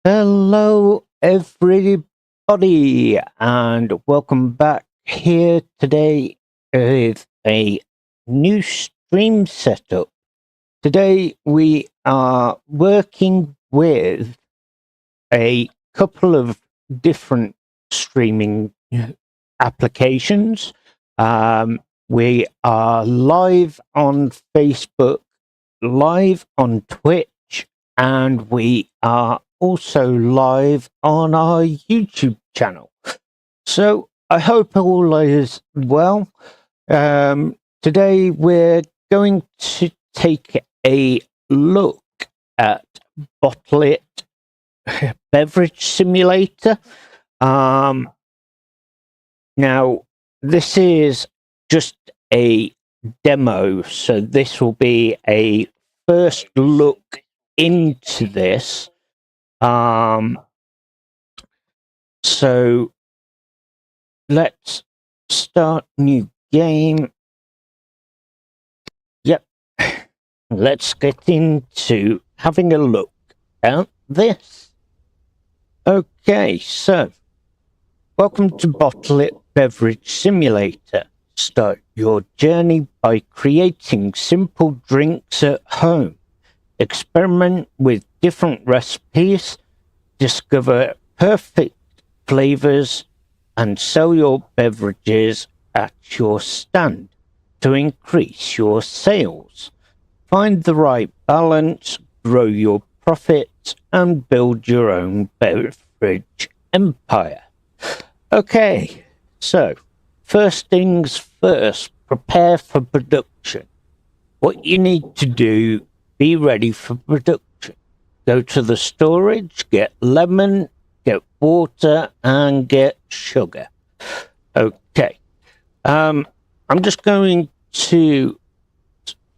Hello, everybody, and welcome back here today with a new stream setup. Today, we are working with a couple of different streaming applications. We are live on Facebook, live on Twitch, and we are also live on our YouTube channel. So I hope all is well. Today we're going to take a look at Bottle It Beverage Simulator. Now, this is just a demo, so this will be a first look into this. So let's start new game. Yep. Let's get into having a look at this. Okay, so welcome to Bottle It Beverage Simulator. Start your journey by creating simple drinks at home. Experiment with different recipes, discover perfect flavors, and sell your beverages at your stand to increase your sales. Find the right balance, grow your profits, and build your own beverage empire. Okay, so first things first, prepare for production. What you need to do, be ready for production. Go to the storage, get lemon, get water, and get sugar. Okay. I'm just going to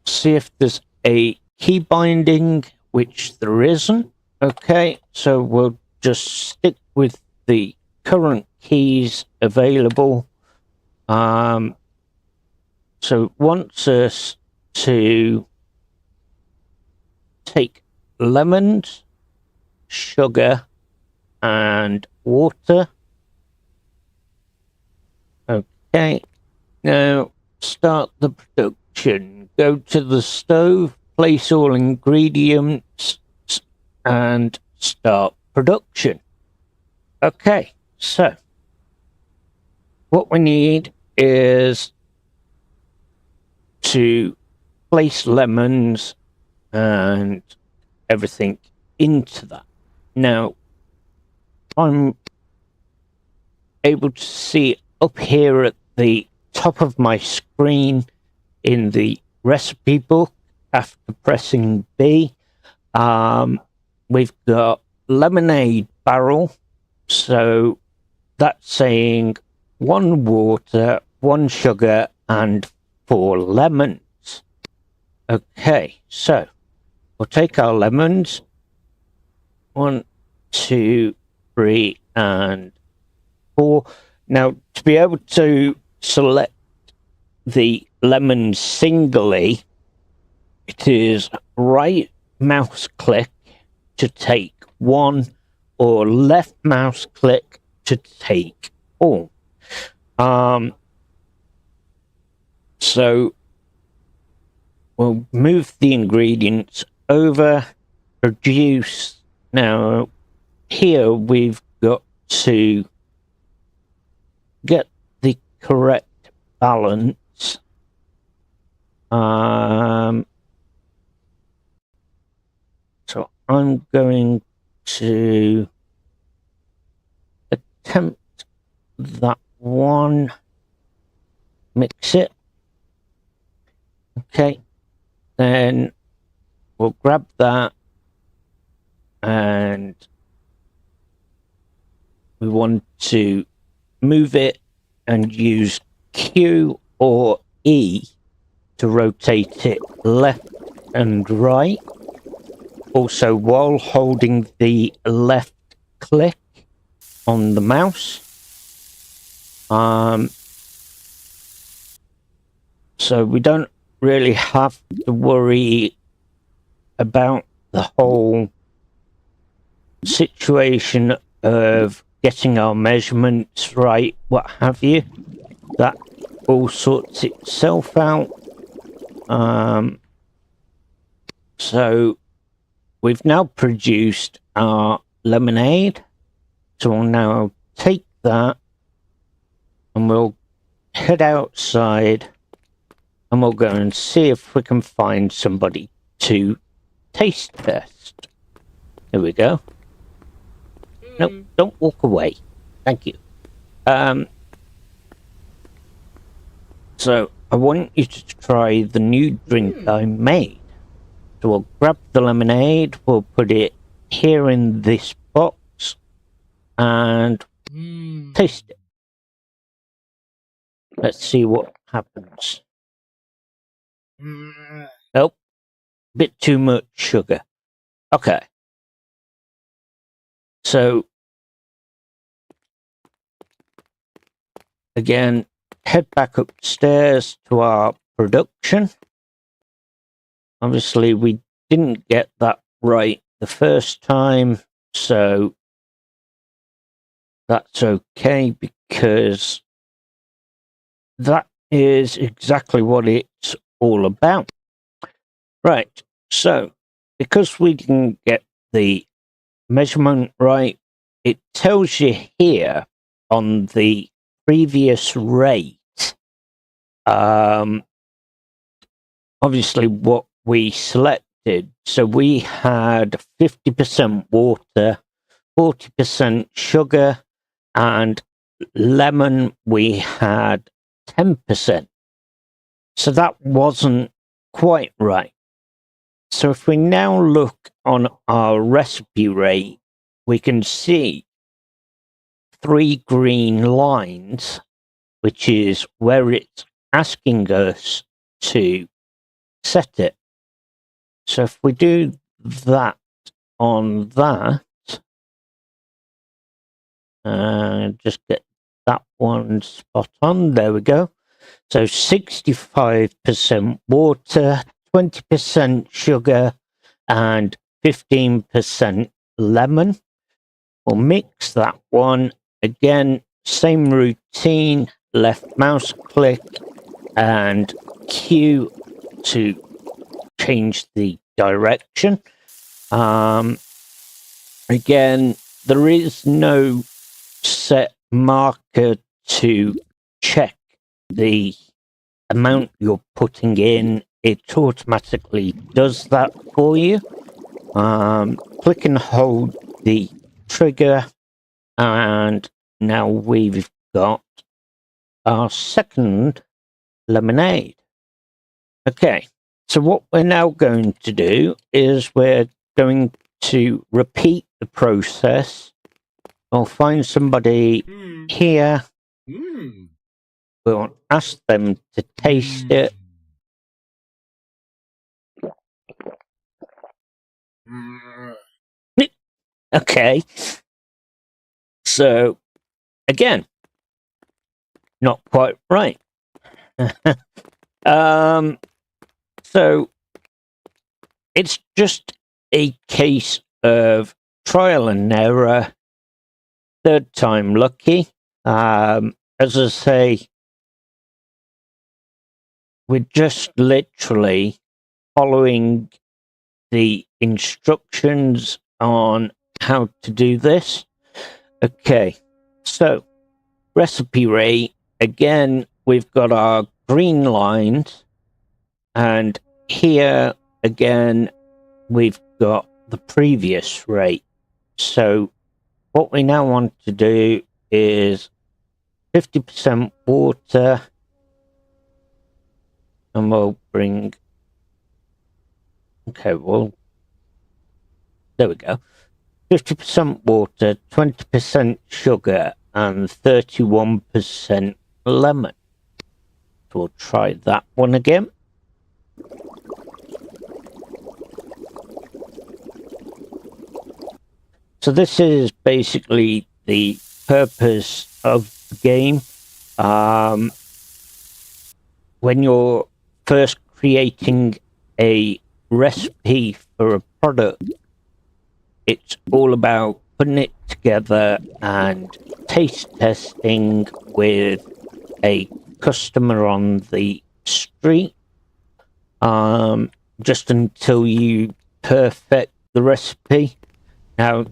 see if there's a key binding, which there isn't. Okay, so we'll just stick with the current keys available. So it wants us to take lemons, sugar, and water. Okay, now start the production. Go to the stove, place all ingredients, and start production. Okay, so what we need is to place lemons and everything into that. Now, I'm able to see up here at the top of my screen in the recipe book after pressing B. We've got lemonade barrel, so that's saying 1 water, 1 sugar, and 4 lemons. Okay, so we'll take our lemons. 1, 2, 3, and 4. Now, to be able to select the lemons singly, it is right mouse click to take one, or left mouse click to take all. So we'll move the ingredients over, produce. Now, here we've got to get the correct balance. So I'm going to attempt that one. Mix it. Okay, then we'll grab that, and we want to move it and use Q or E to rotate it left and right. Also, while holding the left click on the mouse. So we don't really have to worry about the whole situation of getting our measurements right, what have you, that all sorts itself out. So we've now produced our lemonade. So we'll now take that and we'll head outside and we'll go and see if we can find somebody to taste test. There we go. No, don't walk away. Thank you. So I want you to try the new drink I made. So we'll grab the lemonade, we'll put it here in this box and taste it. Let's see what happens. Nope. Bit too much sugar. Okay. So again, head back upstairs to our production. Obviously, we didn't get that right the first time, so that's okay because that is exactly what it's all about. Right, so because we didn't get the measurement right, it tells you here on the previous rate, obviously what we selected. So we had 50% water, 40% sugar, and lemon we had 10%. So that wasn't quite right. So if we now look on our recipe rate, we can see 3 green lines, which is where it's asking us to set it. So if we do that on that, just get that one spot on, there we go. So 65% water, 20% sugar, and 15% lemon. We'll mix that one. Again, same routine, left mouse click and Q to change the direction. Again, there is no set marker to check the amount you're putting in. It automatically does that for you. Click and hold the trigger, and now we've got our second lemonade. Okay, so what we're now going to do is we're going to repeat the process. We'll find somebody here. We'll ask them to taste it. Okay. So, again, not quite right. So, it's just a case of trial and error. Third time lucky. As I say, we're just literally following the instructions on how to do this. Okay, so recipe rate, again, we've got our green lines, and here again, we've got the previous rate. So what we now want to do is 50% water, and we'll bring, okay, well, there we go. 50% water, 20% sugar, and 31% lemon. So we'll try that one again. So this is basically the purpose of the game. When you're first creating a recipe for a product, it's all about putting it together and taste testing with a customer on the street, just until you perfect the recipe. Now,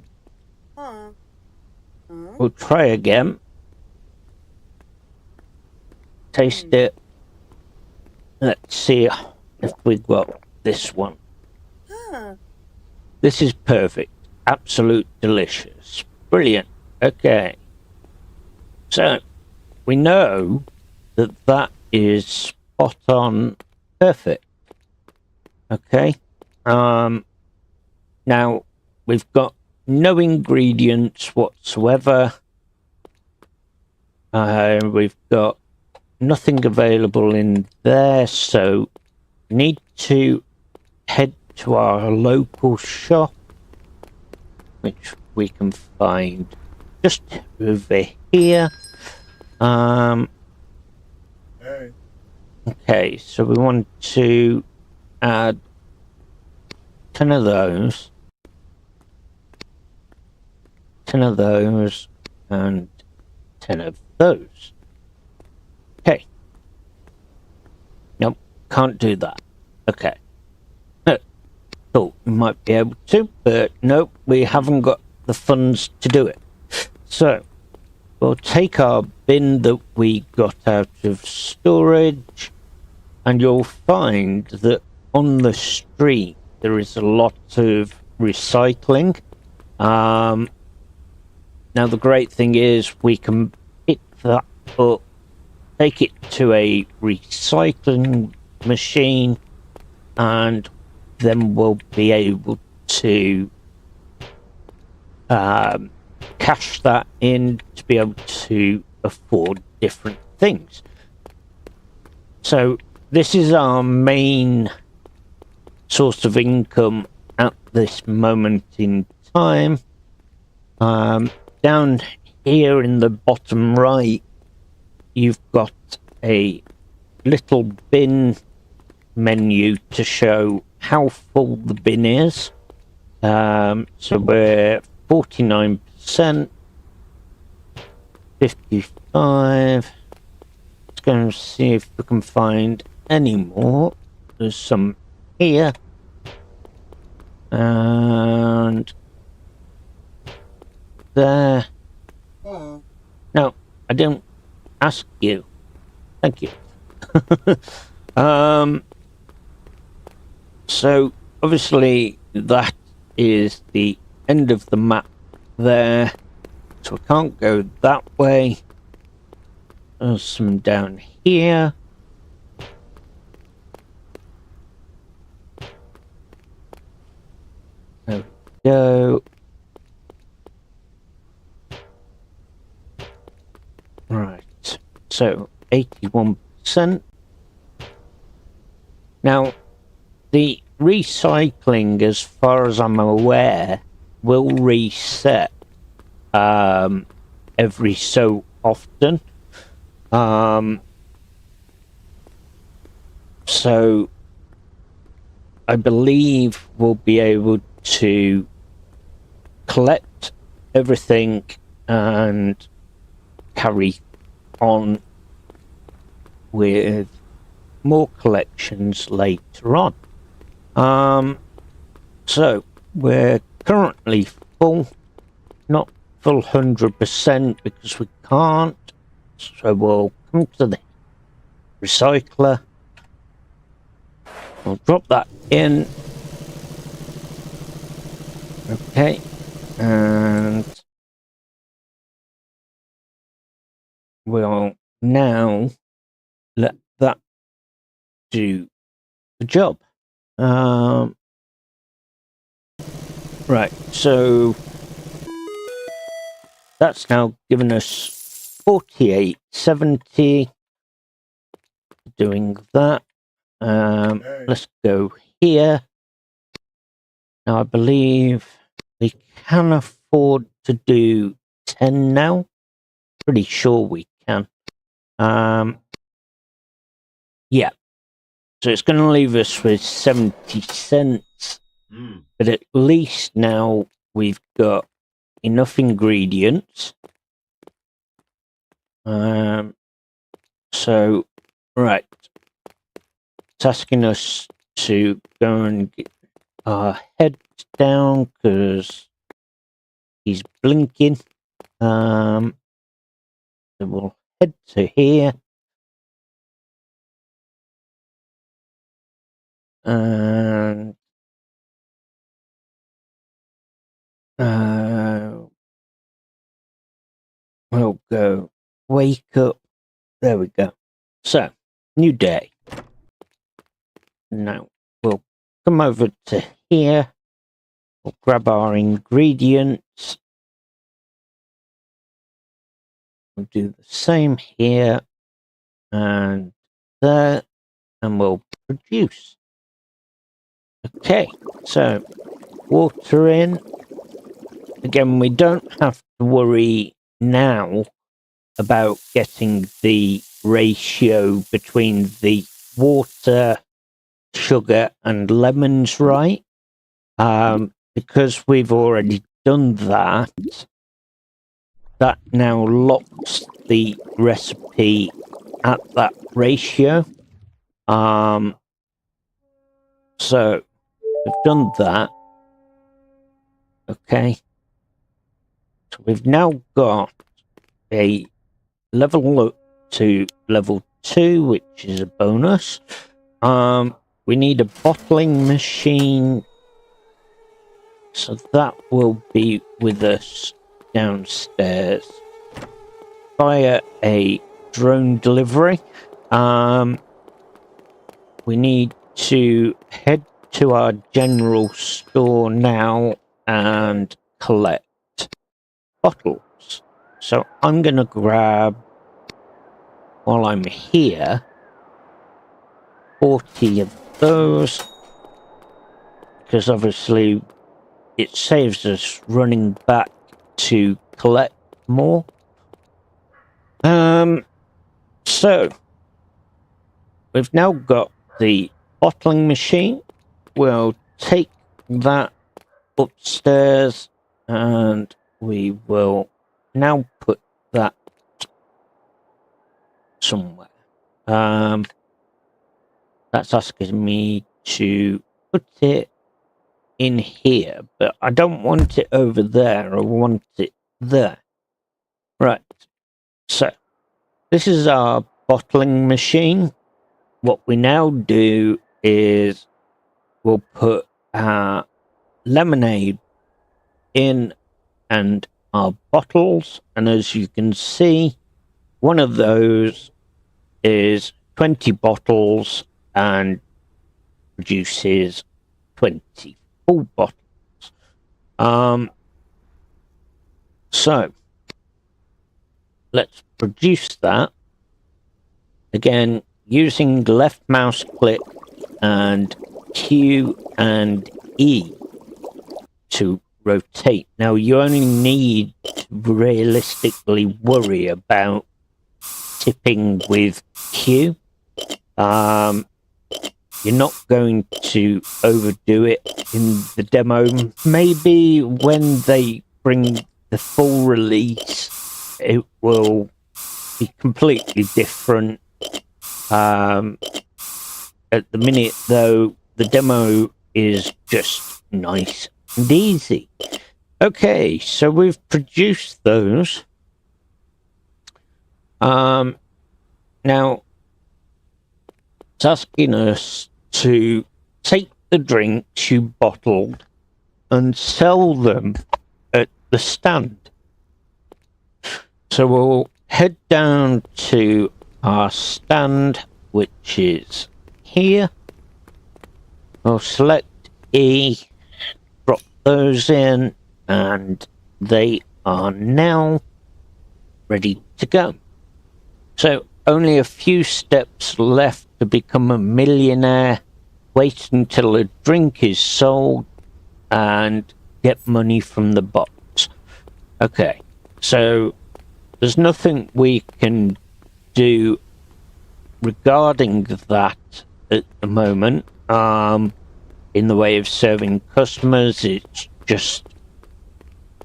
we'll try again. Taste it. Let's see if we've got this one. This is perfect. Absolute delicious. Brilliant. Okay. So, we know that that is spot on perfect. Okay. Now, we've got no ingredients whatsoever. We've got nothing available in there, so we need to head to our local shop, which we can find just over here. Okay, so we want to add 10 of those, 10 of those, and 10 of those. Okay. Nope, can't do that. Okay. Thought we might be able to, but nope, we haven't got the funds to do it. So, we'll take our bin that we got out of storage, and you'll find that on the street there is a lot of recycling. Now the great thing is we can pick that up, take it to a recycling machine, and then we'll be able to cash that in to be able to afford different things. So this is our main source of income at this moment in time. Down here in the bottom right, you've got a little bin menu to show how full the bin is. So we're 49%, 55. Let's go and see if we can find any more. There's some here. And there. No, I don't ask you. Thank you. So obviously that is the end of the map there, so I can't go that way. There's some down here. There we go. Right, so 81%. Now, the recycling, as far as I'm aware, will reset every so often. So I believe we'll be able to collect everything and carry on with more collections later on. So we're currently full, not full 100% because we can't. So we'll come to the recycler. We'll drop that in. Okay, and we'll now let that do the job. Right, so that's now given us 48.70. Doing that. Let's go here. Now I believe we can afford to do 10 now. Pretty sure we can. Yeah. So it's going to leave us with 70 cents. But at least now we've got enough ingredients. So, right. It's asking us to go and get our heads down because he's blinking. So we'll head to here. And we'll go wake up. There we go. So, new day. Now we'll come over to here. We'll grab our ingredients. We'll do the same here and there, and we'll produce. Okay, so water in. Again, we don't have to worry now about getting the ratio between the water, sugar, and lemons right. Because we've already done that, that now locks the recipe at that ratio. So we've done that. Okay. So we've now got a level up to level 2, which is a bonus. We need a bottling machine. So that will be with us downstairs via a drone delivery. We need to head to our general store now and collect bottles. So I'm going to grab, while I'm here, 40 of those, because obviously it saves us running back to collect more. So we've now got the bottling machine. We'll take that upstairs and we will now put that somewhere. That's asking me to put it in here, but I don't want it over there. I want it there. Right. So this is our bottling machine. What we now do is we'll put our lemonade in and our bottles, and as you can see, one of those is 20 bottles and produces 20 full bottles. So let's produce that. Again, using left mouse click and Q and E to rotate. Now you only need to realistically worry about tipping with Q. You're not going to overdo it in the demo. Maybe when they bring the full release, it will be completely different. At the minute, though, the demo is just nice and easy. Okay, so we've produced those. Now, it's asking us to take the drinks you bottled and sell them at the stand. So we'll head down to our stand, which is here. We'll select E, drop those in, and they are now ready to go. So only a few steps left to become a millionaire. Wait until a drink is sold and get money from the box. Okay, so there's nothing we can do regarding that at the moment. In the way of serving customers, it's just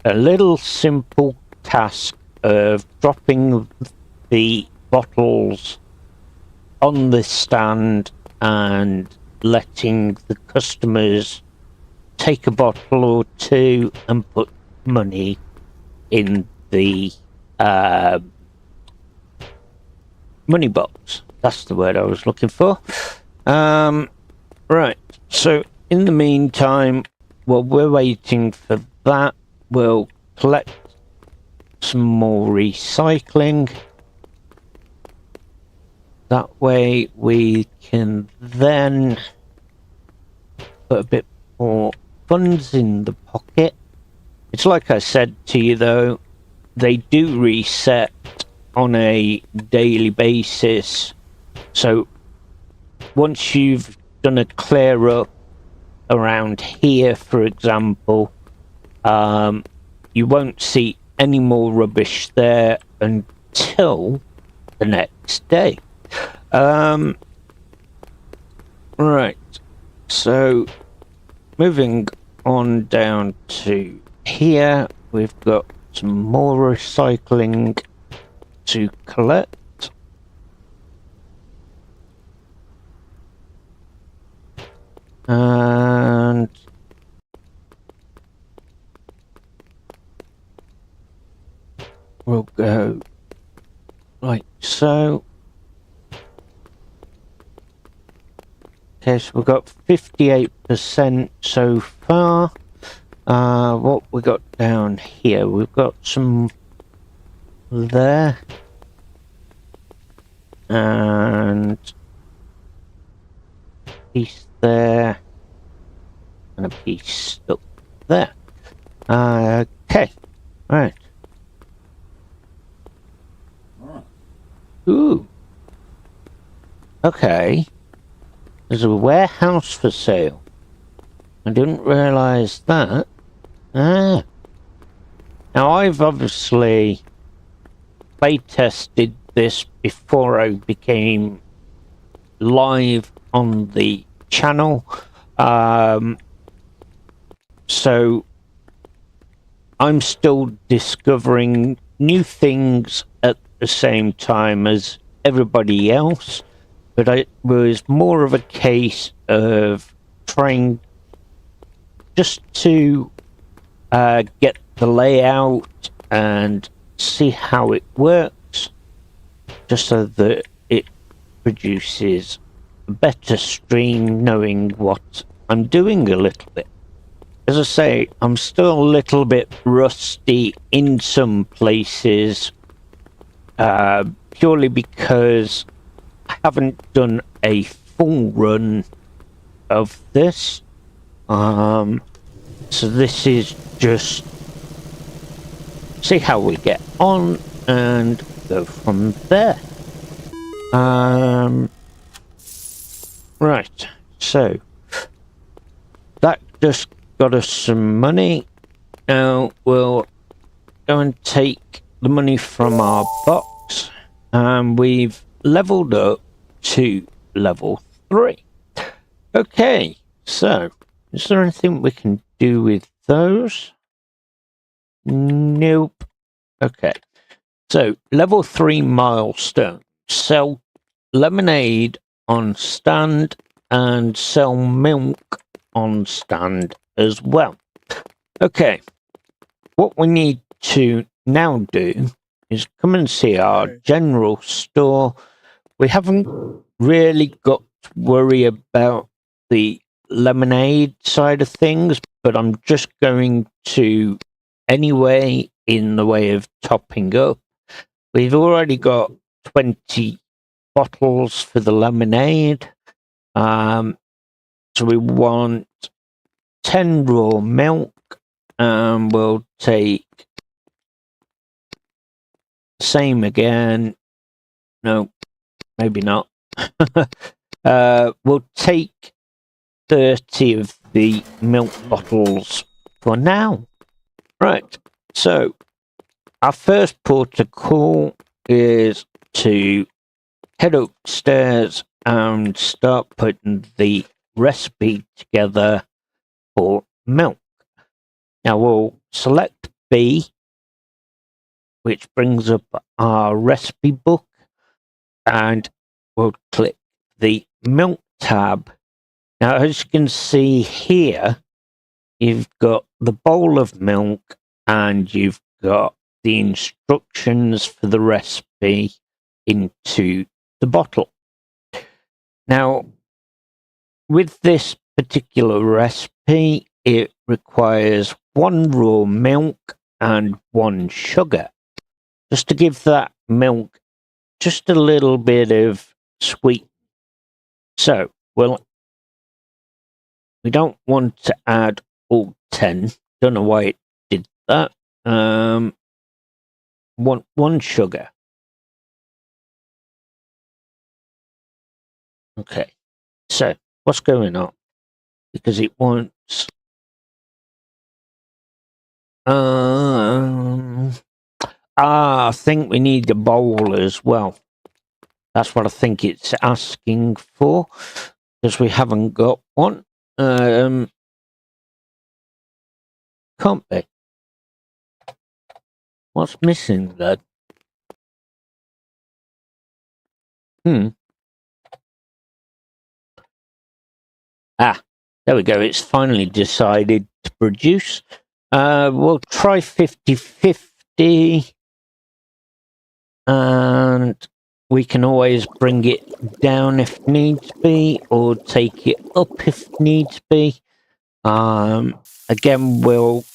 a little simple task of dropping the bottles on the stand and letting the customers take a bottle or two and put money in the money box. That's the word I was looking for. Right, so in the meantime, while we're waiting for that, we'll collect some more recycling. That way we can then put a bit more funds in the pocket. It's like I said to you though, they do reset on a daily basis. So once you've done a clear up around here, for example, you won't see any more rubbish there until the next day. Right, so moving on down to here, we've got some more recycling to collect. And we'll go like so. Okay, so we've got 58% so far. What we got down here? We've got some there. And a piece there. And a piece up there. Okay, right. Ooh. Okay. There's a warehouse for sale. I didn't realise that. Ah. Now I've obviously playtested this before I became live on the channel. So I'm still discovering new things at the same time as everybody else. But it was more of a case of trying just to get the layout and see how it works, just so that it produces a better stream, knowing what I'm doing a little bit. As I say, I'm still a little bit rusty in some places, purely because I haven't done a full run of this. So this is just see how we get on and go from there. Right, so that just got us some money. Now we'll go and take the money from our box, and we've leveled up to level 3. Okay, so is there anything we can do with those? Nope. Okay, so level 3 milestone: sell lemonade on stand and sell milk on stand as well. Okay, what we need to now do is come and see our general store. We haven't really got to worry about the lemonade side of things, but I'm just going to anyway in the way of topping up. We've already got 20 bottles for the lemonade. So we want 10 raw milk, and we'll take same again. No, maybe not. We'll take 30 of the milk bottles for now. Right, so our first port of call is to head upstairs and start putting the recipe together for milk. Now we'll select B, which brings up our recipe book, and we'll click the milk tab. Now, as you can see here, you've got the bowl of milk and you've got the instructions for the recipe into the bottle. Now, with this particular recipe, it requires 1 raw milk and 1 sugar, just to give that milk just a little bit of sweet. So, well, we don't want to add all 10. Don't know why it did that. One sugar. Okay. So, what's going on? Because it wants... I think we need a bowl as well. That's what I think it's asking for, because we haven't got one. Can't be. What's missing then? Ah, there we go. It's finally decided to produce. We'll try 50-50. And we can always bring it down if needs be, or take it up if needs be. Again, we'll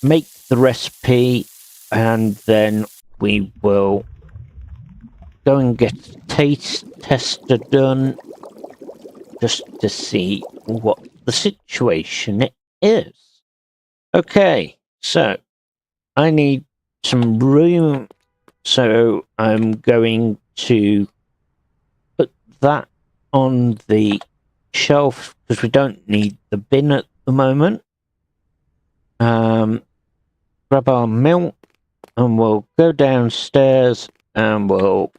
make the recipe and then we will go and get a taste tester done just to see what the situation is. Okay, so I need some room, so I'm going to put that on the shelf because we don't need the bin at the moment. Grab our milk and we'll go downstairs and we'll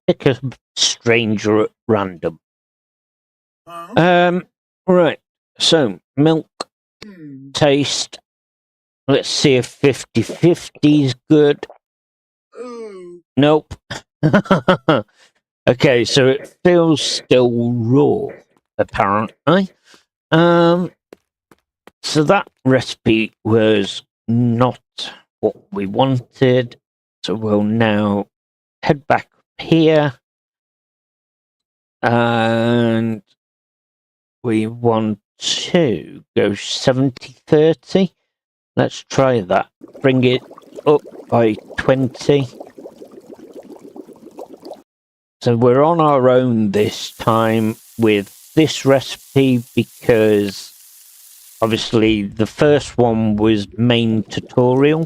pick a stranger at random. Right, so milk, taste. Let's see if 50-50 is good. Nope. Okay, so it feels still raw, apparently. So that recipe was not what we wanted. So we'll now head back here. And we want to go 70-30. Let's try that. Bring it up by 20. So we're on our own this time with this recipe because obviously the first one was main tutorial.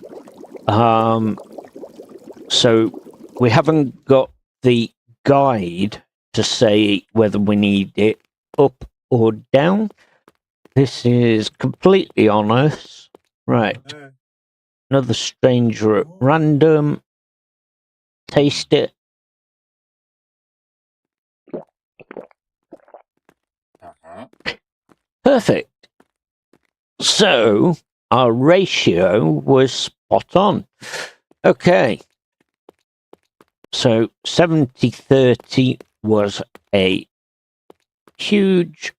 So we haven't got the guide to say whether we need it up or down. This is completely on us. Right. Another stranger at random. Taste it. Perfect. So our ratio was spot on. Okay. So 70-30 was a huge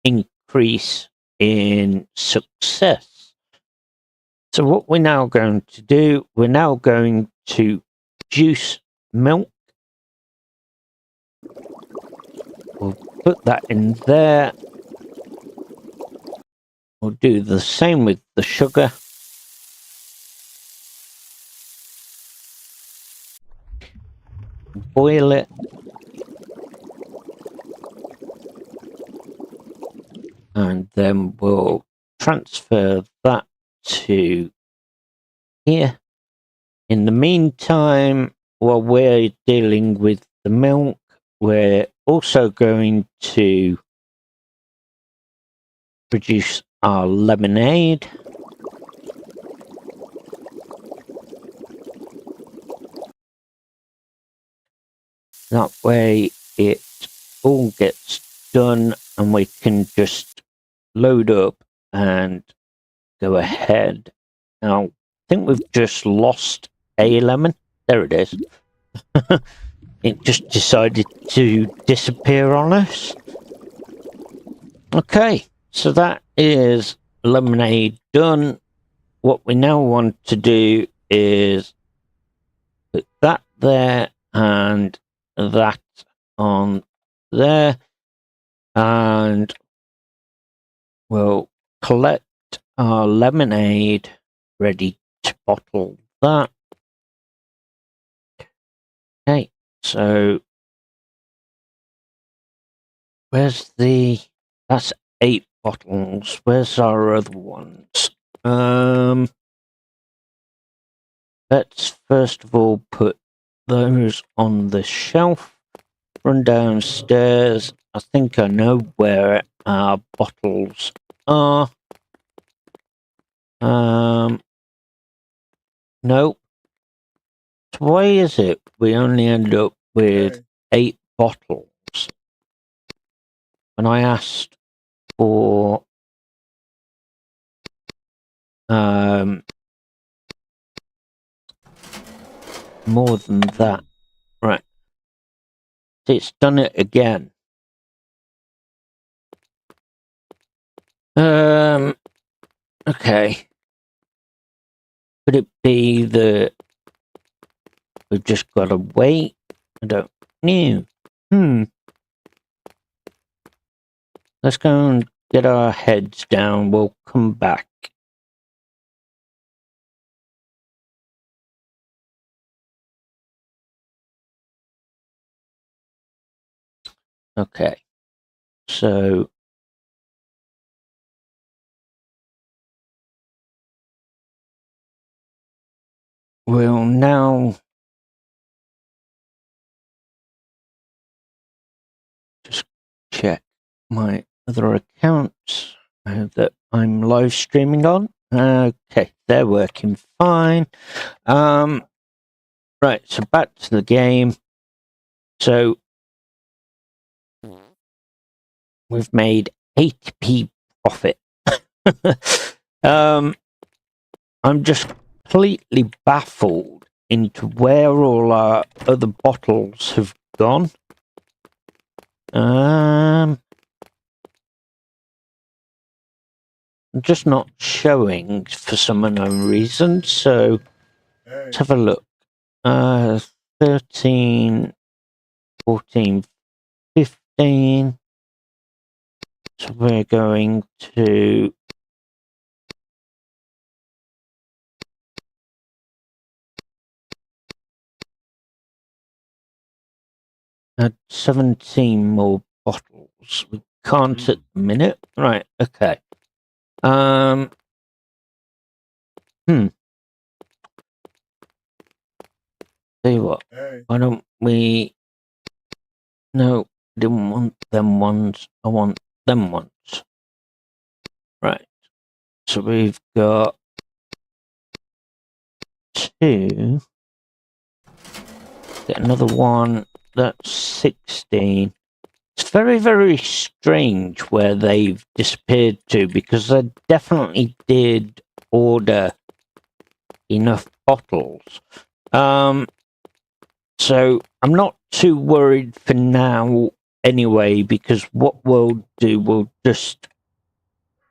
increase in success. So what we're now going to do, we're now going to juice milk. We'll put that in there. We'll do the same with the sugar. Boil it. And then we'll transfer that to here. In the meantime, while we're dealing with the milk, we're also going to produce our lemonade. That way it all gets done and we can just load up and go ahead. Now think we've just lost a lemon. There it is. It just decided to disappear on us. Okay, so that is lemonade done. What we now want to do is put that there and that on there, and we'll collect our lemonade, ready to bottle that. Okay, so where's that's 8 bottles. Where's our other ones? Let's first of all put those on the shelf. Run downstairs. I think I know where our bottles are. Nope. So why is it we only end up with 8 bottles when I asked for more than that? Right. See, it's done it again. Okay. Could it be that we've just got to wait? I don't know. Let's go and get our heads down. We'll come back. Okay. So we'll now just check my other accounts that I'm live streaming on. Okay, they're working fine. Right, so back to the game. So we've made 80p profit. I'm just completely baffled into where all our other bottles have gone. I'm just not showing for some unknown reason, so let's have a look. 13, 14, 15. So we're going to add 17 more bottles. We can't at the minute. Right, okay. Tell you what, why don't we... No, I didn't want them ones. I want them ones. Right. So we've got 2. Get another one. That's 16. It's very, very strange where they've disappeared to, because I definitely did order enough bottles. So I'm not too worried for now anyway, because what we'll do, we'll just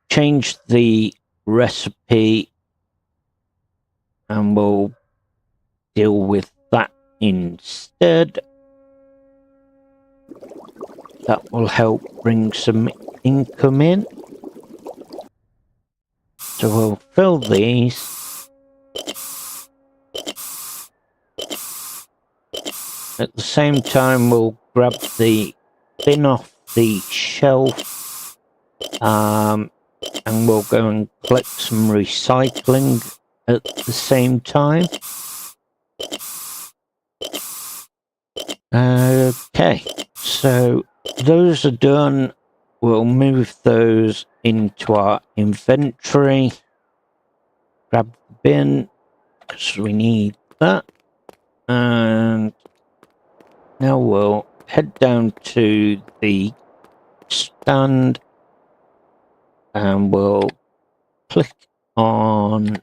change the recipe and we'll deal with that instead. That will help bring some income in. So we'll fill these. At the same time, we'll grab the bin off the shelf, and we'll go and collect some recycling at the same time. Okay, so those are done. We'll move those into our inventory. Grab the bin, because we need that. And now we'll head down to the stand and we'll click on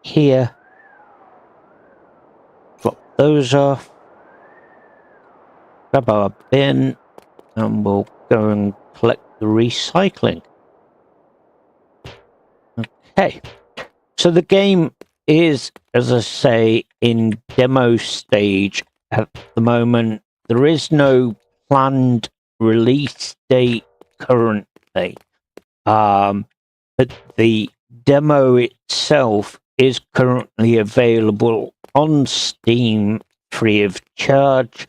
here. Drop those off. Grab our bin, and we'll go and collect the recycling. Okay. So the game is, as I say, in demo stage at the moment. There is no planned release date currently. But the demo itself is currently available on Steam free of charge.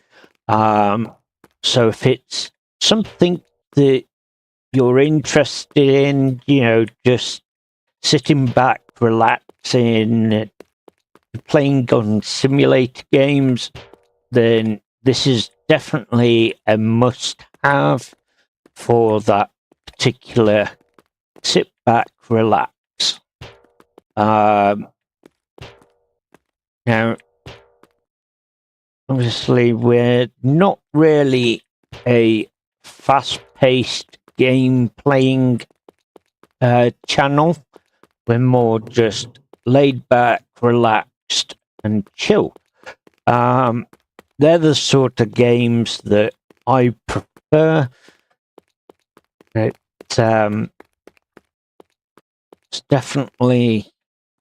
So if it's something that you're interested in, you know, just sitting back, relaxing, playing gun simulator games, then this is definitely a must-have for that particular sit back, relax. Now, obviously, we're not really a fast-paced game-playing channel. We're more just laid back, relaxed, and chill. They're the sort of games that I prefer. It's definitely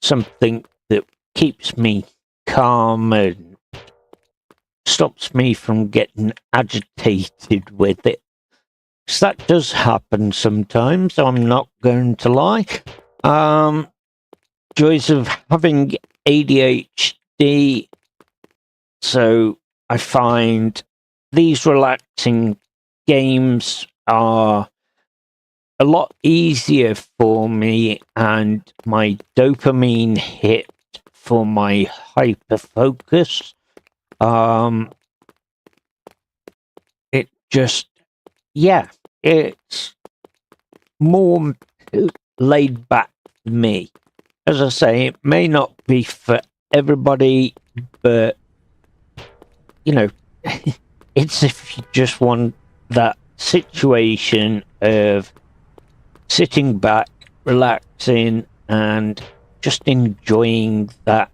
something that keeps me calm and stops me from getting agitated with it. So that does happen sometimes, I'm not going to lie. Joys of having ADHD. So I find these relaxing games are a lot easier for me, and my dopamine hit for my hyper focus. It just, yeah, it's more laid back for me. As I say, it may not be for everybody, but you know, it's if you just want that situation of sitting back, relaxing, and just enjoying that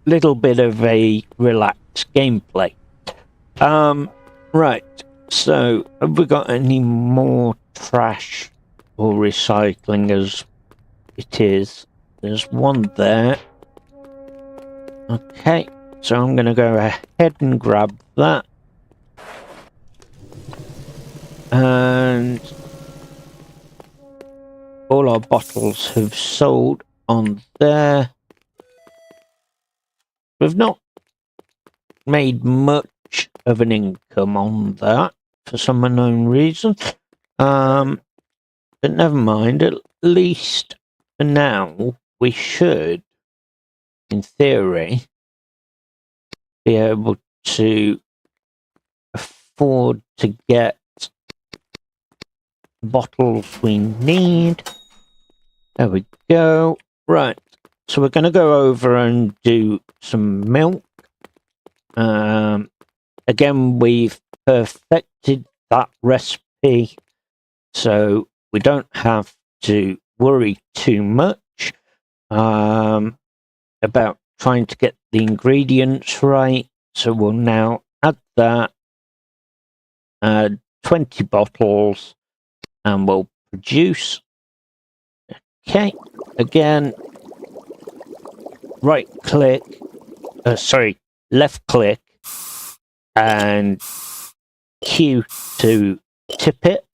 little bit of a relaxed gameplay. Right, so have we got any more trash or recycling as it is? There's one there. Okay, so I'm going to go ahead and grab that. And all our bottles have sold on there. We've not made much of an income on that for some unknown reason. But never mind, at least for now, we should, in theory, be able to afford to get bottles we need. There we go. Right, so we're going to go over and do some milk. Again, we've perfected that recipe, so we don't have to worry too much about trying to get the ingredients right. So we'll now add that, 20 bottles, and we'll produce. Okay, again, right click, left click, and Q to tip it.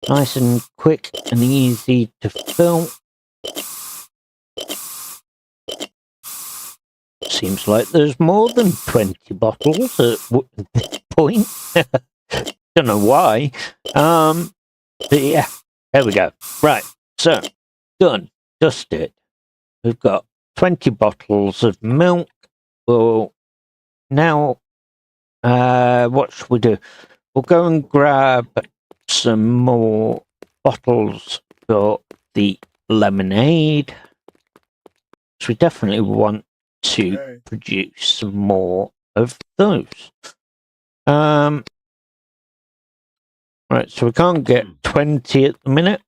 Nice and quick and easy to fill. Seems like there's more than 20 bottles at this point. Don't know why. But yeah, there we go. Right, so done, dusted. We've got 20 bottles of milk. Well, now, what should we do? We'll go and grab some more bottles for the lemonade. So we definitely want to produce some more of those. Right, so we can't get 20 at the minute.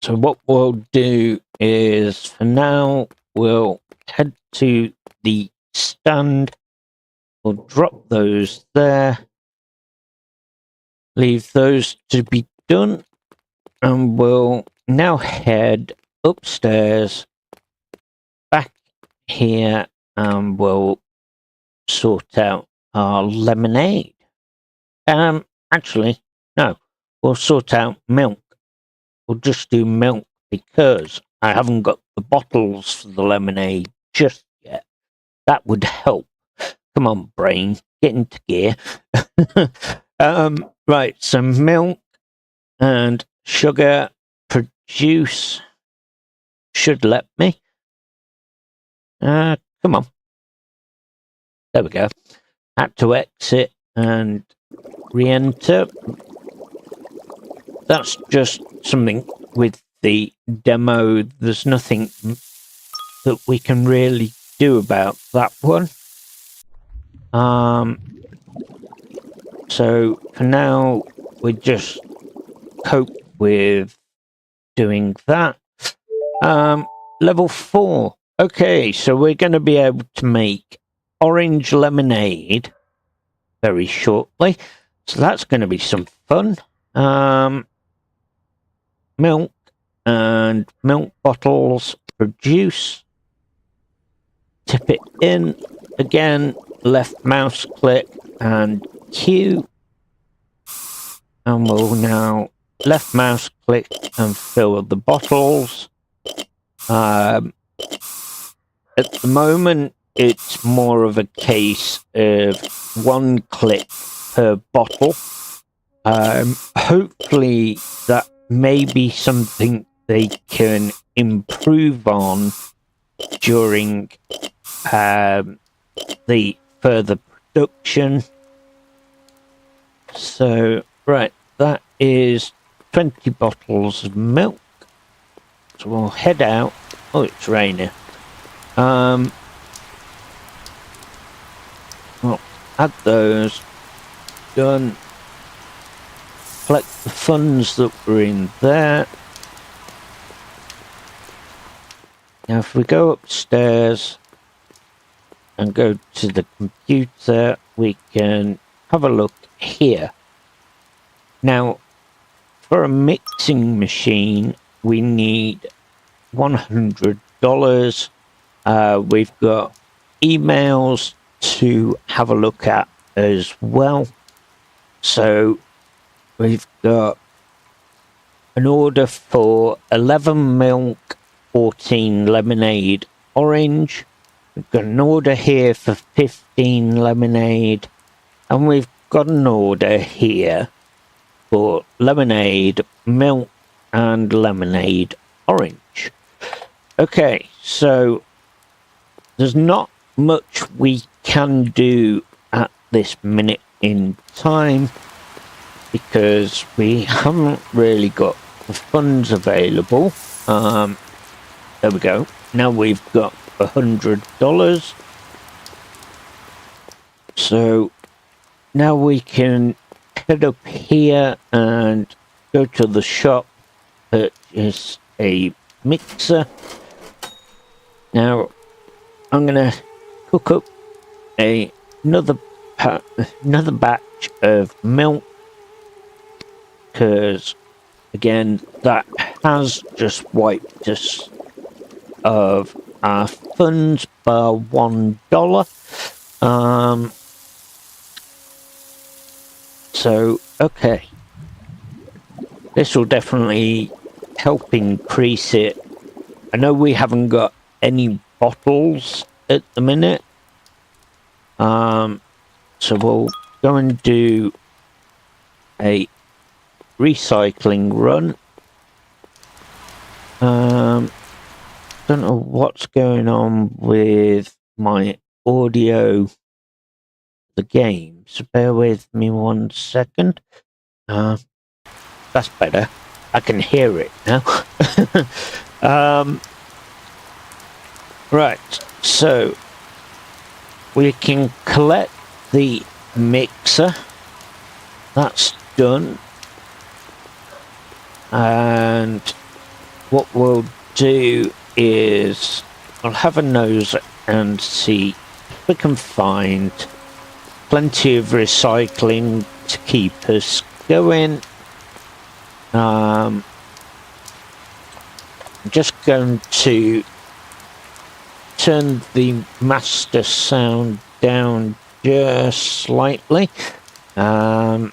So what we'll do is, for now, we'll head to the stand. We'll drop those there. Leave those to be done. And we'll now head upstairs, back here, and we'll sort out our lemonade. Actually, no, we'll sort out milk. We'll just do milk because I haven't got the bottles for the lemonade just yet. That would help. Come on, brain, get into gear. Right, some milk and sugar produce should let me. Come on. There we go. Had to exit and re-enter. That's just something with the demo. There's nothing that we can really do about that one. So for now, we just cope with doing that. Level 4. Okay, so we're going to be able to make orange lemonade very shortly. So that's going to be some fun. Milk and milk bottles produce. Tip it in. Again, left mouse click and Q. And we'll now left mouse click and fill the bottles. At the moment, it's more of a case of one click per bottle. Hopefully that may be something they can improve on during the further production. So, right, that is 20 bottles of milk. So we'll head out. Oh, it's raining. Well, add those. Done. Collect the funds that were in there. Now, if we go upstairs and go to the computer, we can have a look here. Now, for a mixing machine, we need $100. We've got emails to have a look at as well. So we've got an order for 11 milk, 14 lemonade orange. We've got an order here for 15 lemonade. And we've got an order here for lemonade, milk, and lemonade orange. Okay, so there's not much we can do at this minute in time because we haven't really got the funds available. There we go. Now we've got $100. So now we can head up here and go to the shop, purchase a mixer. Now I'm gonna cook up another batch of milk because again that has just wiped us of our funds by $1. So okay, this will definitely help increase it. I know we haven't got any bottles at the minute, so we'll go and do a recycling run. Don't know what's going on with my audio, the game, so bear with me 1 second. That's better. I can hear it now. Right, so we can collect the mixer. That's done. And what we'll do is I'll have a nose and see if we can find plenty of recycling to keep us going. I'm just going to turn the master sound down just slightly. That's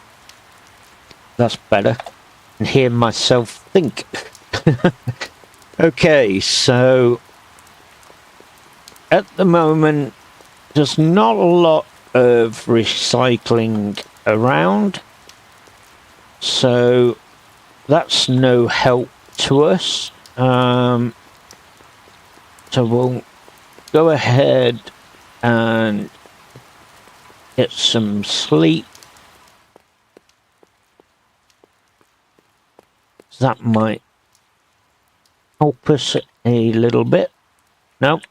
better. And hear myself think. Okay, so at the moment there's not a lot of recycling around, so that's no help to us. So we'll go ahead and get some sleep. That might help us a little bit. Nope.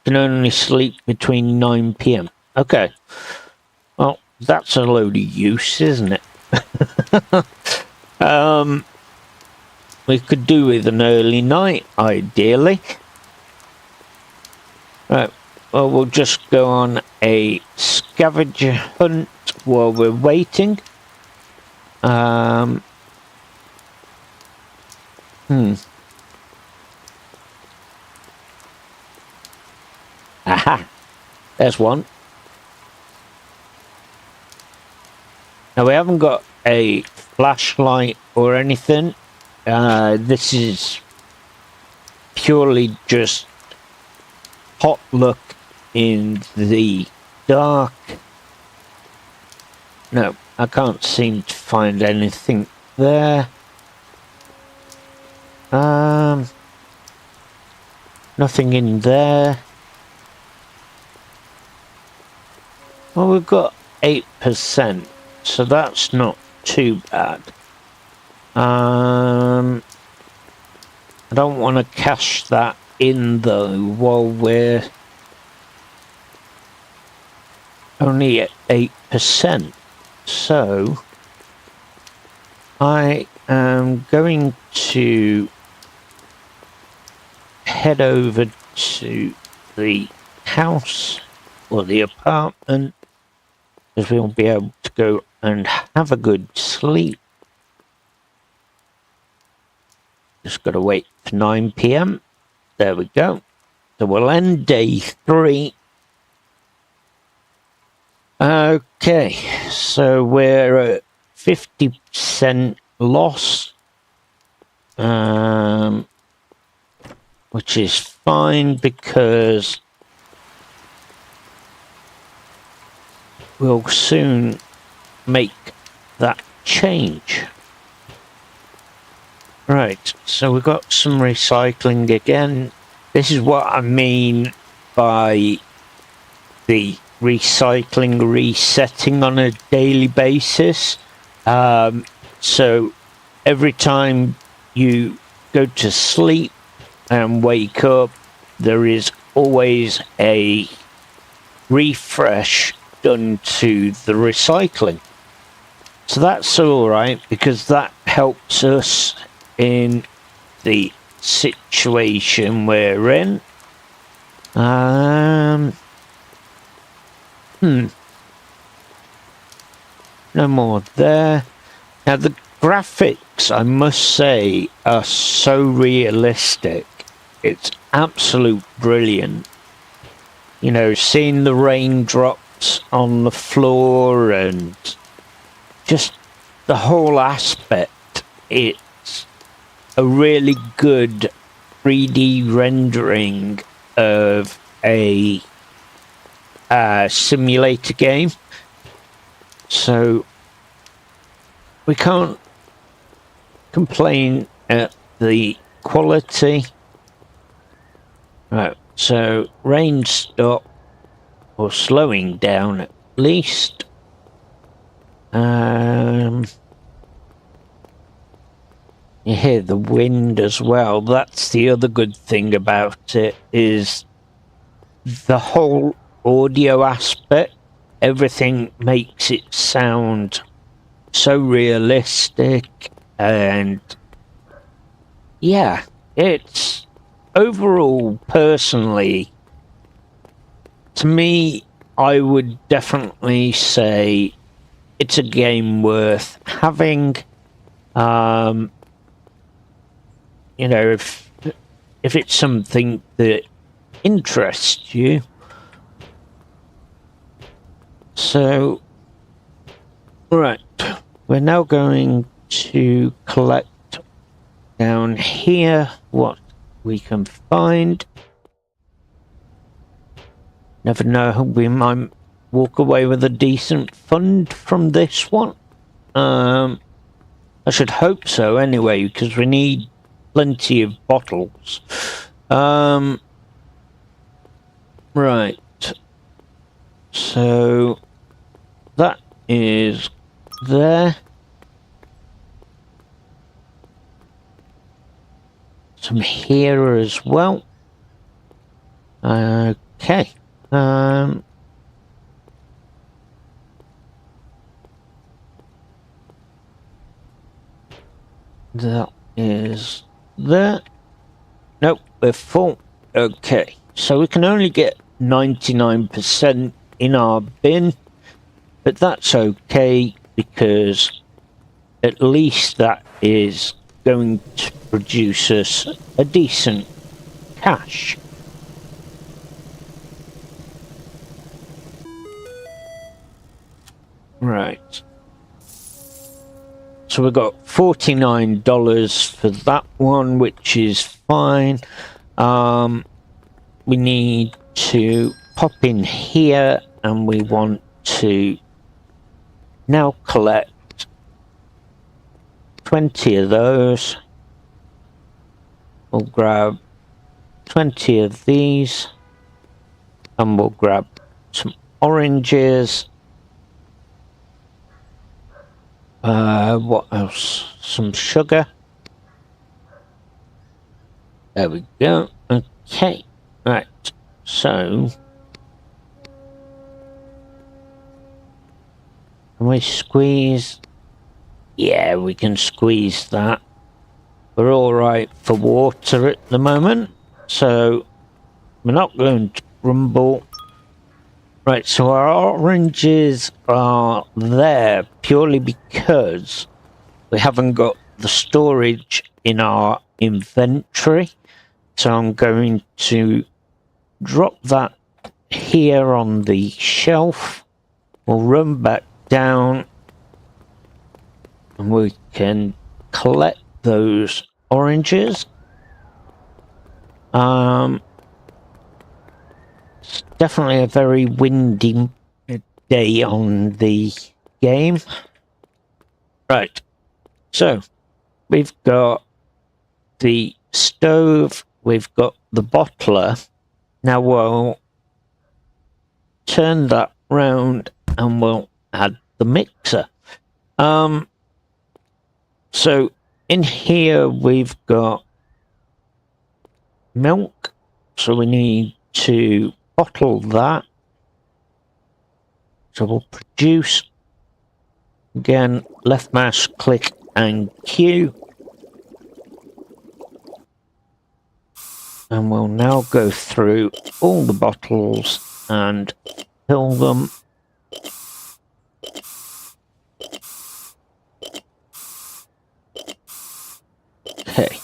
Can only sleep between 9 PM. Okay. Well, that's a load of use, isn't it? We could do with an early night, ideally. Right. Well, we'll just go on a scavenger hunt while we're waiting. Aha! There's one. Now, we haven't got a flashlight or anything. This is purely just hot luck in the dark. No, I can't seem to find anything there. Nothing in there. Well, we've got 8%, so that's not too bad. I don't want to cash that in though while we're only at 8%. So I am going to head over to the house or the apartment, because we'll be able to go and have a good sleep. Just got to wait for 9 PM. There we go. So we'll end day 3. Okay, so we're at 50% loss, which is fine because we'll soon make that change. Right, so we've got some recycling again. This is what I mean by the recycling resetting on a daily basis. So every time you go to sleep and wake up, there is always a refresh done to the recycling. So that's all right, because that helps us in the situation we're in. No more there. Now the graphics, I must say, are so realistic. It's absolute brilliant. You know, seeing the raindrops on the floor and just the whole aspect. It's a really good 3D rendering of a simulator game. So we can't complain at the quality. Right, so rain stop, or slowing down at least. You hear the wind as well. That's the other good thing about it, is the whole audio aspect. Everything makes it sound so realistic, and yeah, it's overall, personally, to me, I would definitely say it's a game worth having. You know, if it's something that interests you. So, right, we're now going to collect down here what we can find. Never know, we might walk away with a decent fund from this one. I should hope so anyway, because we need plenty of bottles. Right. So that is there. Some here as well. Okay. That is there. Nope, we're full. Okay, so we can only get 99% in our bin, but that's okay because at least that is going to produce us a decent cash. Right. So we've got $49 for that one, which is fine. We need to pop in here and we want to now collect 20 of those. We'll grab 20 of these and we'll grab some oranges. What else? Some sugar. There we go. Okay. Right. So can we squeeze? Yeah, we can squeeze that. We're all right for water at the moment, so we're not going to rumble. Right, so our oranges are there purely because we haven't got the storage in our inventory. So I'm going to drop that here on the shelf. We'll run back down and we can collect those oranges. It's definitely a very windy day on the game. Right, so we've got the stove, we've got the bottler. Now we'll turn that round and we'll add the mixer. So in here we've got milk, so we need to bottle that. So we'll produce, again, left mouse click and Q. And we'll now go through all the bottles and fill them. Okay.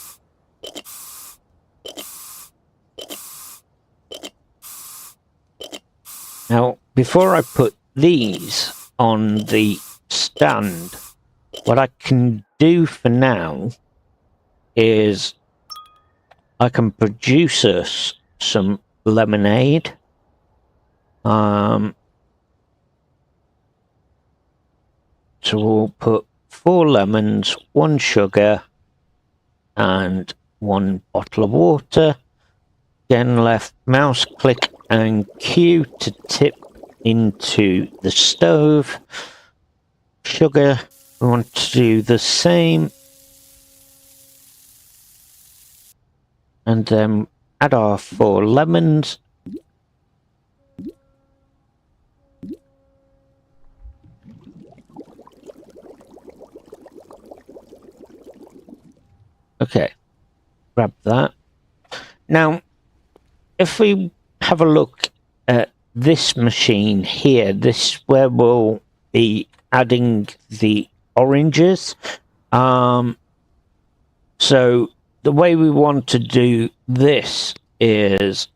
Now, before I put these on the stand, what I can do for now is I can produce us some lemonade. So we'll put 4 lemons, 1 sugar, and 1 bottle of water. Then left mouse click and Q to tip into the stove. Sugar, we want to do the same. And then add our 4 lemons. Okay. grab that. Now, if we have a look at this machine here, this is where we'll be adding the oranges. So the way we want to do this is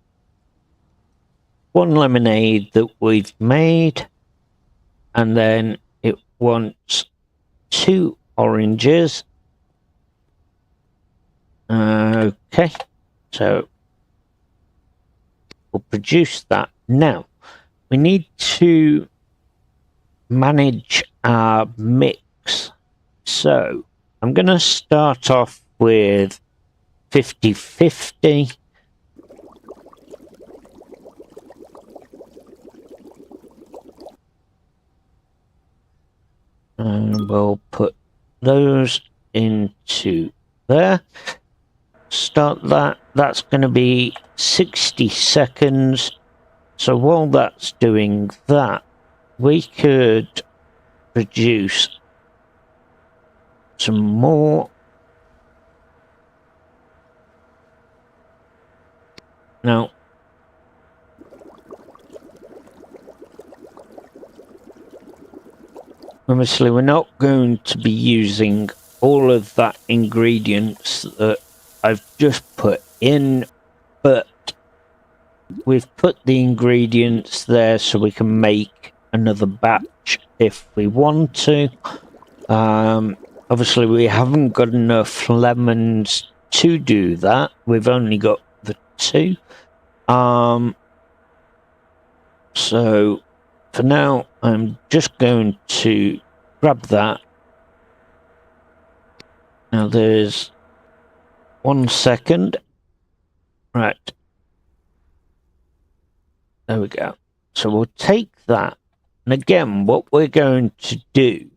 one lemonade that we've made, and then it wants 2 oranges. Okay, so we'll produce that. Now, we need to manage our mix. So I'm going to start off with 50-50. And we'll put those into there. Start that. That's going to be 60 seconds. So while that's doing that, we could produce some more. Now, obviously we're not going to be using all of that ingredients that I've just put in, but we've put the ingredients there so we can make another batch if we want to. Obviously we haven't got enough lemons to do that. We've only got the 2. So for now I'm just going to grab that. Now there's 1 second. Right. There we go. So we'll take that. And again, what we're going to do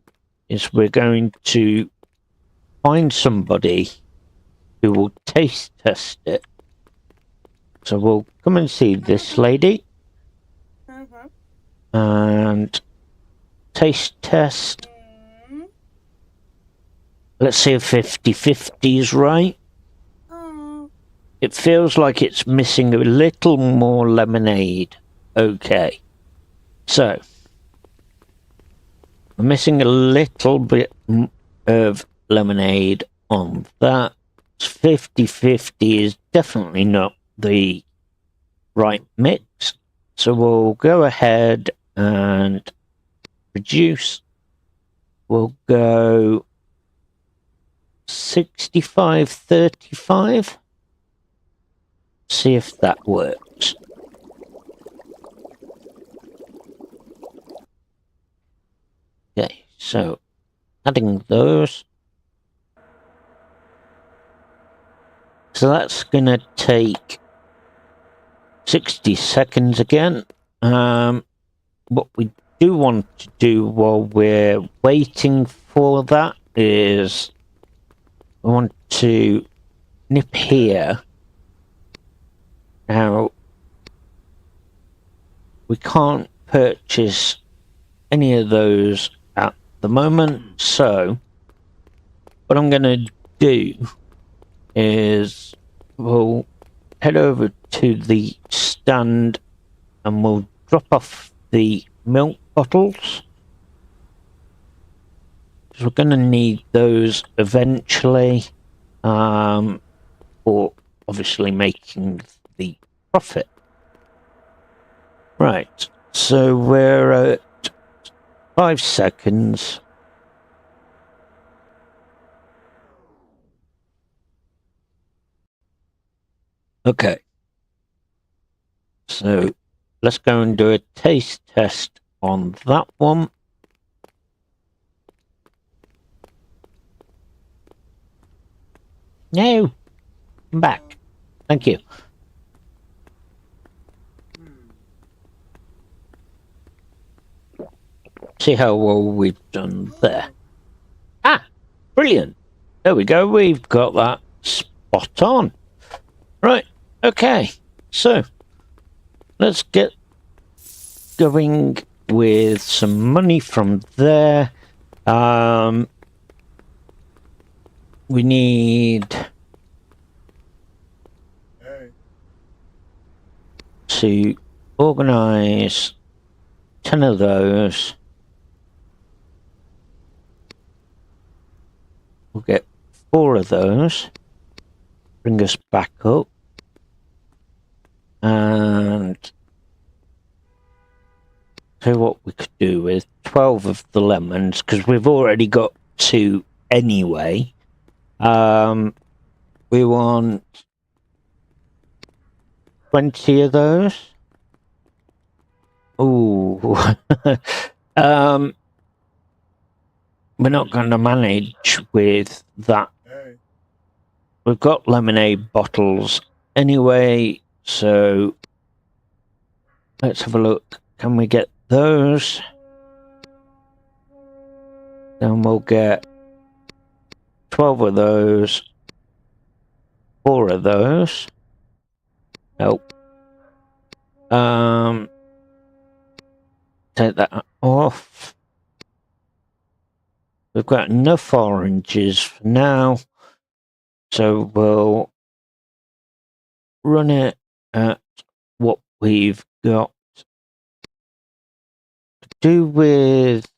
is we're going to find somebody who will taste test it. So we'll come and see this lady. And taste test. Let's see if 50-50 is right. It feels like it's missing a little more lemonade. Okay. So, we're missing a little bit of lemonade on that. 50-50 is definitely not the right mix. So we'll go ahead and produce. We'll go 65-35. See if that works. Okay, so adding those. So that's going to take 60 seconds again. What we do want to do while we're waiting for that is we want to nip here. Now, we can't purchase any of those at the moment, so what I'm going to do is we'll head over to the stand and we'll drop off the milk bottles. Because we're going to need those eventually for obviously making the profit. Right, so we're at 5 seconds. Okay, so let's go and do a taste test on that one. No, I'm back. Thank you. See how well we've done there. Ah, brilliant. There we go. We've got that spot on. Right, okay. So, let's get going with some money from there. We need to organise 10 of those. We'll get 4 of those. Bring us back up. And so what we could do with 12 of the lemons, because we've already got 2 anyway. We want 20 of those. Ooh. We're not going to manage with that. We've got lemonade bottles anyway, so let's have a look. Can we get those? Then we'll get 12 of those, 4 of those. Nope. Take that off. We've got enough oranges for now, so we'll run it at what we've got. To do with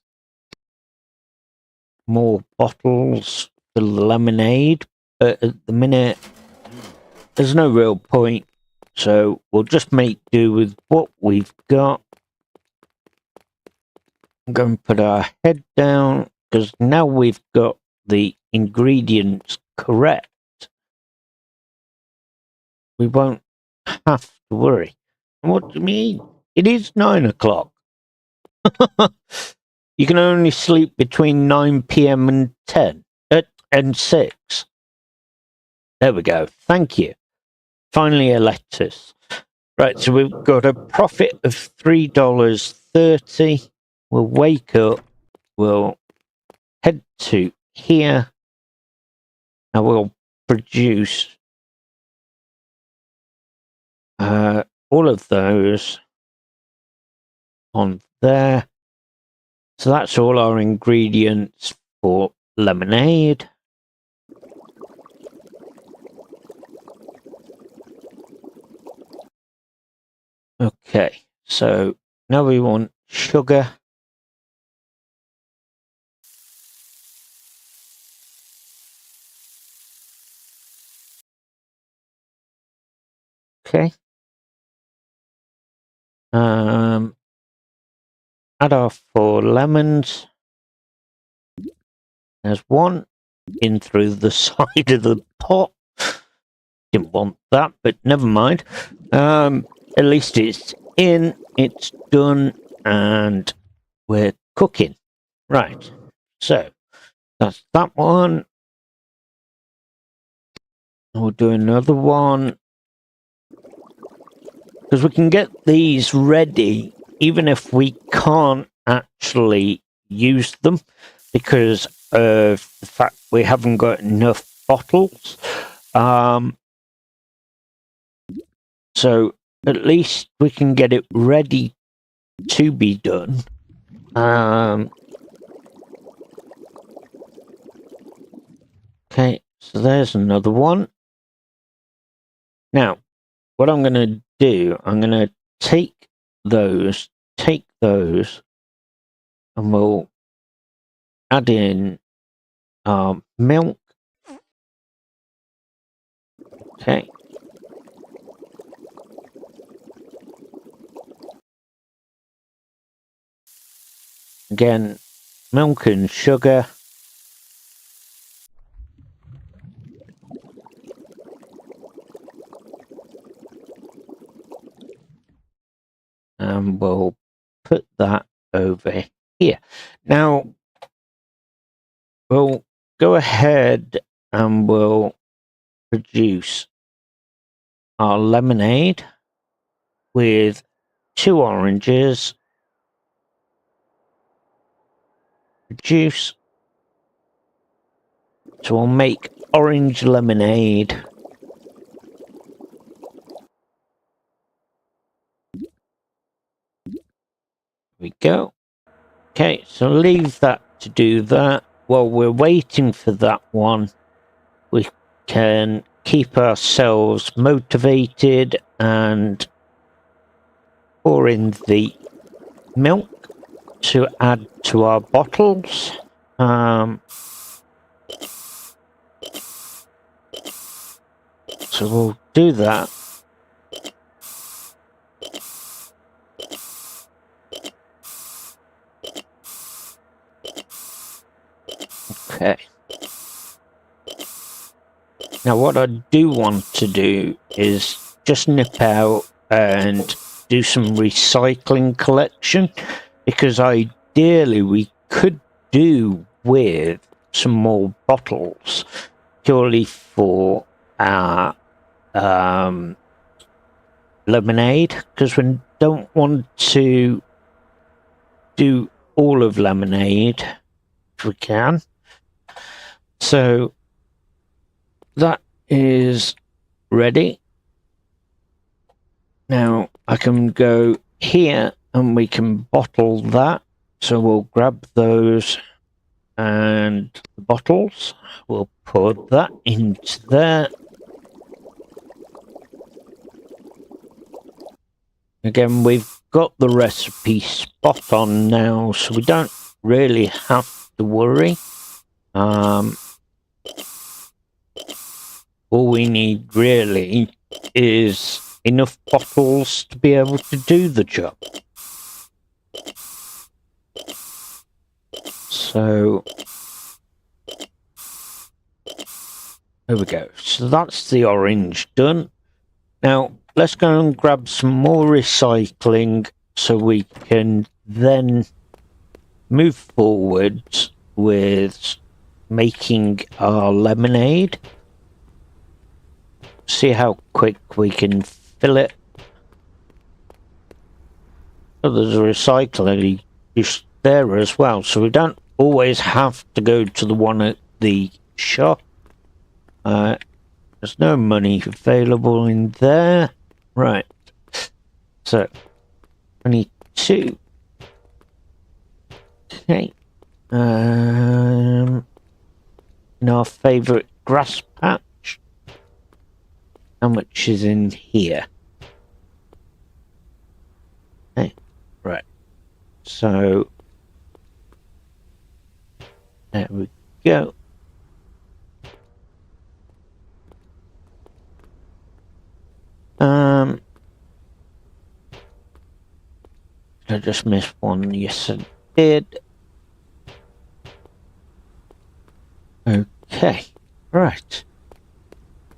more bottles for the lemonade, but at the minute there's no real point, so we'll just make do with what we've got. I'm going to put our head down, because now we've got the ingredients correct, we won't have to worry. What do you mean? It is 9 o'clock. You can only sleep between 9 PM and 10 and 6. There we go. Thank you. Finally a lettuce. Right, so we've got a profit of $3.30. We'll wake up. We'll head to here. And we'll produce all of those on there. So that's all our ingredients for lemonade. Okay, so now we want sugar. Okay. Add our 4 lemons. There's 1 in through the side of the pot. Didn't want that, but never mind. At least it's in, it's done, and we're cooking. Right, so that's that one. We'll do another one, because we can get these ready even if we can't actually use them because of the fact we haven't got enough bottles. So at least we can get it ready to be done. Okay, so there's another one. Now, what I'm going to do, I'm going to take those, and we'll add in milk. Okay. Again, milk and sugar. And we'll put that over here. Now, we'll go ahead and we'll produce our lemonade with 2 oranges. Produce. So we'll make orange lemonade. We go. Okay, so leave that to do that. While we're waiting for that one, we can keep ourselves motivated and pour in the milk to add to our bottles. So we'll do that. Okay. Now what I do want to do is just nip out and do some recycling collection, because ideally we could do with some more bottles purely for our lemonade, because we don't want to do all of lemonade if we can. So that is ready. Now I can go here and we can bottle that. So we'll grab those and the bottles. We'll put that into there. Again, we've got the recipe spot on now, so we don't really have to worry. All we need really is enough bottles to be able to do the job. So there we go. So that's the orange done. Now let's go and grab some more recycling so we can then move forward with making our lemonade. See how quick we can fill it. Oh, there's a recycler just there as well, so we don't always have to go to the one at the shop. There's no money available in there. Right. So 22. Okay. In our favourite grass patch. How much is in here? Okay. Right. So there we go. I just missed one. Yes, I did. Okay, right.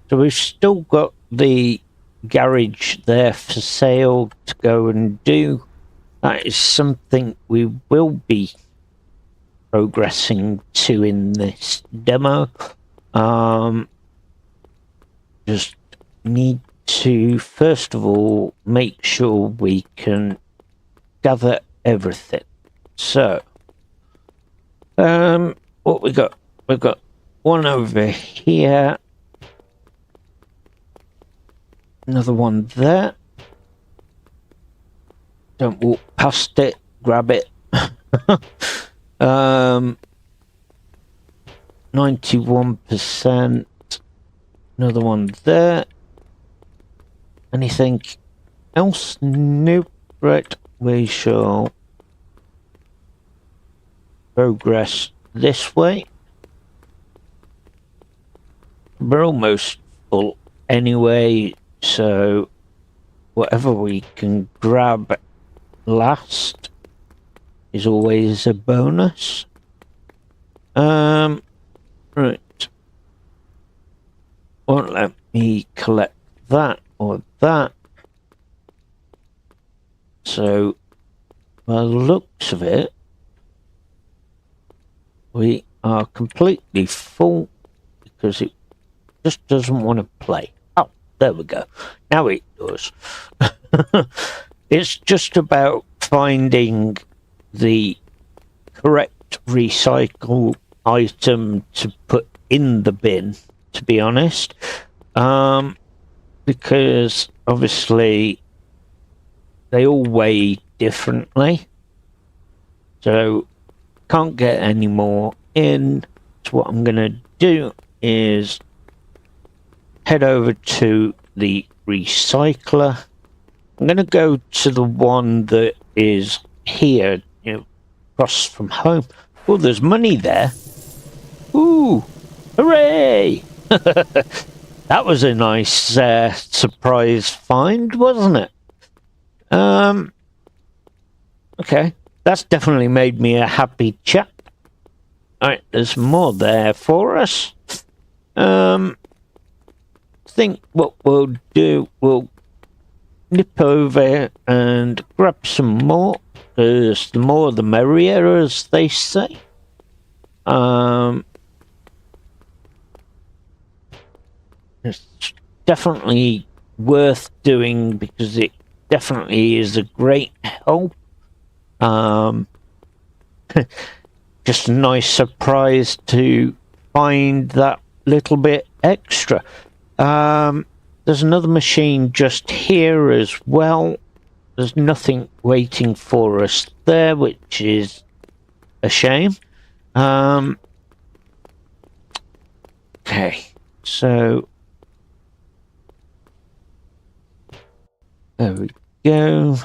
So we've still got the garage there for sale to go and do. That is something we will be progressing to in this demo. Just need to first of all make sure we can gather everything. So what we got? We've got one over here, another one there. Don't walk past it, grab it. 91%. Another one there. Anything else? Nope. Right, we shall progress this way. We're almost full anyway, so whatever we can grab last is always a bonus. Right. Won't let me collect that or that. So, by the looks of it, we are completely full because it just doesn't want to play. Oh, there we go. Now it does. It's just about finding the correct recycle item to put in the bin, to be honest. Because obviously they all weigh differently. So can't get any more in. So what I'm going to do is head over to the recycler I'm going to go to the one that is here, across from home. Oh, there's money there. Ooh, hooray! That was a nice surprise find, wasn't it? Okay, that's definitely made me a happy chap. Alright, there's more there for us. Think what we'll do, we'll nip over and grab some more, because the more the merrier, as they say. It's definitely worth doing because it definitely is a great help. Just a nice surprise to find that little bit extra. There's another machine just here as well. There's nothing waiting for us there, which is a shame. Okay, so there we go.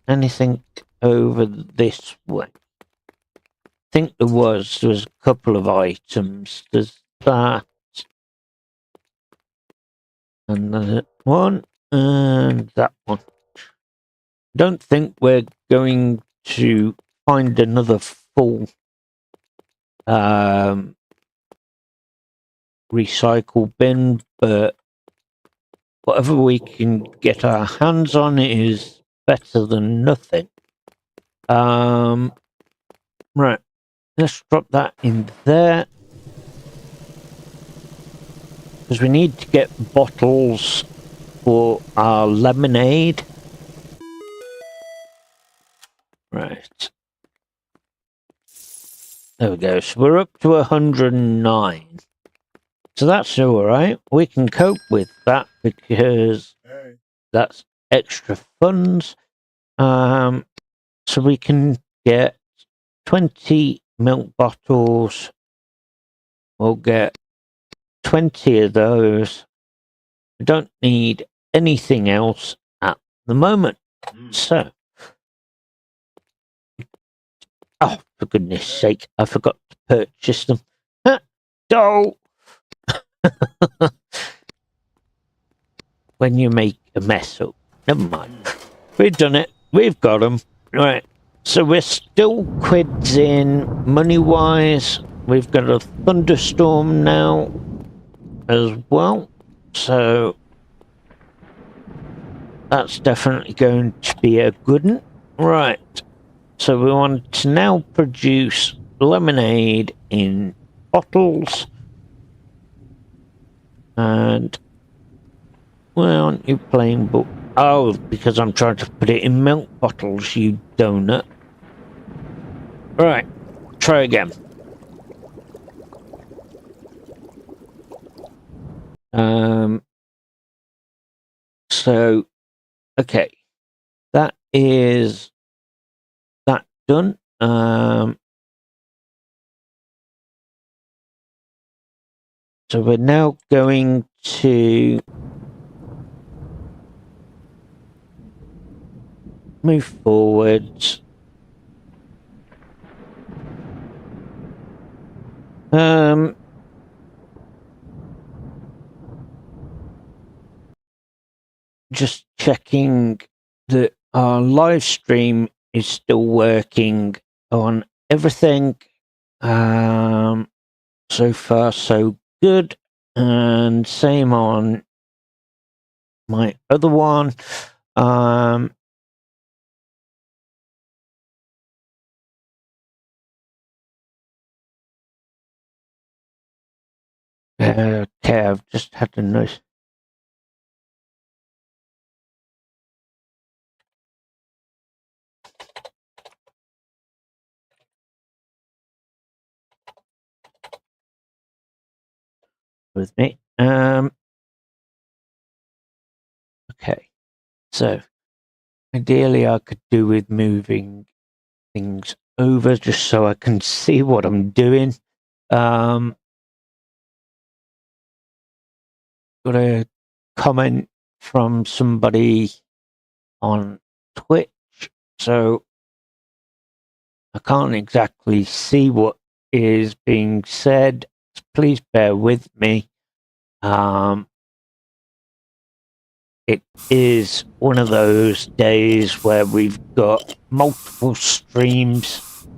Anything over this way? I think there was a couple of items. There's that. And that one. And that one. Don't think we're going to find another full recycle bin, but whatever we can get our hands on is better than nothing. Right, let's drop that in there, because we need to get bottles for our lemonade. Right. There we go. So we're up to 109. So that's alright. We can cope with that because that's extra funds. So we can get 20 milk bottles. We'll get 20 of those. We don't need anything else at the moment. So, oh, for goodness sake, I forgot to purchase them. Dough! When you make a mess up. Never mind. We've done it. We've got them. Right. So we're still quids in money-wise. We've got a thunderstorm now as well. So that's definitely going to be a good one. Right. So we want to now produce lemonade in bottles. And why aren't you playing book? Oh, because I'm trying to put it in milk bottles, you donut. Right, try again. So, okay, that is that done. So we're now going to move forwards. Just checking that our live stream is still working on everything. So far so good, and same on my other one. Okay, I've just had a noise. With me. Okay, so ideally I could do with moving things over just so I can see what I'm doing. got a comment from somebody on Twitch, so I can't exactly see what is being said. Please bear with me. It is one of those days where we've got multiple streams.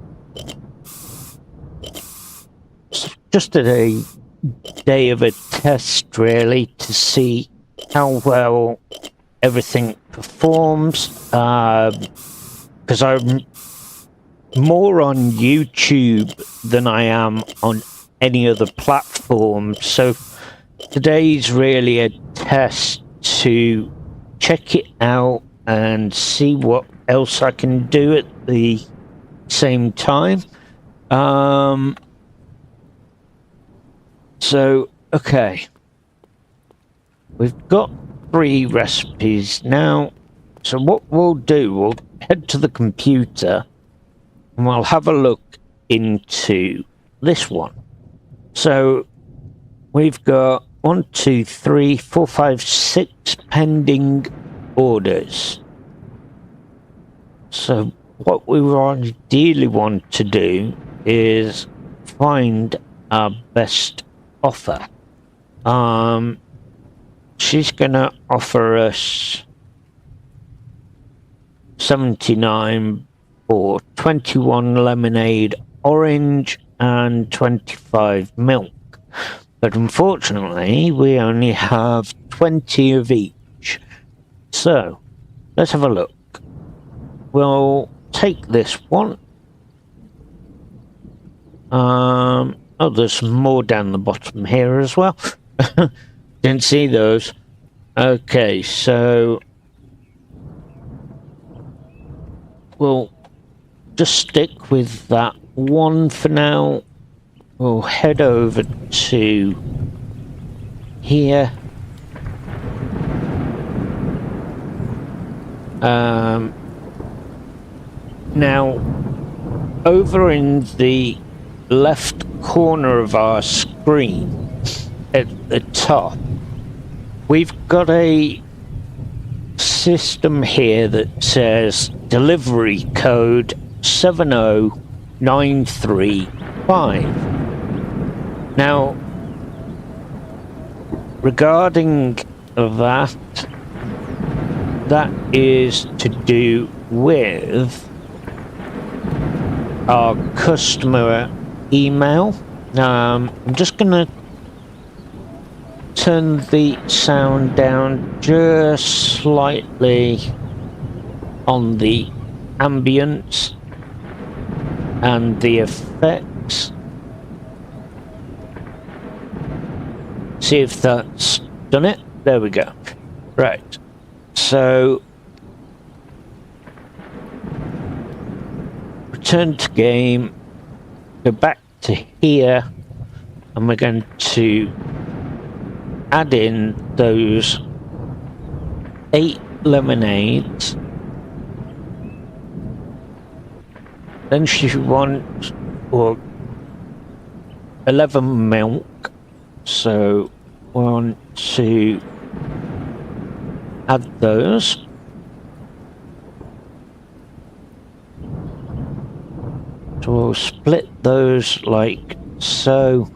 It's just a day of a test, really, to see how well everything performs. Because I'm more on YouTube than I am on any other platform. So today's really a test to check it out and see what else I can do at the same time. So, okay. We've got 3 recipes now. So what we'll do, we'll head to the computer and we'll have a look into this one. So we've got 1, 2, 3, 4, 5, 6 pending orders. So what we ideally want to do is find our best offer. She's gonna offer us 79 for 21 lemonade orange and 25 milk. But unfortunately, we only have 20 of each. So, let's have a look. We'll take this one. Oh, there's some more down the bottom here as well. Didn't see those. Okay, so we'll just stick with that one for now. We'll head over to here. Now, over in the left corner of our screen at the top, we've got a system here that says delivery code 70935. Now, regarding that, that is to do with our customer email. I'm just going to turn the sound down just slightly on the ambience and the effects. See if that's done it. There we go. Right. So return to game, go back to here, and we're going to add in those 8 lemonades. Then she wants 11 milk, so we want to add those. So we'll split those like so.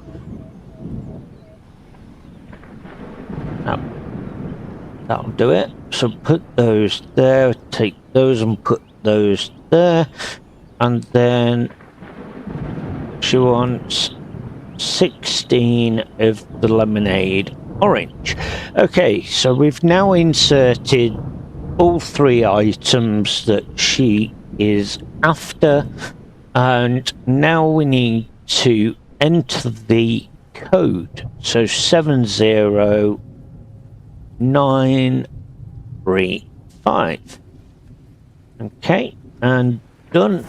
That'll do it. So put those there, take those and put those there. And then she wants 16 of the lemonade orange. Okay, so we've now inserted all 3 items that she is after. And now we need to enter the code. So 70935. Okay, and done.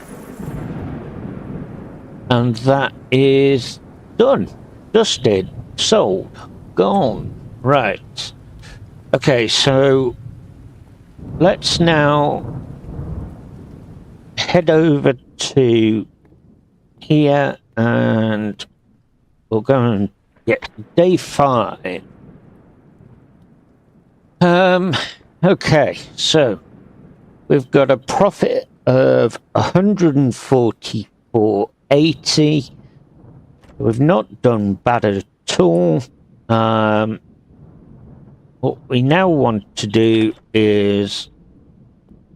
And that is done. Dusted. Sold. Gone. Right. Okay, so let's now head over to here and we'll go and get day 5. Okay, so we've got a profit of 144.80. We've not done bad at all. What we now want to do is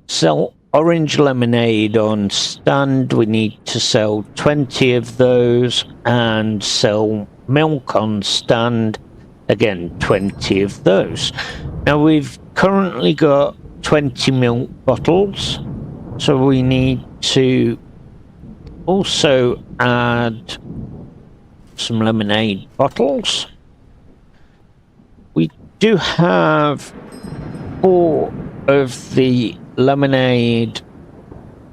sell orange lemonade on stand. We need to sell 20 of those and sell milk on stand. Again, 20 of those. Now we've currently got 20 milk bottles, so we need to also add some lemonade bottles. We do have 4 of the lemonade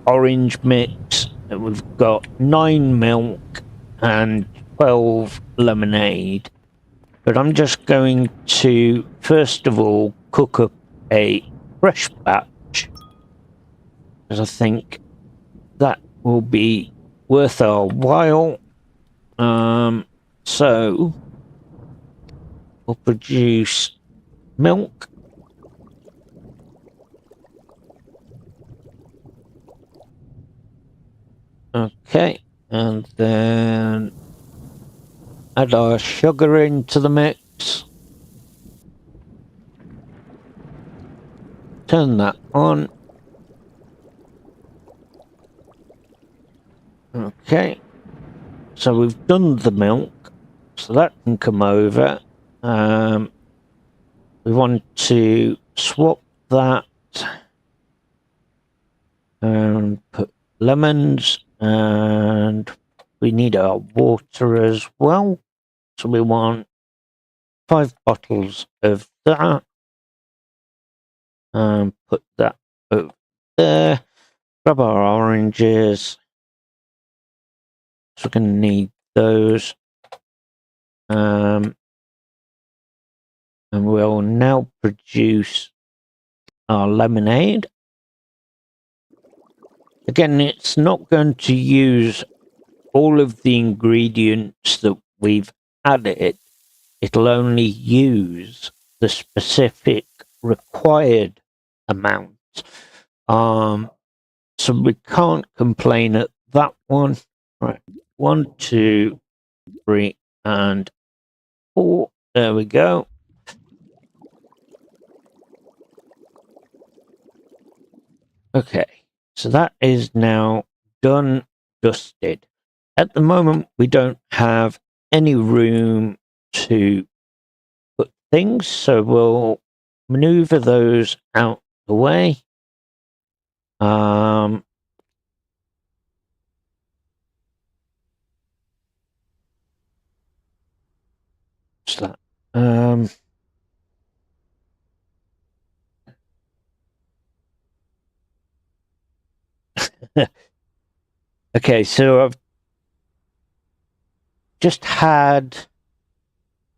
orange mix, and we've got 9 milk and 12 lemonade. But I'm just going to first of all cook up a fresh batch, because I think that will be worth our while. So we'll produce milk. Okay, and then add our sugar into the mix. Turn that on. Okay, so we've done the milk, so that can come over. We want to swap that and put lemons, and we need our water as well. So we want 5 bottles of that. Put that over there. Grab our oranges. So we're going to need those. And we'll now produce our lemonade. Again, it's not going to use all of the ingredients that we've added. It'll only use the specific required amount. So we can't complain at that one. Right, 1, 2, 3, and 4. There we go. Okay, so that is now done, dusted. At the moment, we don't have any room to put things, so we'll maneuver those out the way. What's that? Okay, so I've just had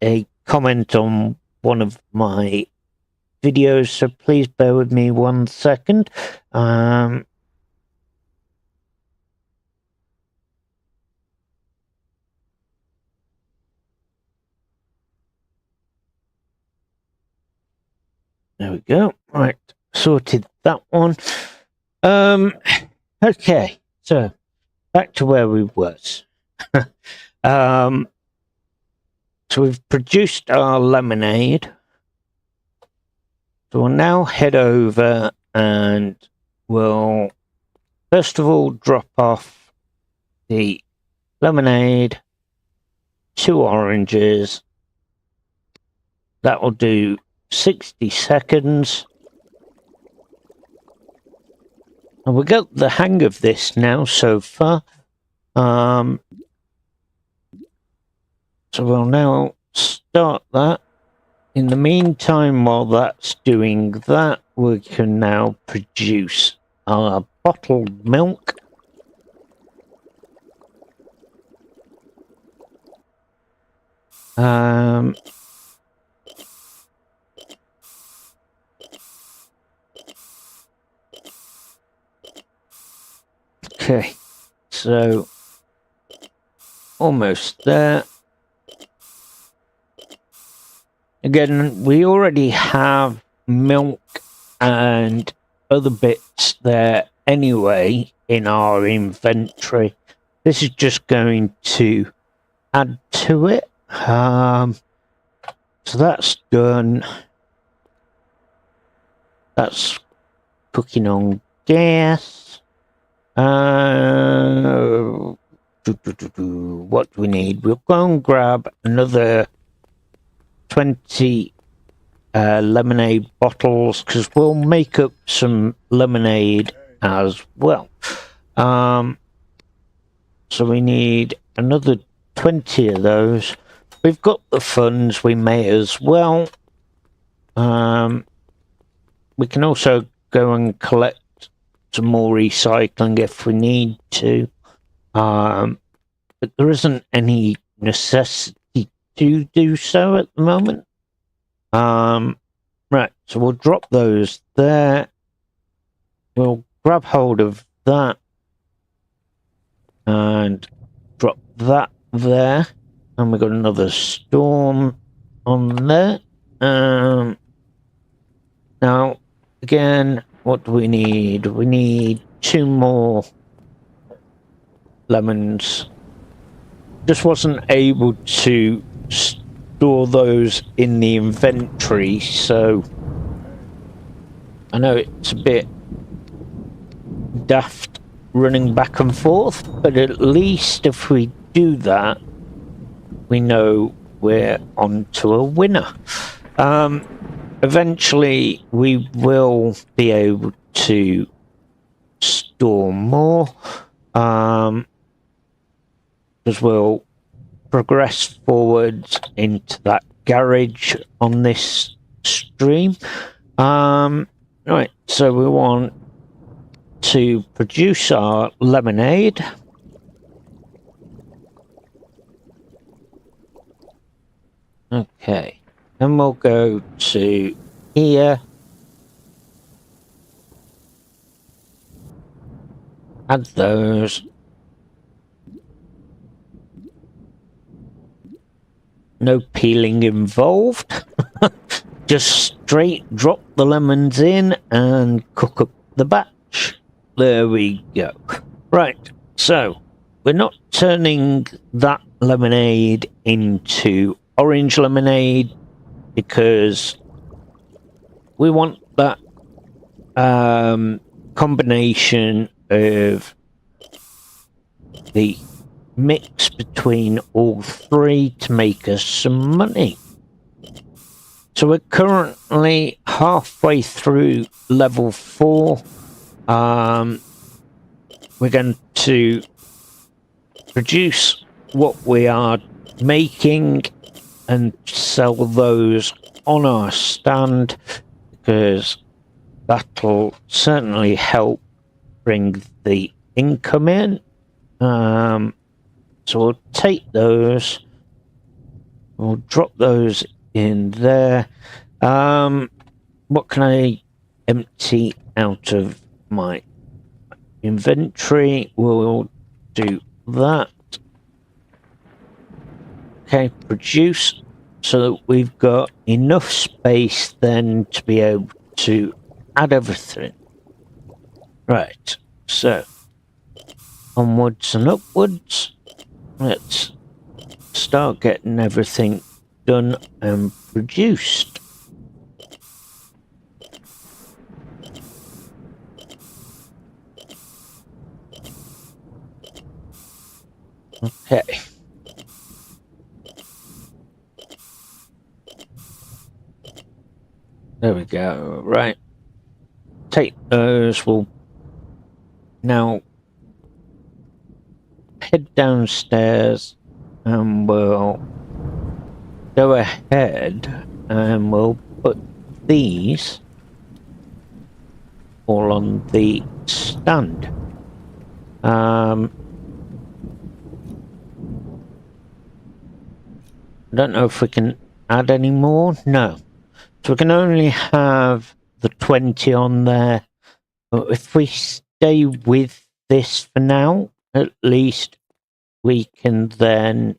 a comment on one of my videos, so please bear with me 1 second. There we go. Right, sorted that one. Okay, so back to where we was. So we've produced our lemonade. So we'll now head over and we'll first of all drop off the lemonade, 2 oranges. That will do 60 seconds. And we got the hang of this now so far. So we'll now start that. In the meantime, while that's doing that, we can now produce our bottled milk. Okay, so almost there. Again, we already have milk and other bits there anyway in our inventory. This is just going to add to it. So that's done. That's cooking on gas. What do we need? We'll go and grab another 20 lemonade bottles, because we'll make up some lemonade as well. So we need another 20 of those. We've got the funds, we may as well. We can also go and collect some more recycling if we need to. But there isn't any necessity to do so at the moment. Right, so we'll drop those there. We'll grab hold of that and drop that there. And we've got another storm on there. Now, again, what do we need? We need 2 more lemons. Just wasn't able to store those in the inventory, so I know it's a bit daft running back and forth, but at least if we do that, we know we're on to a winner. Eventually we will be able to store more, because we'll progress forwards into that garage on this stream. Right, so we want to produce our lemonade. Okay, then we'll go to here, add those. No peeling involved. Just straight drop the lemons in and cook up the batch. There we go. Right, so we're not turning that lemonade into orange lemonade because we want that combination of the mix between all three to make us some money. So we're currently halfway through level 4. We're going to produce what we are making and sell those on our stand, because that'll certainly help bring the income in. So we'll take those, we'll drop those in there. What can I empty out of my inventory? We'll do that. Okay, produce, so that we've got enough space then to be able to add everything. Right, so onwards and upwards. Let's start getting everything done and produced. Okay. There we go. Right. Take those. We'll now head downstairs and we'll go ahead and we'll put these all on the stand. I don't know if we can add any more. No. So we can only have the 20 on there. But if we stay with this for now, at least we can then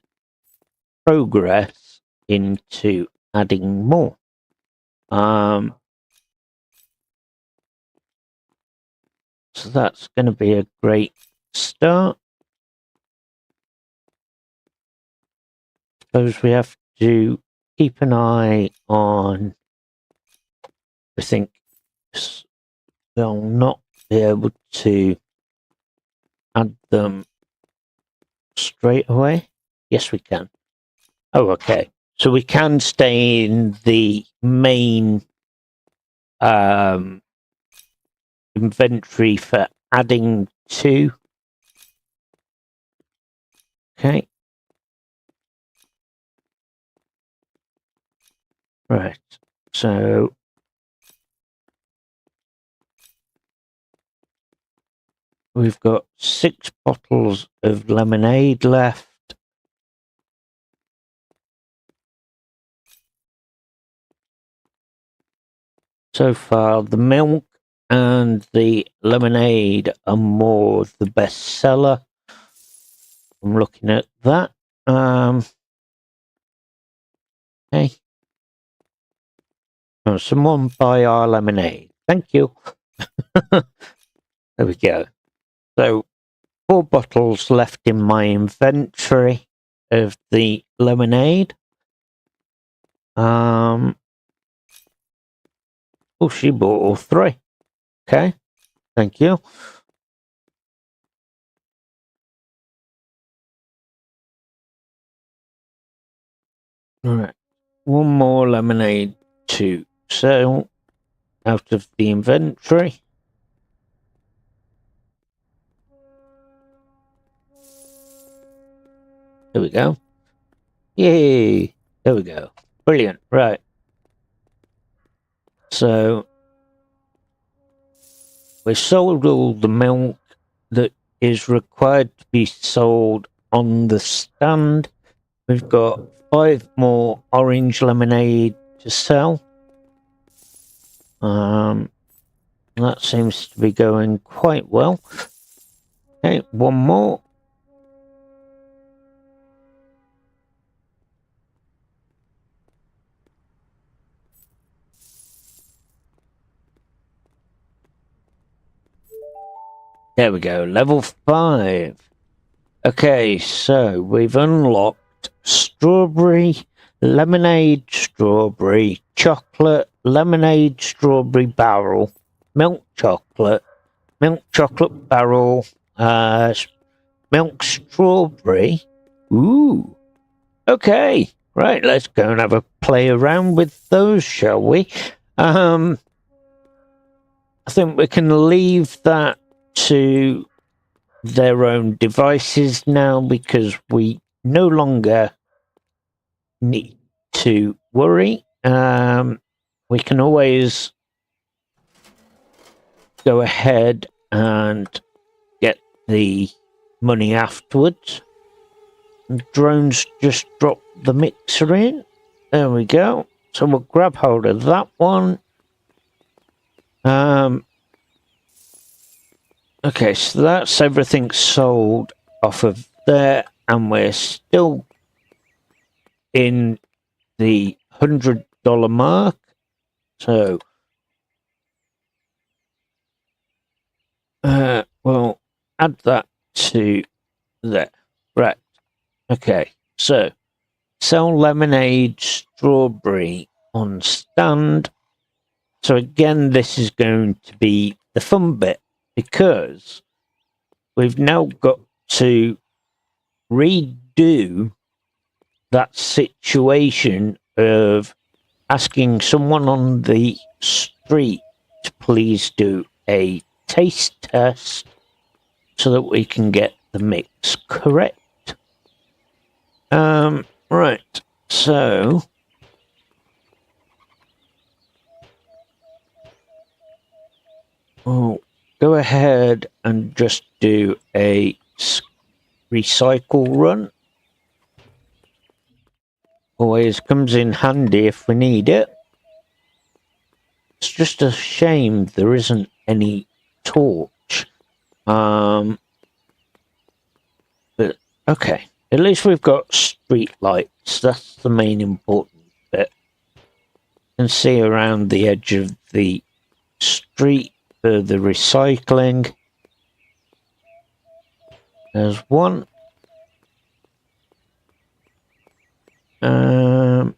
progress into adding more. So that's going to be a great start. Suppose we have to keep an eye on, I think they'll not be able to add them straight away. Yes, we can. Oh, okay. So we can stay in the main inventory for adding to. Okay. Right. So we've got 6 bottles of lemonade left. So far, the milk and the lemonade are more the best seller. I'm looking at that. Okay. Oh, someone buy our lemonade. Thank you. There we go. So 4 bottles left in my inventory of the lemonade. Oh, she bought all 3. Okay. Thank you. All right. 1 more lemonade to sell out of the inventory. There we go. Yay! There we go. Brilliant. Right. So we sold all the milk that is required to be sold on the stand. We've got 5 more orange lemonade to sell. That seems to be going quite well. Okay, 1 more. There we go, level 5. Okay, so we've unlocked strawberry, lemonade, strawberry, chocolate, lemonade, strawberry barrel, milk chocolate barrel, milk strawberry. Ooh. Okay, right, let's go and have a play around with those, shall we? I think we can leave that to their own devices now because we no longer need to worry. We can always go ahead and get the money afterwards. The drones just drop the mixer in. There we go. So we'll grab hold of that one. Okay, so that's everything sold off of there, and we're still in the $100 mark. So, we'll add that to there. Right. Okay, so sell lemonade, strawberry on stand. So again, this is going to be the fun bit because we've now got to redo that situation of asking someone on the street to please do a taste test so that we can get the mix correct. Right, so we'll go ahead and just do a recycle run. Always comes in handy if we need it. It's just a shame there isn't any torch. But okay, at least we've got street lights. That's the main important bit. You can see around the edge of the street for the recycling. There's one. And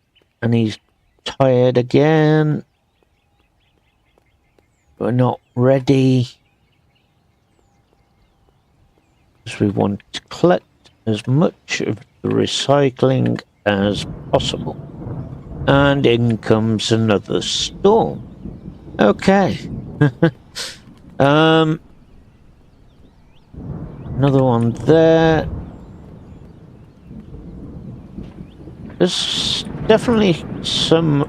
he's tired again. We're not ready. Because we want to collect as much of the recycling as possible. And in comes another storm. Okay. Another one there. There's definitely some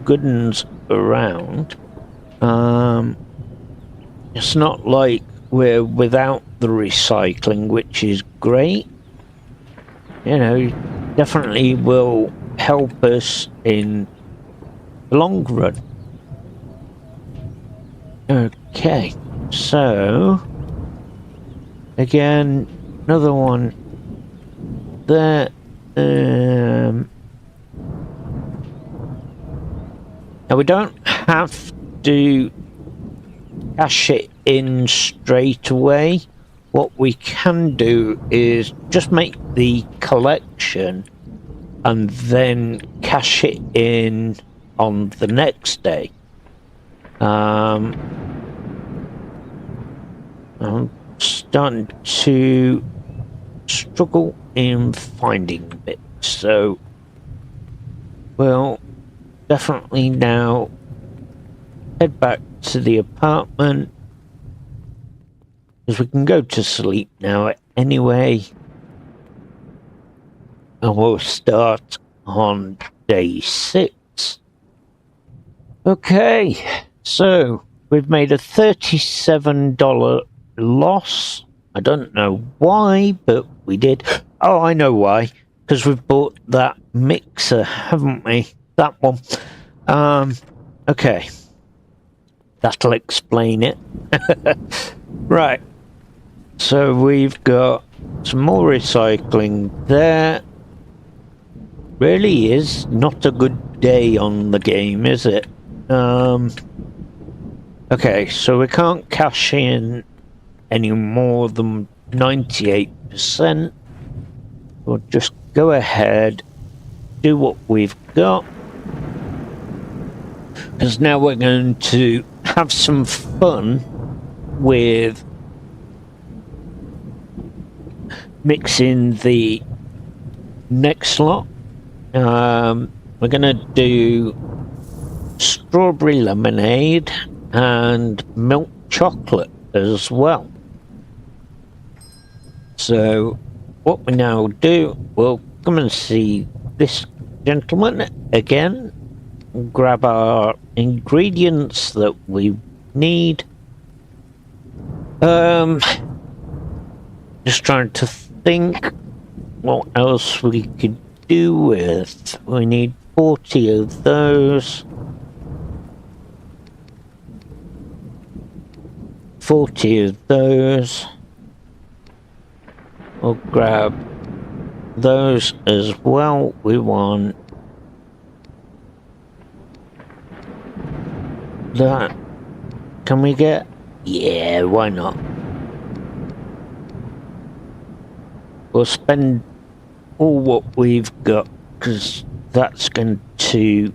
good ones around. It's not like we're without the recycling, which is great. You know, definitely will help us in the long run. Okay, so again, another one there. Now we don't have to cash it in straight away. What we can do is just make the collection and then cash it in on the next day. I'm starting to struggle in finding bits, so we'll definitely now head back to the apartment, because we can go to sleep now anyway, and we'll start on day 6. Okay, so we've made a $37 loss. I don't know why, but we did. Oh, I know why. Because we've bought that mixer, haven't we? That one. Okay. That'll explain it. Right. So we've got some more recycling there. Really is not a good day on the game, is it? Okay, so we can't cash in any more than 98%. We'll just go ahead, do what we've got, because now we're going to have some fun with mixing the next lot. We're gonna do strawberry lemonade and milk chocolate as well. So what we now do, we'll come and see this gentleman again, grab our ingredients that we need. Just trying to think what else we could do with. We need 40 of those. 40 of those. We'll grab those as well. We want that. Can we get? Yeah, why not? We'll spend all what we've got, because that's going to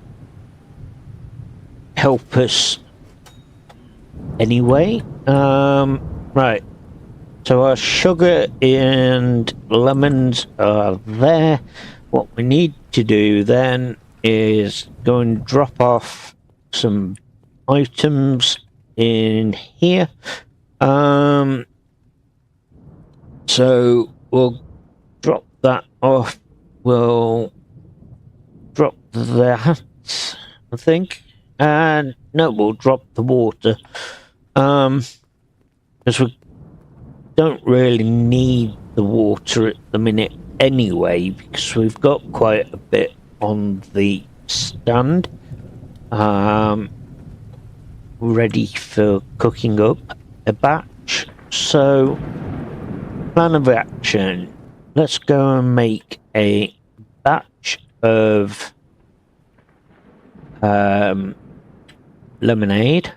help us anyway. Right. So our sugar and lemons are there. What we need to do then is go and drop off some items in here. So we'll drop that off. We'll drop that, I think. And no, we'll drop the water. Because we don't really need the water at the minute anyway, because we've got quite a bit on the stand. Ready for cooking up a batch. So, plan of action. Let's go and make a batch of lemonade.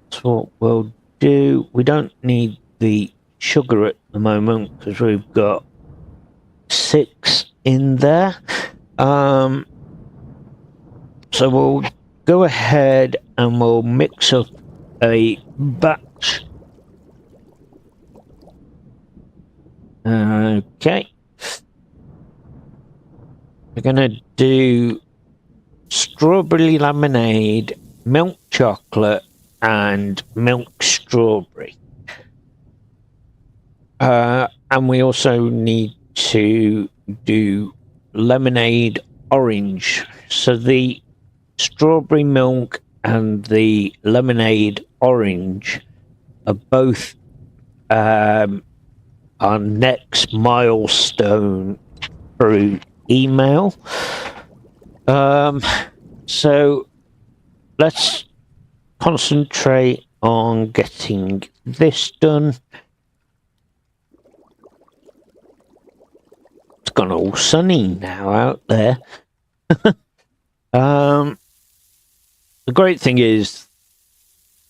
That's what we'll do. We don't need the sugar at the moment because we've got 6 in there. So we'll go ahead and we'll mix up a batch. Okay. We're gonna do strawberry lemonade, milk chocolate, and milk strawberry. And we also need to do lemonade orange. So the strawberry milk and the lemonade orange are both our next milestone through email. So let's concentrate on getting this done. It's gone all sunny now out there. The great thing is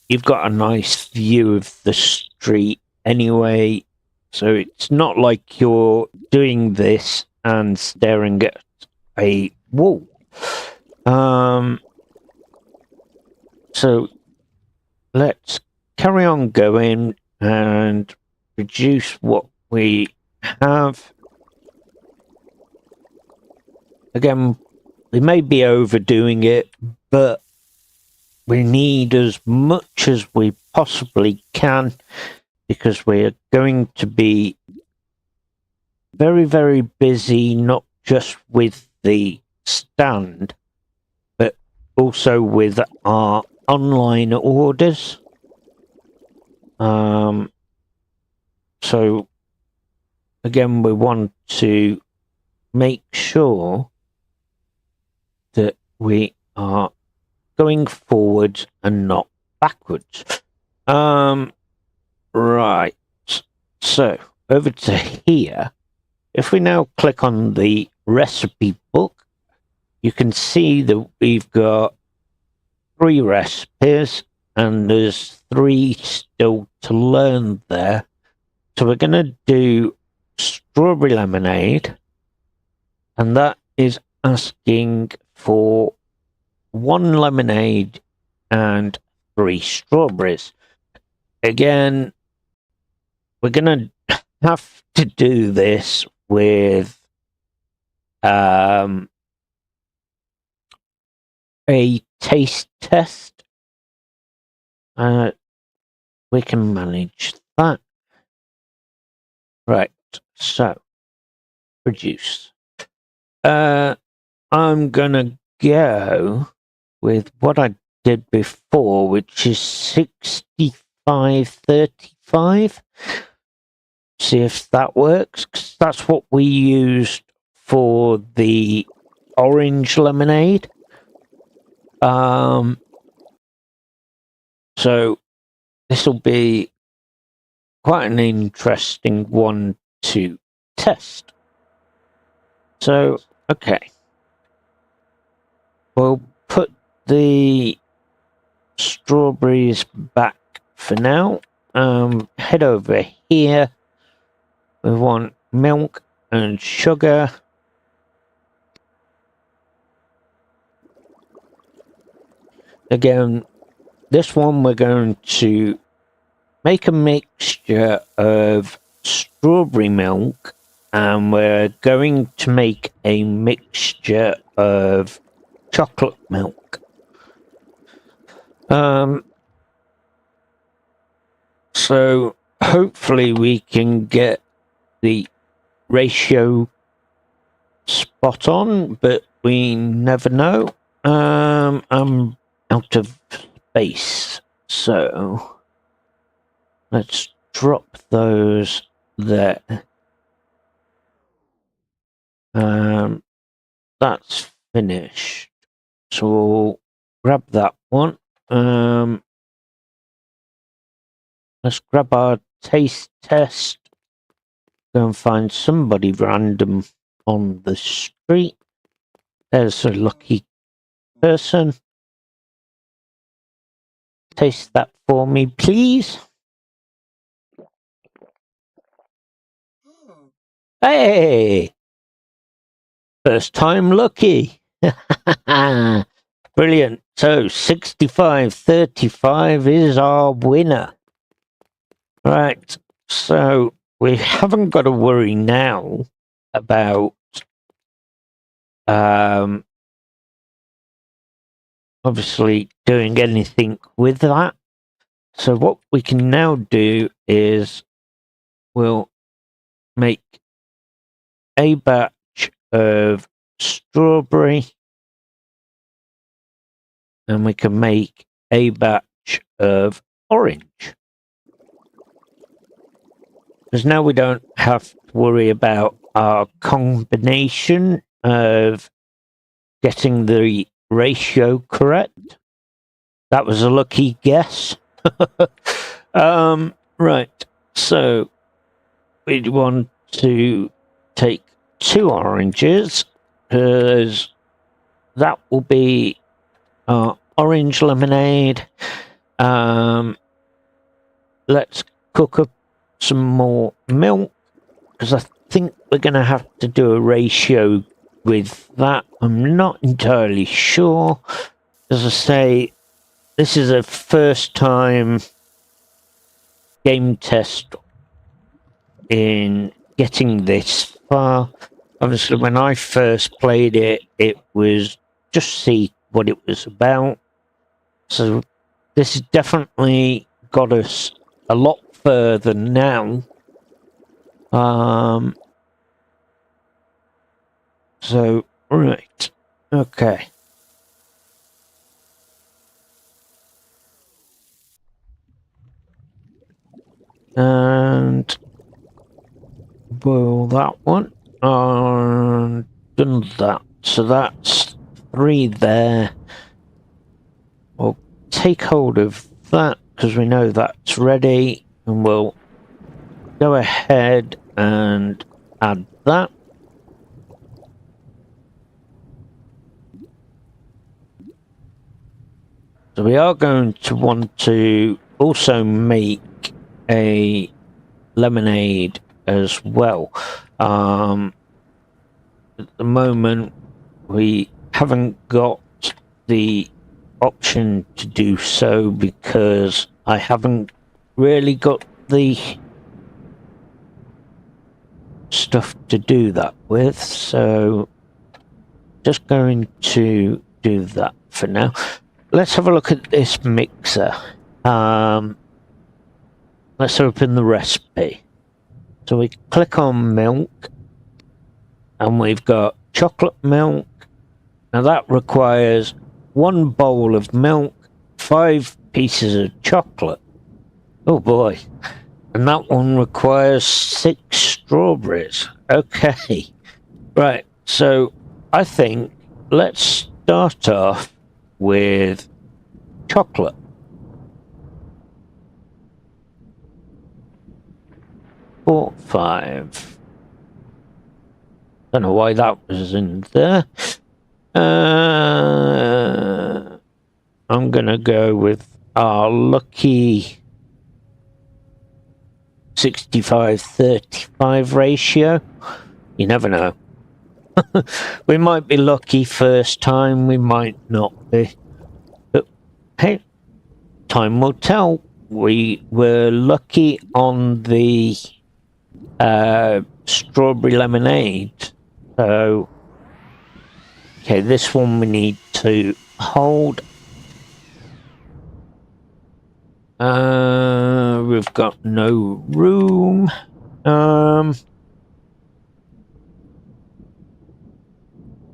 you've got a nice view of the street anyway, so it's not like you're doing this and staring at a wall. So let's carry on going and reduce what we have. Again, we may be overdoing it, but we need as much as we possibly can because we're going to be very, very busy, not just with the stand, but also with our online orders. So again, we want to make sure that we are going forwards and not backwards. Right. So over to here. If we now click on the recipe book, you can see that we've got 3 recipes and there's 3 still to learn there. So we're going to do strawberry lemonade, and that is asking for 1 lemonade and 3 strawberries. Again, we're going to have to do this with a taste test. We can manage that. Right, so produce. I'm gonna go with what I did before, which is 65-35. See if that works, 'cause that's what we used for the orange lemonade. So this will be quite an interesting one to test. So, okay. We'll put the strawberries back for now. Head over here. We want milk and sugar. Again, this one we're going to make a mixture of strawberry milk, and we're going to make a mixture of chocolate milk. So hopefully we can get the ratio spot on, but we never know. I'm out of space, so let's drop those there. That's finished, so we'll grab that one. Let's grab our taste test. Go and find somebody random on the street. There's a lucky person. Taste that for me, please. Hey! First time lucky. Brilliant. So 65-35 is our winner. Right. So we haven't got to worry now about obviously doing anything with that. So what we can now do is we'll make a batch of strawberry, and we can make a batch of orange. Because now we don't have to worry about our combination of getting the ratio correct. That was a lucky guess. Right, so we want to take 2 oranges, because that will be our orange lemonade. Let's cook up some more milk, because I think we're going to have to do a ratio with that. I'm not entirely sure. As I say, this is a first time game test in getting this far. Obviously, when I first played it, it was just see what it was about. So this has definitely got us a lot further now. So, right. Okay. And boil that one. And done that. So that's 3 there. We'll take hold of that, because we know that's ready, and we'll go ahead and add that. So we are going to want to also make a lemonade as well. At the moment, we haven't got the option to do so, because I haven't really got the stuff to do that with, so just going to do that for now. Let's have a look at this mixer. Let's open the recipe. So we click on milk, and we've got chocolate milk. Now that requires 1 bowl of milk, 5 pieces of chocolate. Oh boy. And that one requires 6 strawberries. Okay. Right, so I think let's start off with chocolate. Four, 5. Don't know why that was in there. I'm gonna go with our lucky 65-35 ratio. You never know. We might be lucky first time, we might not be. But hey, time will tell. We were lucky on the strawberry lemonade. So, okay, this one we need to hold. We've got no room.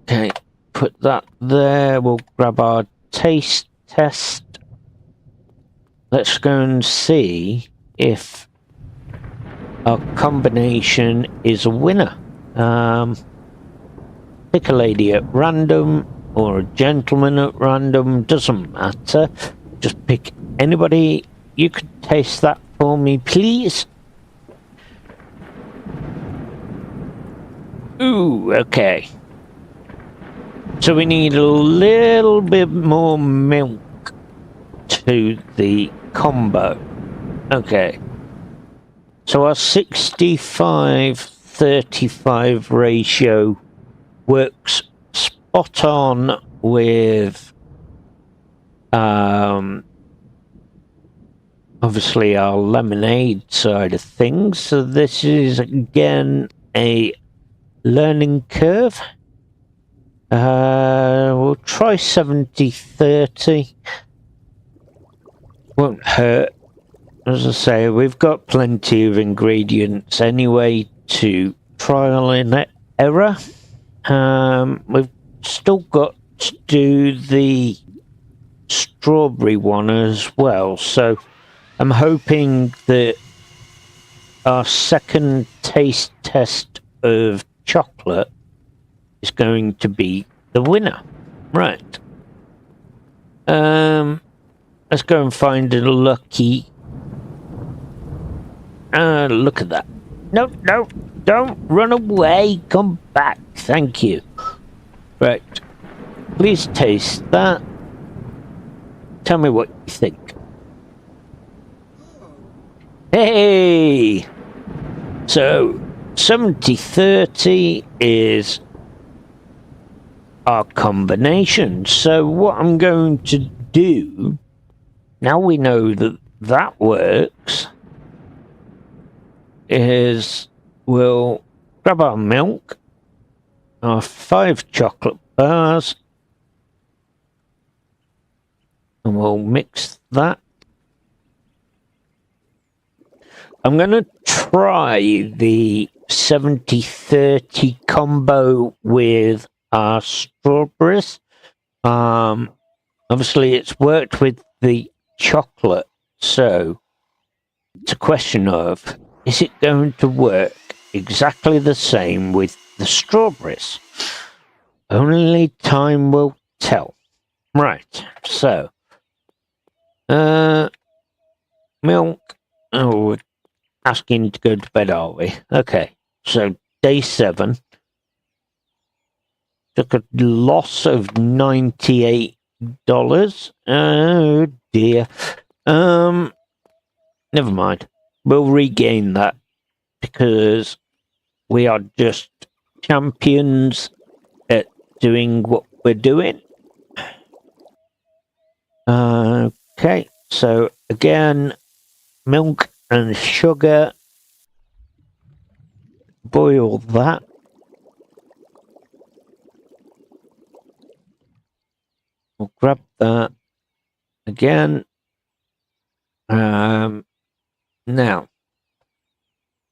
Okay, put that there. We'll grab our taste test. Let's go and see if our combination is a winner. Pick a lady at random or a gentleman at random, doesn't matter. Just pick anybody. You could taste that for me, please. Ooh, okay. So we need a little bit more milk to the combo. Okay. So our 65 1:35 ratio works spot on with obviously our lemonade side of things. So this is again a learning curve. We'll try 70-30. Won't hurt. As I say, we've got plenty of ingredients anyway to trial and error. We've still got to do the strawberry one as well, so I'm hoping that our second taste test of chocolate is going to be the winner. Right. Let's go and find a lucky. Look at that. No, no, don't run away. Come back. Thank you. Right. Please taste that. Tell me what you think. Hey! So, 70-30 is our combination. So what I'm going to do, now we know that that works, is we'll grab our milk, our 5 chocolate bars, and we'll mix that. I'm going to try the 70-30 combo with our strawberries. Obviously it's worked with the chocolate, so it's a question of, is it going to work exactly the same with the strawberries? Only time will tell. Right, so milk. Oh, we're asking to go to bed, are we? Okay, so day 7. Took a loss of $98. Oh dear. Never mind. We'll regain that because we are just champions at doing what we're doing. Okay, so again, milk and sugar. Boil that. We'll grab that again. Now,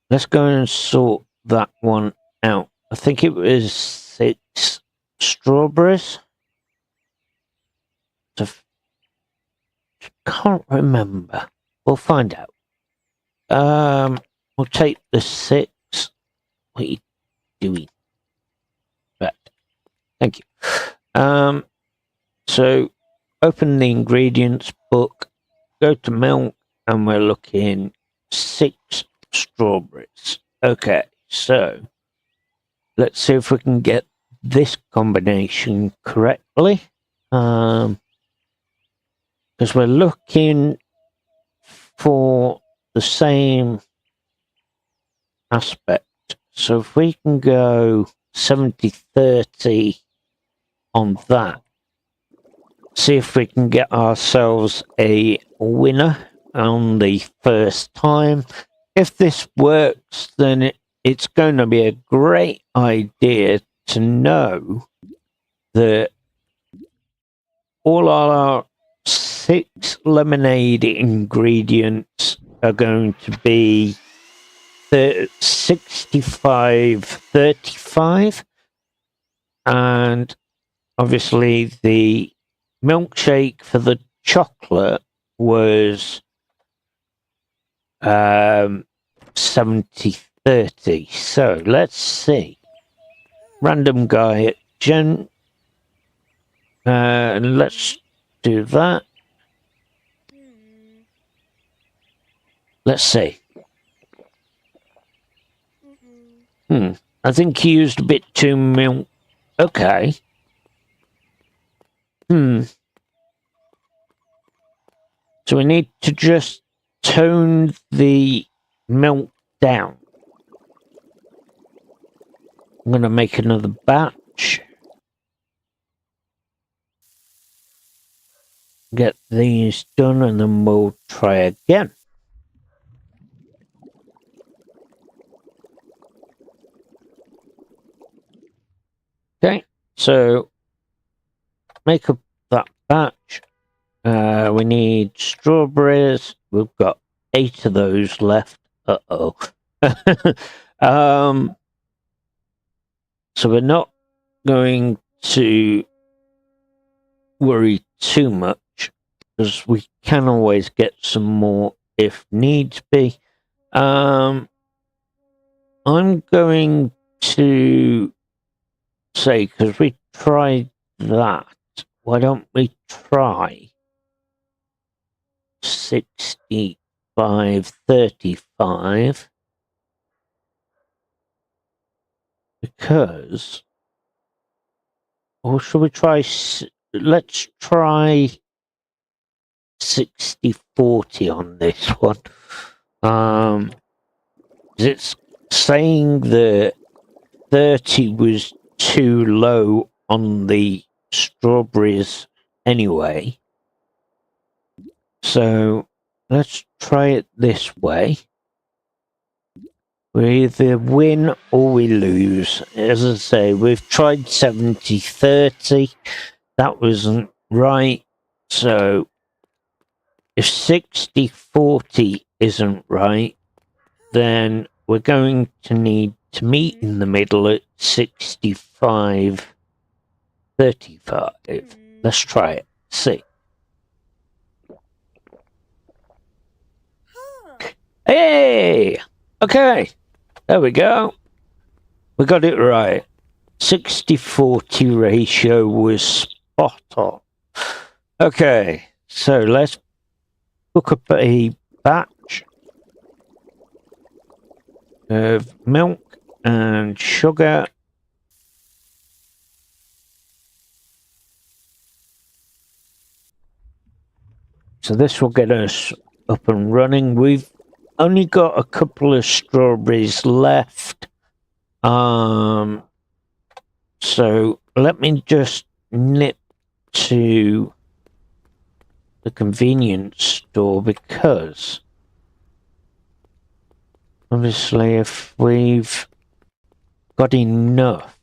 let's go and sort that one out. I think it was 6 strawberries. So, can't remember. We'll find out. We'll take the 6. What are you doing? Right. Thank you. So, open the ingredients book, go to milk, and we're looking 6 strawberries. Okay, so let's see if we can get this combination correctly. Because we're looking for the same aspect. So if we can go 70-30 on that, see if we can get ourselves a winner on the first time. If this works, then it's going to be a great idea to know that all our 6 lemonade ingredients are going to be 65-35, and obviously the milkshake for the chocolate was 70-30. So let's see. Random guy at Gen. Let's do that. Let's see. I think he used a bit too milk. Okay. So we need to just tone the milk down. I'm going to make another batch. Get these done and then we'll try again. Okay, so make up that batch. We need strawberries. We've got 8 of those left. Uh-oh. So we're not going to worry too much because we can always get some more if needs be. I'm going to say, because we tried that, why don't we try 65-35? Because, or should we try, let's try 60-40 on this one. It's saying that 30 was too low on the strawberries anyway. So let's try it this way. We either win or we lose. As I say, we've tried 70-30. That wasn't right. So if 60-40 isn't right, then we're going to need to meet in the middle at 65-35. Let's try it. See. Hey! Okay. There we go. We got it right. 60-40 ratio was spot on. Okay. So let's cook up a batch of milk and sugar. So this will get us up and running. We've only got a couple of strawberries left. So let me just nip to the convenience store, because obviously if we've got enough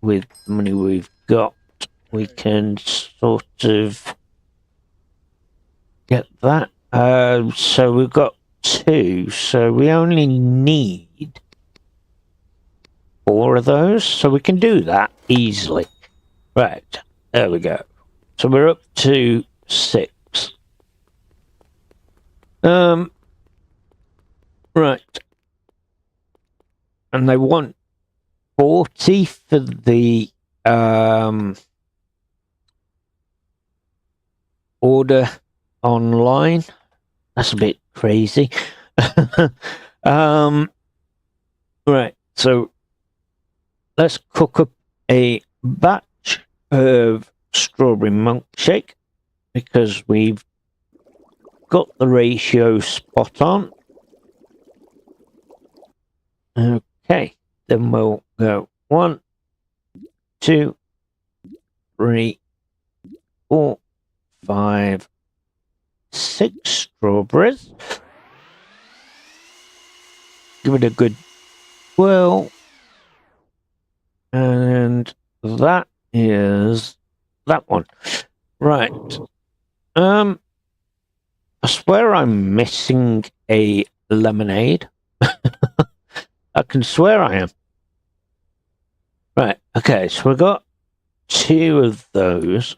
with the money we've got, we can sort of get that. So we've got 2, so we only need 4 of those, so we can do that easily. Right, there we go. So we're up to 6. Right. And they want 40 for the order online. That's a bit crazy. Right, so let's cook up a batch of strawberry milkshake, because we've got the ratio spot on. Okay, then we'll go 1, 2, 3, 4, 5, 6 strawberries. Give it a good whirl. And that is that one. Right. I swear I'm missing a lemonade. I can swear I am. Right, okay, so we've got 2 of those.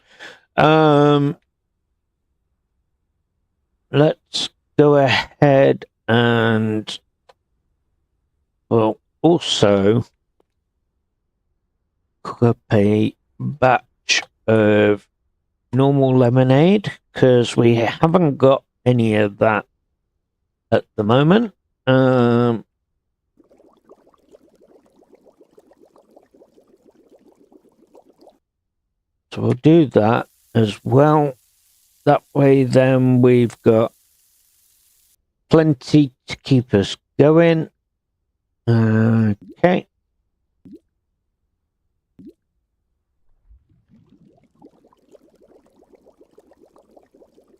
Let's go ahead and, well, also cook up a batch of normal lemonade, because we haven't got any of that at the moment. So we'll do that as well. That way then we've got plenty to keep us going. Okay.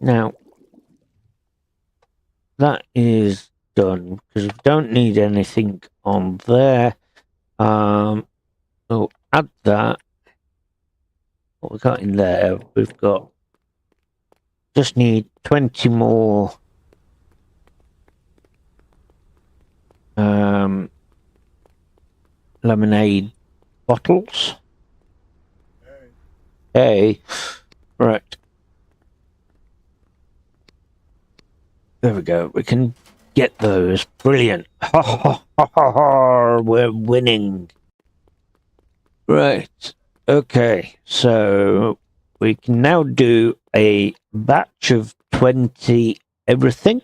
Now, that is done because we don't need anything on there. We'll add that. What we got in there, we've got just need 20 more lemonade bottles. Hey, right. There we go. We can get those. Brilliant. Ha ha ha ha ha. We're winning. Right. Okay. So we can now do a batch of 20 everything.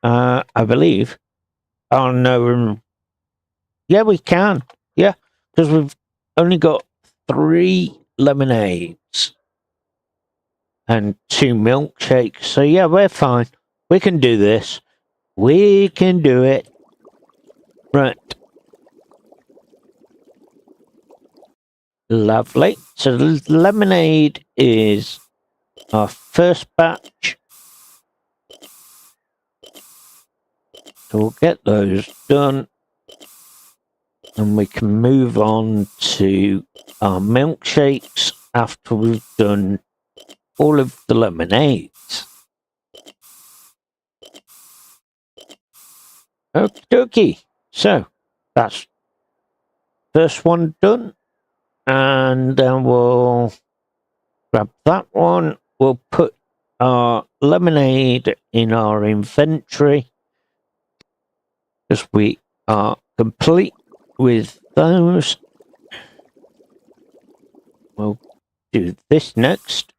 I believe. Oh no. Yeah, we can. Yeah. Because we've only got 3 lemonades and 2 milkshakes. So yeah, we're fine. We can do this. We can do it. Right. Lovely. So the lemonade is our first batch. So we'll get those done. And we can move on to our milkshakes after we've done all of the lemonades. Okie dokie. So that's first one done. And then we'll grab that one. We'll put our lemonade in our inventory because we are complete with those. We'll do this next.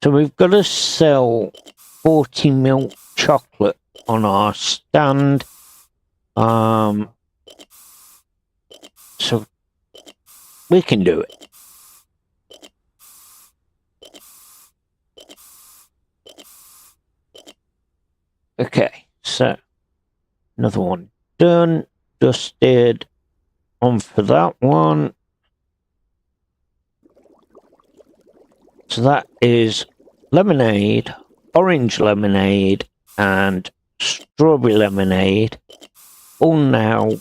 So we've got to sell 40 milk chocolate on our stand. So we can do it. Okay, so another one done, dusted, on for that one. So that is lemonade, orange lemonade, and strawberry lemonade, all now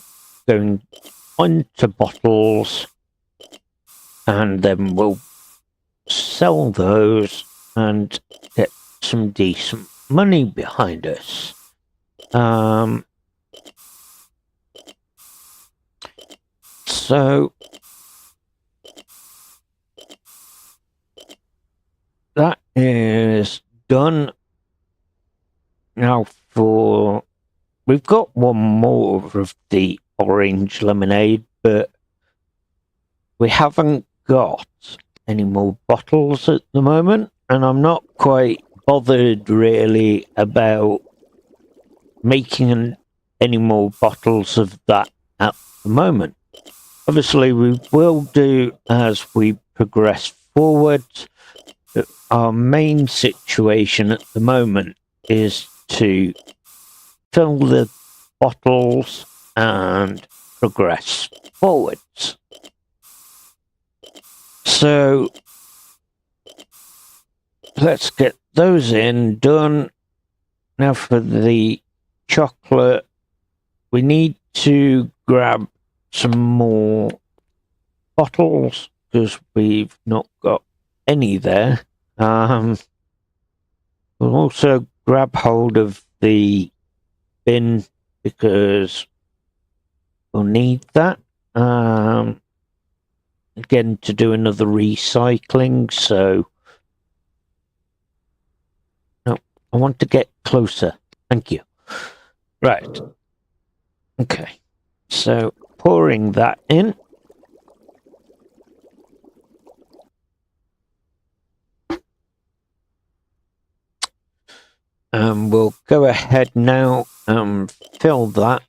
going onto bottles, and then we'll sell those and get some decent money behind us. So that is done. Now we've got one more of the orange lemonade, but we haven't got any more bottles at the moment, and I'm not quite bothered really about making any more bottles of that at the moment. Obviously, we will do as we progress forward. Our main situation at the moment is to fill the bottles and progress forwards. So let's get those in done. Now for the chocolate, we need to grab some more bottles because we've not got any there. We'll also grab hold of the bin because we'll need that. Again, to do another recycling, so no, I want to get closer. Thank you. Right. Okay. So pouring that in. We'll go ahead now and fill that.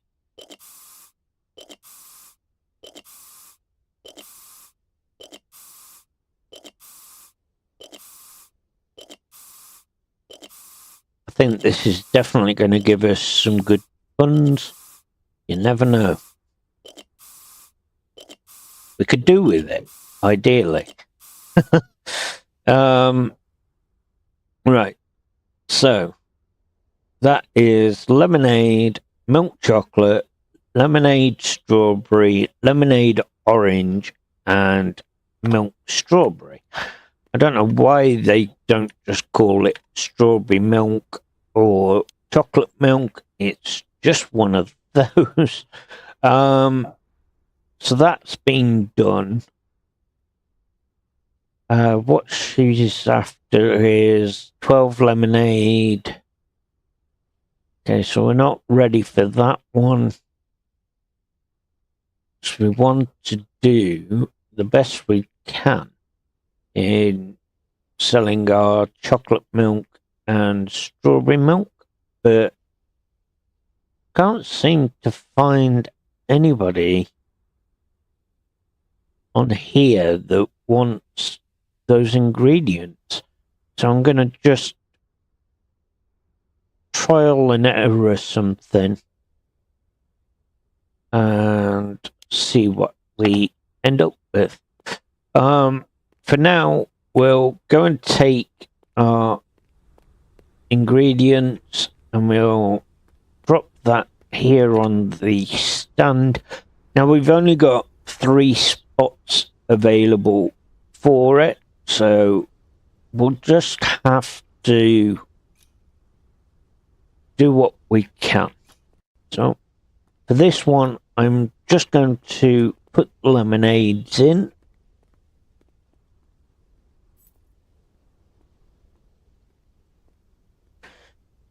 I think this is definitely going to give us some good funds. You never know. We could do with it. ideally. Right. So that is lemonade, milk chocolate, lemonade strawberry, lemonade orange, and milk strawberry. I don't know why they don't just call it strawberry milk or chocolate milk. It's just one of those. So that's been done. What she's after is 12 lemonade. Okay, so we're not ready for that one. So we want to do the best we can in selling our chocolate milk and strawberry milk, but can't seem to find anybody on here that wants those ingredients. So I'm going to just trial and error something and see what we end up with. For now, we'll go and take our ingredients and we'll drop that here on the stand. Now we've only got 3 spots available for it, so we'll just have to do what we can. So for this one, I'm just going to put lemonades in.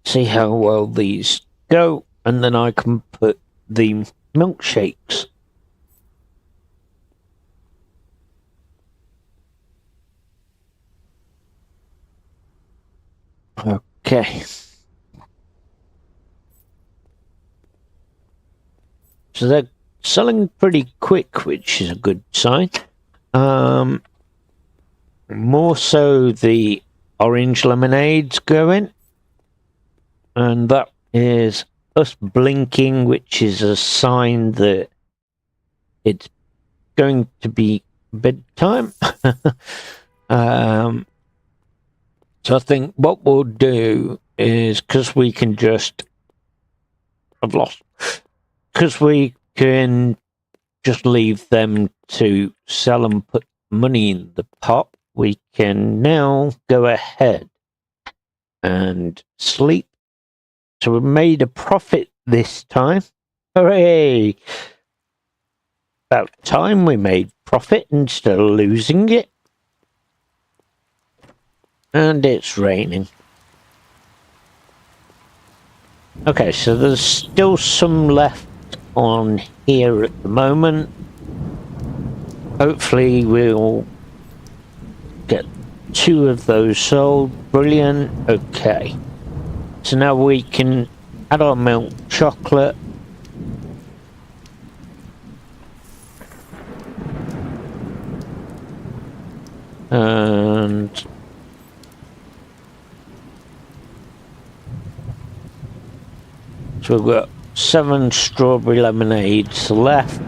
See how well these go, and then I can put the milkshakes. Okay. So they're selling pretty quick, which is a good sign. More so the orange lemonades going. And that is us blinking, which is a sign that it's going to be bedtime. So I think what we'll do is, because we can just... Because we can just leave them to sell and put money in the pot, we can now go ahead and sleep. So we made a profit this time. Hooray! About time we made profit instead of losing it. And it's raining. Okay, so there's still some left on here at the moment. Hopefully we'll get 2 of those sold. Brilliant. Okay. So now we can add our milk chocolate. And so we've got 7 strawberry lemonades left.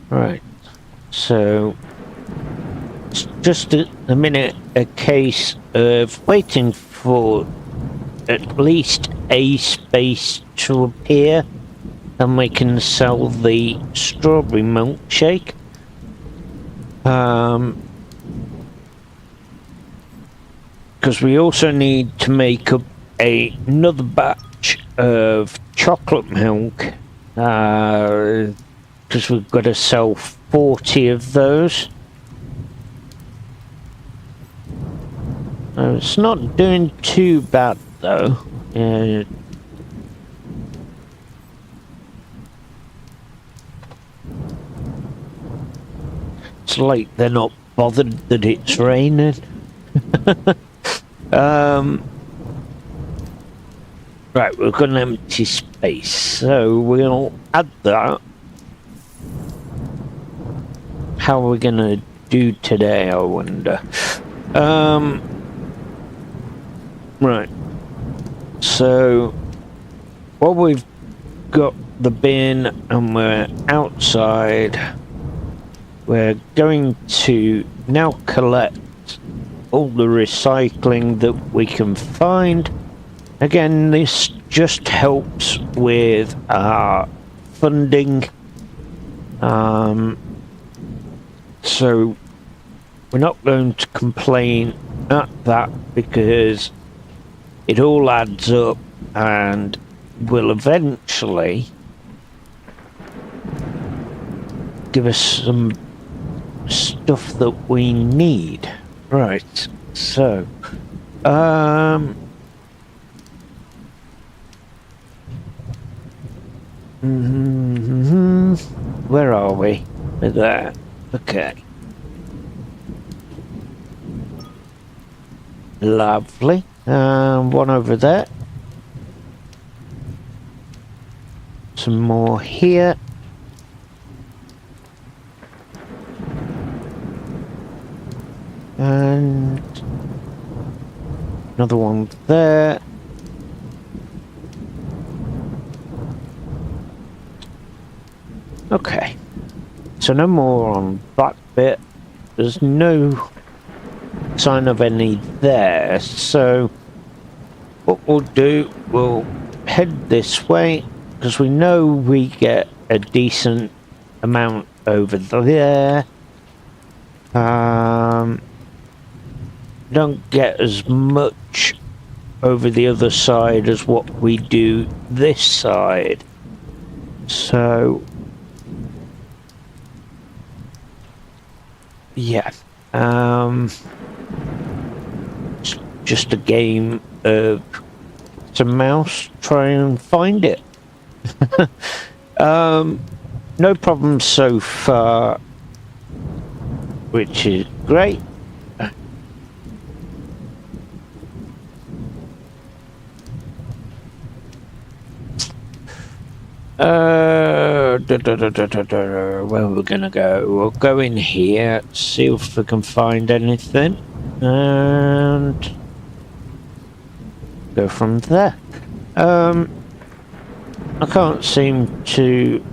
Right, so it's just at the minute a case of waiting for at least a space to appear, and we can sell the strawberry milkshake. Because we also need to make up another batch of chocolate milk, because we've got to sell 40 of those. It's not doing too bad though. It's like they're not bothered that it's raining. Right, we've got an empty space, so we'll add that. how we're gonna do today, I wonder. Right. So, while we've got the bin and we're outside, we're going to now collect all the recycling that we can find. Again, this just helps with our funding. So we're not going to complain at that because it all adds up and will eventually give us some stuff that we need. Right, so where are we? We're there. Okay. Lovely. One over there. Some more here. And another one there. Okay. So no more on that bit. There's no sign of any there. So what we'll do, we'll head this way because we know we get a decent amount over there. Don't get as much over the other side as what we do this side. So yeah, it's just a game of it's a mouse, try and find it. No problems so far, which is great. Where we're gonna go? We'll go in here, see if we can find anything, and go from there. I can't seem to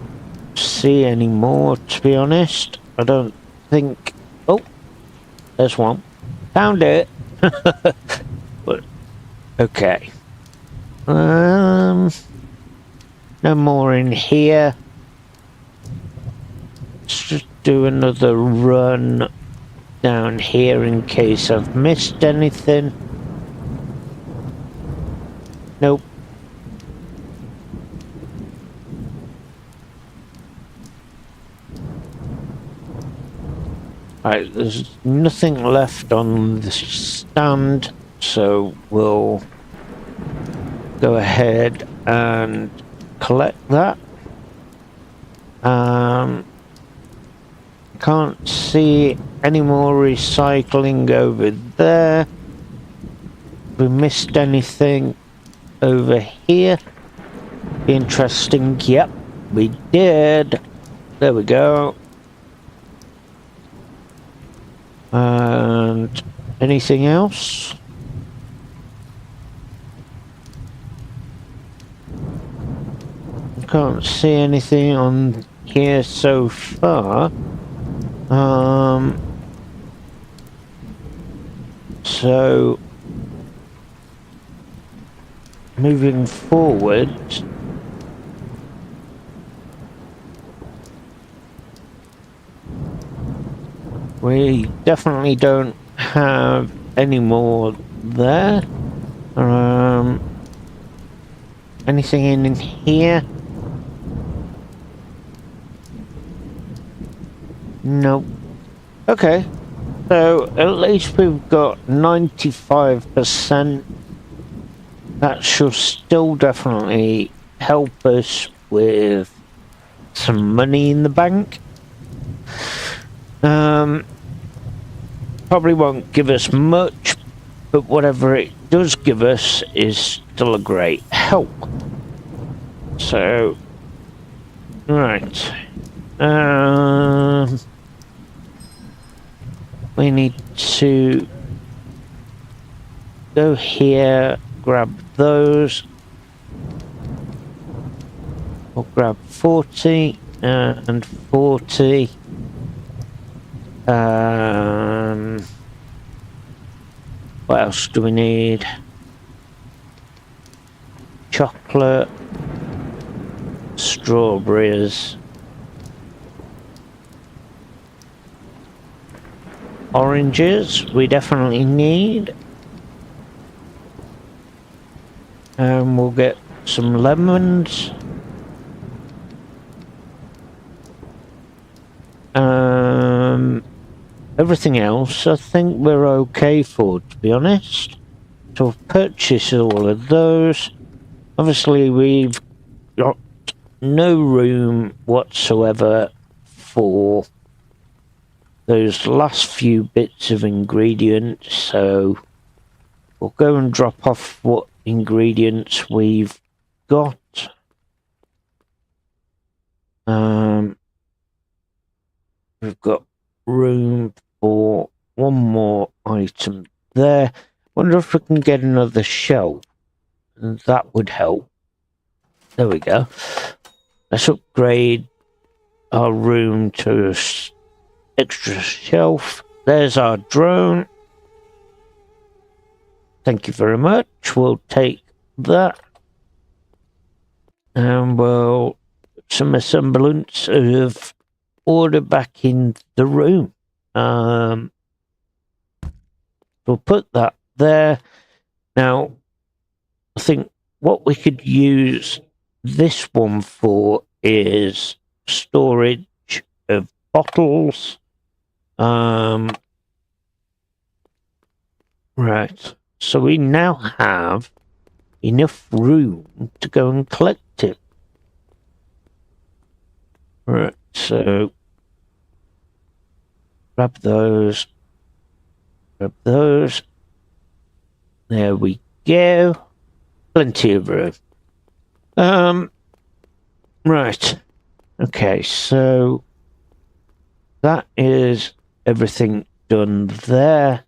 see any more, to be honest. I don't think. Oh, there's one. Found it. But okay. No more in here. Let's just do another run down here in case I've missed anything. Nope. Right, there's nothing left on the stand, so we'll go ahead and collect that. Can't see any more recycling over there. We missed anything over here? Interesting. Yep, we did. There we go. And anything else? Can't see anything on here so far. So moving forward, we definitely don't have any more there. Anything in here? Nope. Okay. So at least we've got 95%. That should still definitely help us with some money in the bank. Probably won't give us much, but whatever it does give us is still a great help. So, right. we need to go here, grab those. We'll grab 40 and 40. What else do we need? Chocolate, strawberries, oranges we definitely need, and we'll get some lemons. Everything else I think we're okay for, to be honest. So I've purchased all of those. Obviously we've got no room whatsoever for those last few bits of ingredients, so we'll go and drop off what ingredients we've got. We've got room for one more item there. Wonder if we can get another shelf. That would help. There we go. Let's upgrade our room to an extra shelf. There's our drone. Thank you very much. We'll take that. And we'll put some semblance of order back in the room. We'll put that there. Now, I think what we could use this one for is storage of bottles. Right. So we now have enough room to go and collect it. Right. So grab those. Grab those. There we go. Plenty of room. Right. Okay, so that is everything done there.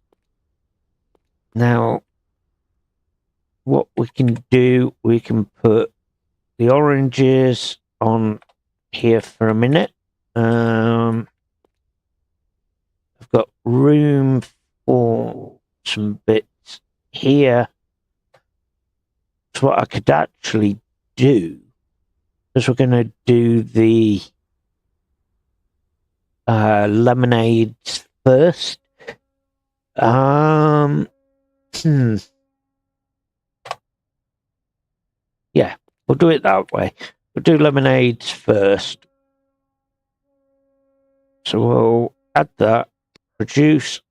Now, what we can do, we can put the oranges on here for a minute. I've got room for some bits here. So what I could actually do is we're going to do the lemonades first. Yeah, we'll do it that way. We'll do lemonades first. So we'll add that, produce.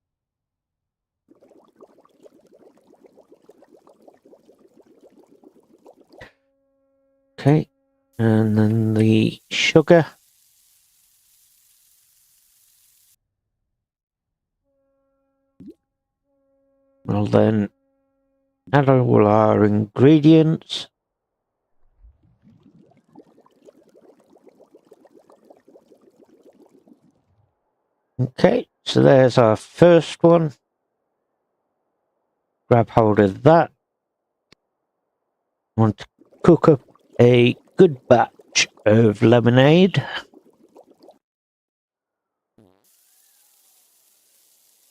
Okay, and then the sugar. We'll then add all our ingredients. Okay, so there's our first one. Grab hold of that. I want to cook up a good batch of lemonade.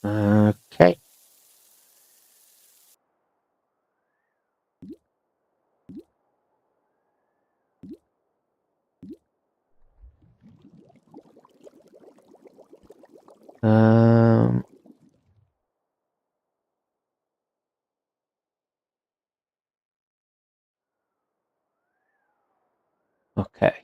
Okay. Okay.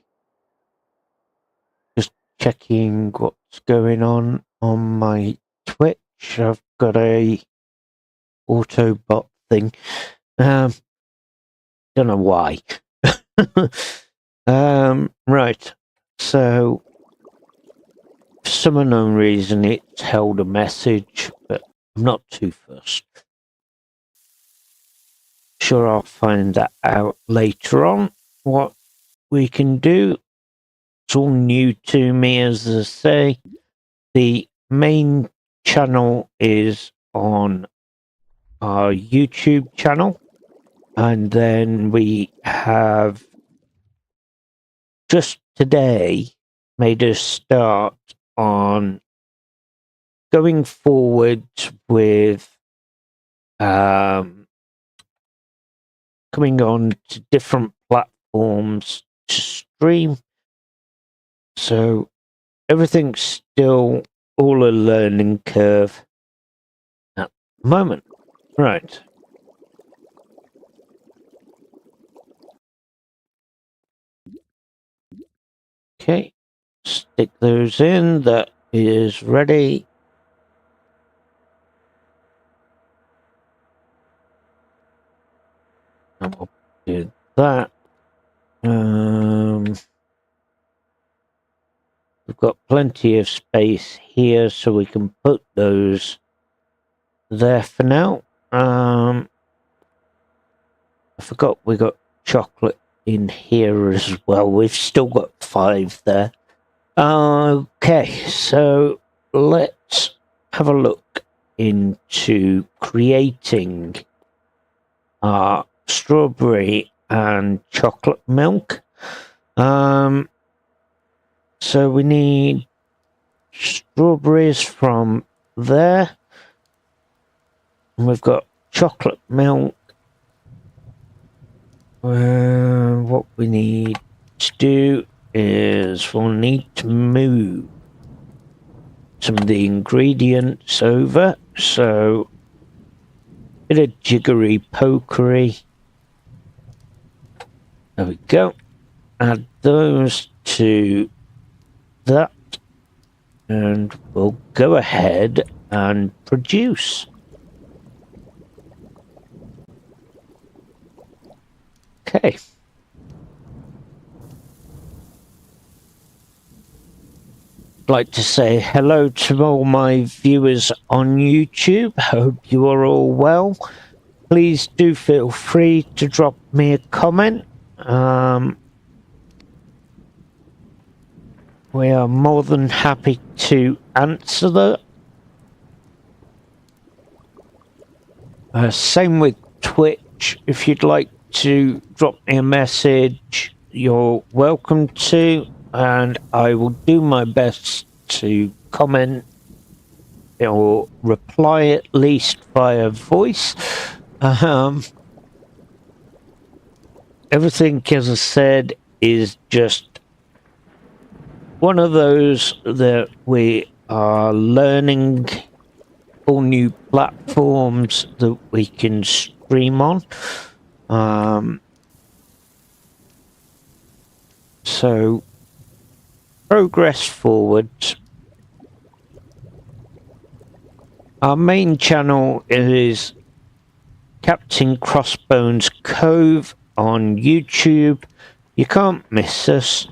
Just checking what's going on my Twitch. I've got a Autobot thing. Don't know why. Right. So, for some unknown reason, it's held a message, but I'm not too fussed. Sure, I'll find that out later on. What we can do. It's all new to me, as I say. The main channel is on our YouTube channel, and then we have just today made a start on going forward with coming on to different platforms to stream. So everything's still all a learning curve at the moment. Right. Okay. Stick those in. That is ready. And we'll do that. We've got plenty of space here, so we can put those there for now. I forgot we got chocolate in here as well. We've still got 5 there. Okay, so let's have a look into creating our strawberry and chocolate milk. So we need strawberries from there. And we've got chocolate milk. What we need to do is we'll need to move some of the ingredients over. So a bit of jiggery pokery. There we go. Add those to that, and we'll go ahead and produce. Okay. I'd like to say hello to all my viewers on YouTube. Hope you are all well. Please do feel free to drop me a comment. We are more than happy to answer that. Same with Twitch. If you'd like to drop me a message, you're welcome to, and I will do my best to comment or reply at least via voice. Everything, as I said, is just one of those that we are learning, all new platforms that we can stream on. So progress forward. Our main channel is Captain Crossbones Cove on YouTube. You can't miss us.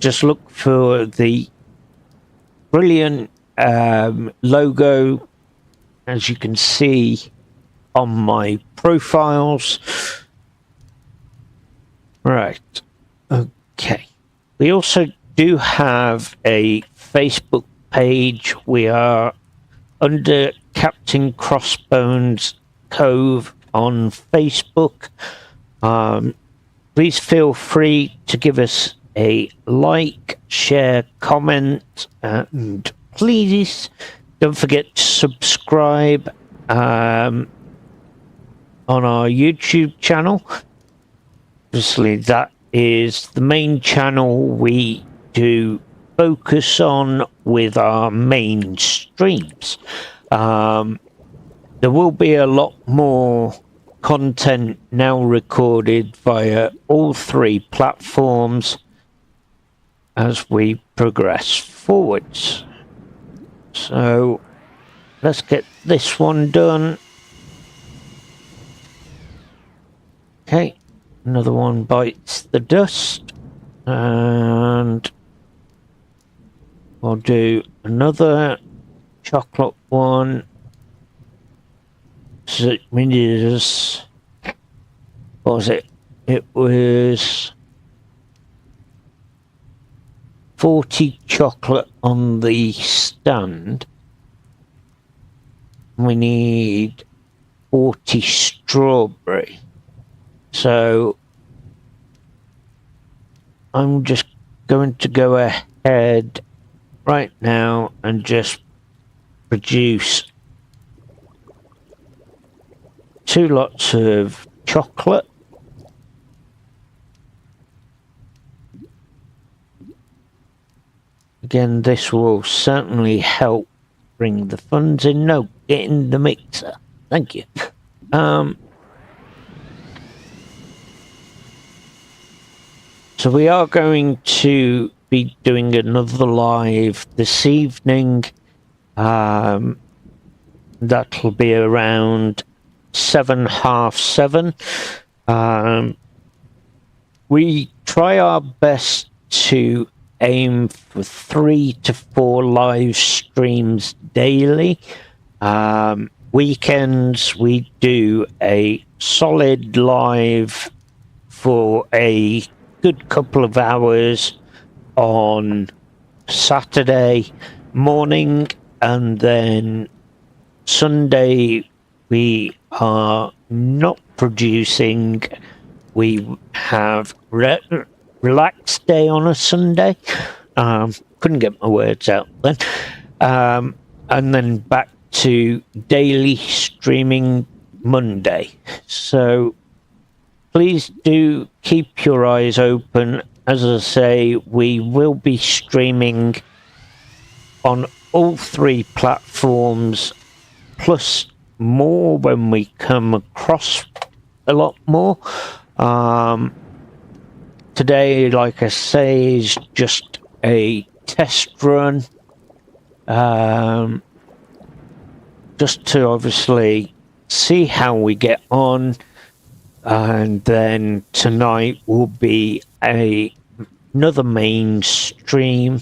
Just look for the brilliant logo, as you can see on my profiles. Right. Okay. We also do have a Facebook page. We are under Captain Crossbones Cove on Facebook. Please feel free to give us a like, share, comment, and please don't forget to subscribe on our YouTube channel. Obviously, that is the main channel we do focus on with our main streams. There will be a lot more content now recorded via all 3 platforms as we progress forwards. So let's get this one done. Okay, another one bites the dust, and we'll do another chocolate one. So it means, what was it? It was 40 chocolate on the stand. we need 40 strawberry. So I'm just going to go ahead right now and just produce 2 lots of chocolate. Again, this will certainly help bring the funds in. No, get in the mixer. Thank you. So we are going to be doing another live this evening. That'll be around 7, half 7. We try our best to aim for 3 to 4 live streams daily. Weekends we do a solid live for a good couple of hours on Saturday morning, and then Sunday we are not producing. We have relaxed day on a Sunday. Couldn't get my words out then. And then back to daily streaming Monday. So please do keep your eyes open. As I say, we will be streaming on all 3 platforms, plus more when we come across a lot more. Today, like I say, is just a test run. Just to obviously see how we get on. And then tonight will be another main stream.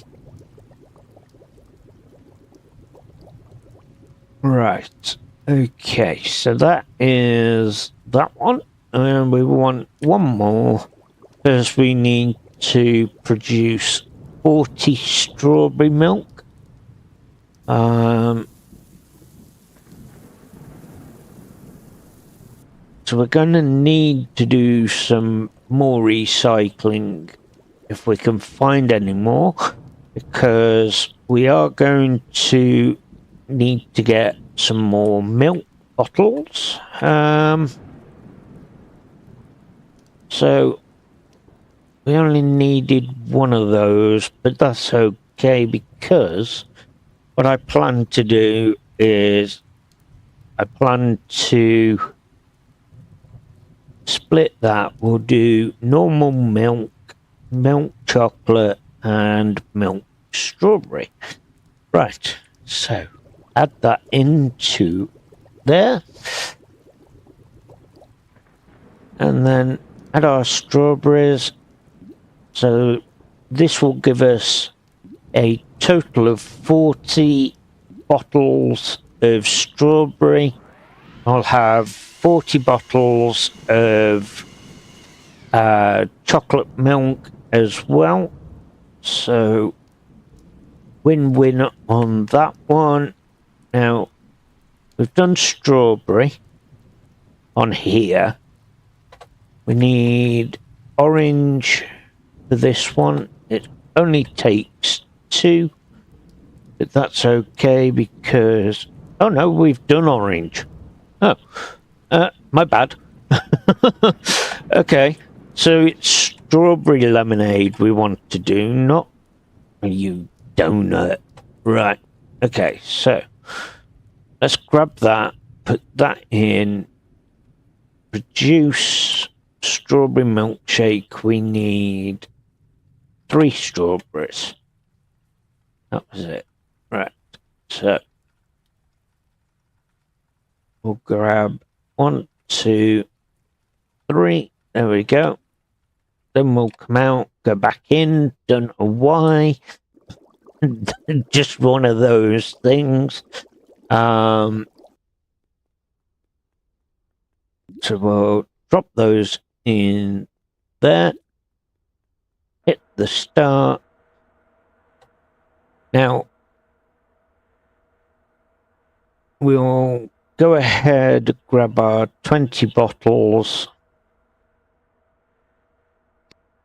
Right. Okay, so that is that one. And we want one more, because we need to produce 40 strawberry milk. So we're going to need to do some more recycling if we can find any more, because we are going to need to get some more milk bottles. So we only needed one of those, but that's okay, because what I plan to do is I plan to split that. We'll do normal milk, milk chocolate, and milk strawberry. Right, so add that into there, and then add our strawberries. So this will give us a total of 40 bottles of strawberry. I'll have 40 bottles of chocolate milk as well. So win-win on that one. Now, we've done strawberry on here. We need orange for this one. It only takes 2, but that's okay because... Oh no, we've done orange. Oh, my bad. Okay, so it's strawberry lemonade we want to do, not you donut. Right, okay, so let's grab that, put that in, produce strawberry milkshake. We need 3 strawberries. That was it. Right, so we'll grab 1, 2, 3. There we go. Then we'll come out, go back in, don't know why. Just one of those things. So we'll drop those in there. Hit the start. Now, we'll go ahead, grab our 20 bottles,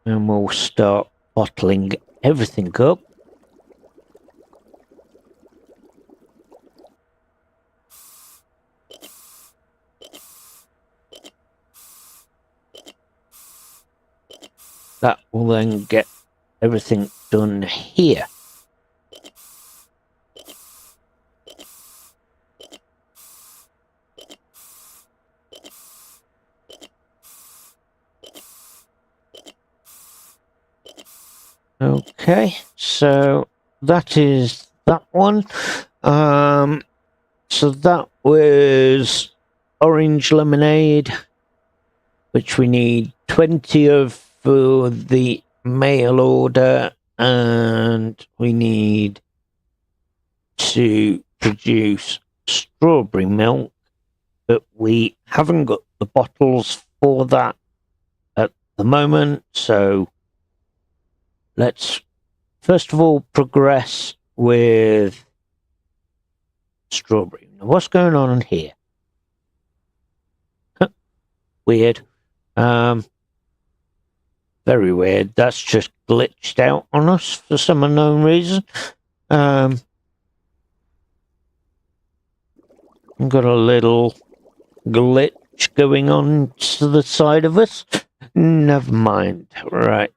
and we'll start bottling everything up. That will then get everything done here. Okay, so that is that one. So that was orange lemonade, which we need 20 of for the mail order, and we need to produce strawberry milk, but we haven't got the bottles for that at the moment, so let's first of all progress with strawberry. Now, what's going on here? Weird. Very weird. That's just glitched out on us for some unknown reason. Got a little glitch going on to the side of us. Never mind. Right.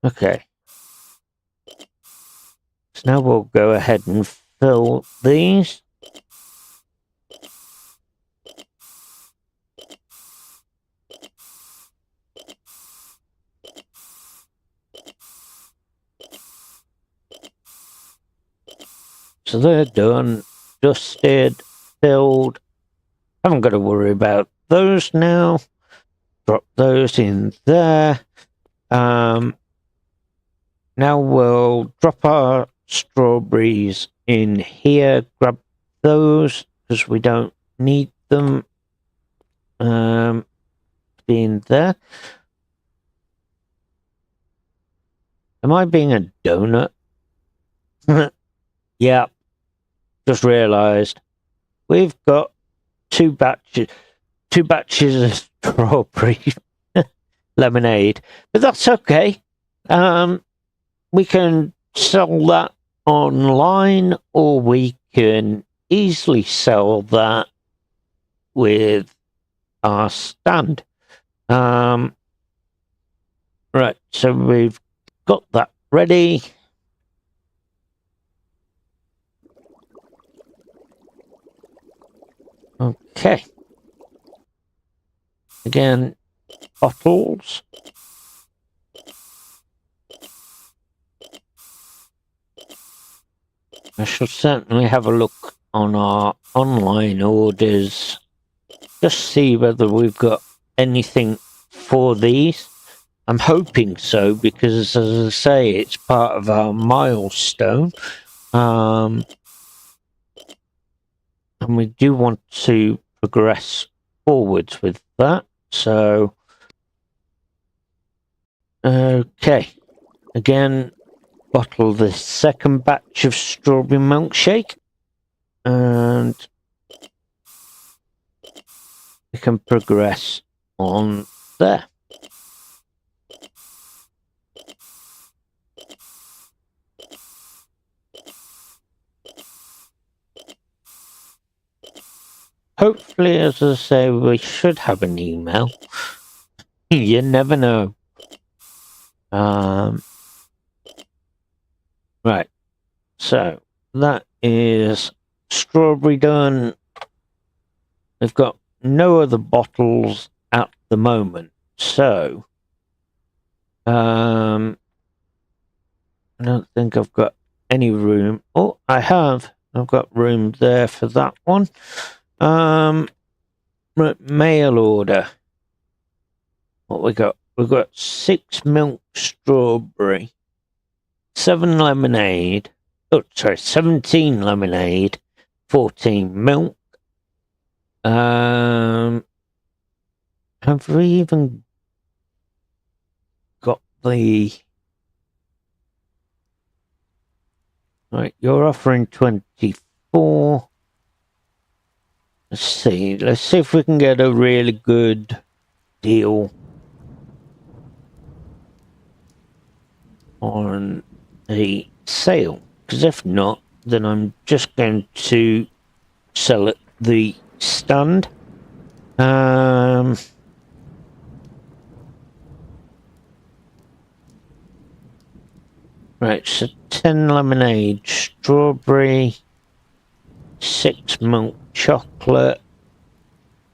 Okay. So now we'll go ahead and fill these. So they're done, dusted, filled. Haven't got to worry about those now. Drop those in there. Now we'll drop our strawberries in here. Grab those because we don't need them. In there. Am I being a donut? Yeah. Just realised we've got two batches of strawberry lemonade, but that's okay. We can sell that online, or we can easily sell that with our stand. Right, so we've got that ready. Okay. Again, bottles. I shall certainly have a look on our online orders. Just see whether we've got anything for these. I'm hoping so, because as I say, it's part of our milestone. And we do want to progress forwards with that. So, okay. Again, bottle the second batch of strawberry milkshake. And we can progress on there. Hopefully, as I say, we should have an email. You never know. Right. So, that is strawberry done. We've got no other bottles at the moment. So, I don't think I've got any room. Oh, I have. I've got room there for that one. Mail order. What we got? We've got 6 milk strawberry, 7 lemonade. Oh, sorry, 17 lemonade, 14 milk. Have we even got the Right, you're offering 24. Let's see. Let's see if we can get a really good deal on a sale. Because if not, then I'm just going to sell at the stand. Right, so 10 lemonade, strawberry, 6 milk chocolate,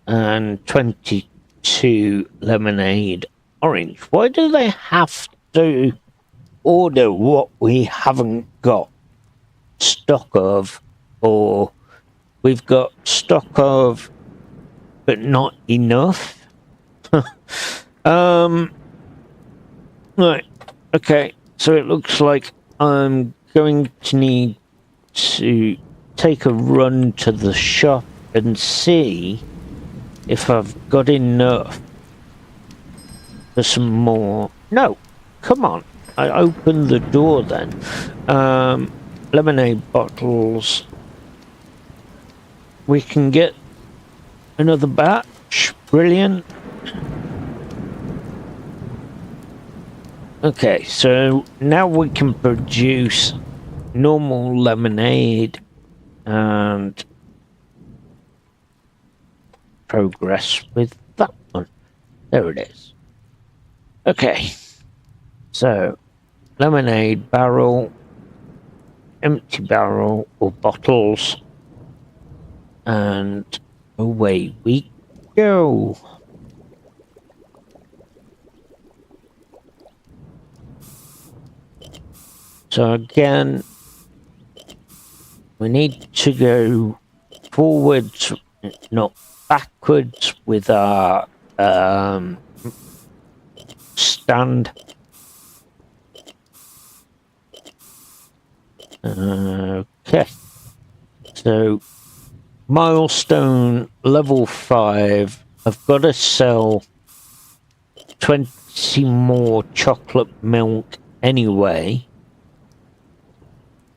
and 22 lemonade orange. Why do they have to order what we haven't got stock of, or we've got stock of but not enough? Right, okay, so it looks like I'm going to need to take a run to the shop and see if I've got enough for some more. No, come on. I opened the door then. Lemonade bottles. We can get another batch. Brilliant. Okay, so now we can produce normal lemonade and progress with that one. There it is. Okay, so lemonade barrel, empty barrel or bottles, and away we go. So again, we need to go forwards, not backwards, with our stand. Okay, so milestone level 5. I've got to sell 20 more chocolate milk anyway,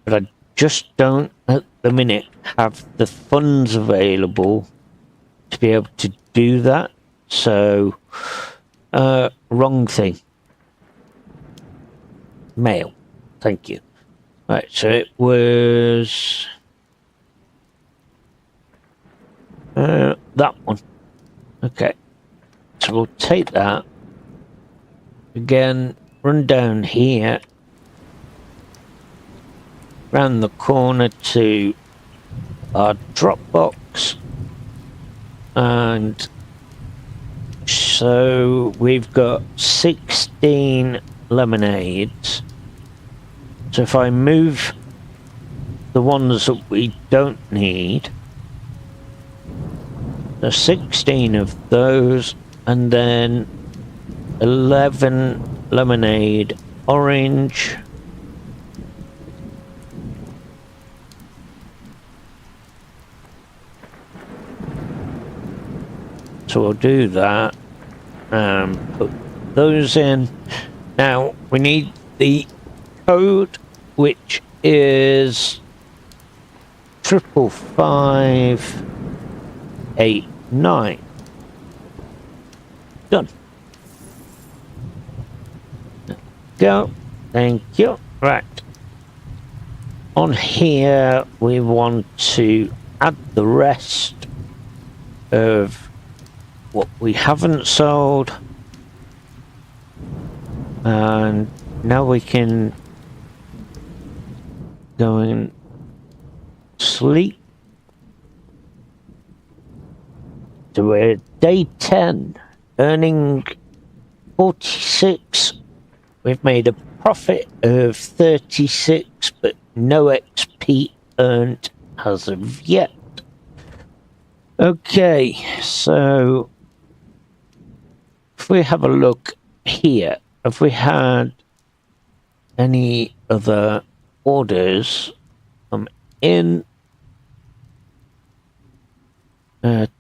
but I just don't at the minute have the funds available to be able to do that. So wrong thing. Mail. Thank you. Right, so it was that one. Okay, so we'll take that again, run down here, round the corner to our drop box, and so we've got 16 lemonades. So if I move the ones that we don't need, there's 16 of those, and then 11 lemonade orange, so we'll do that and put those in. Now we need the code, which is 55589. Done. Go. Thank you. Right. On here, we want to add the rest of what we haven't sold. And now we can go and sleep. So we're at day 10, earning 46. We've made a profit of 36, but no XP earned as of yet. Okay, so if we have a look here, have we had any other orders come in?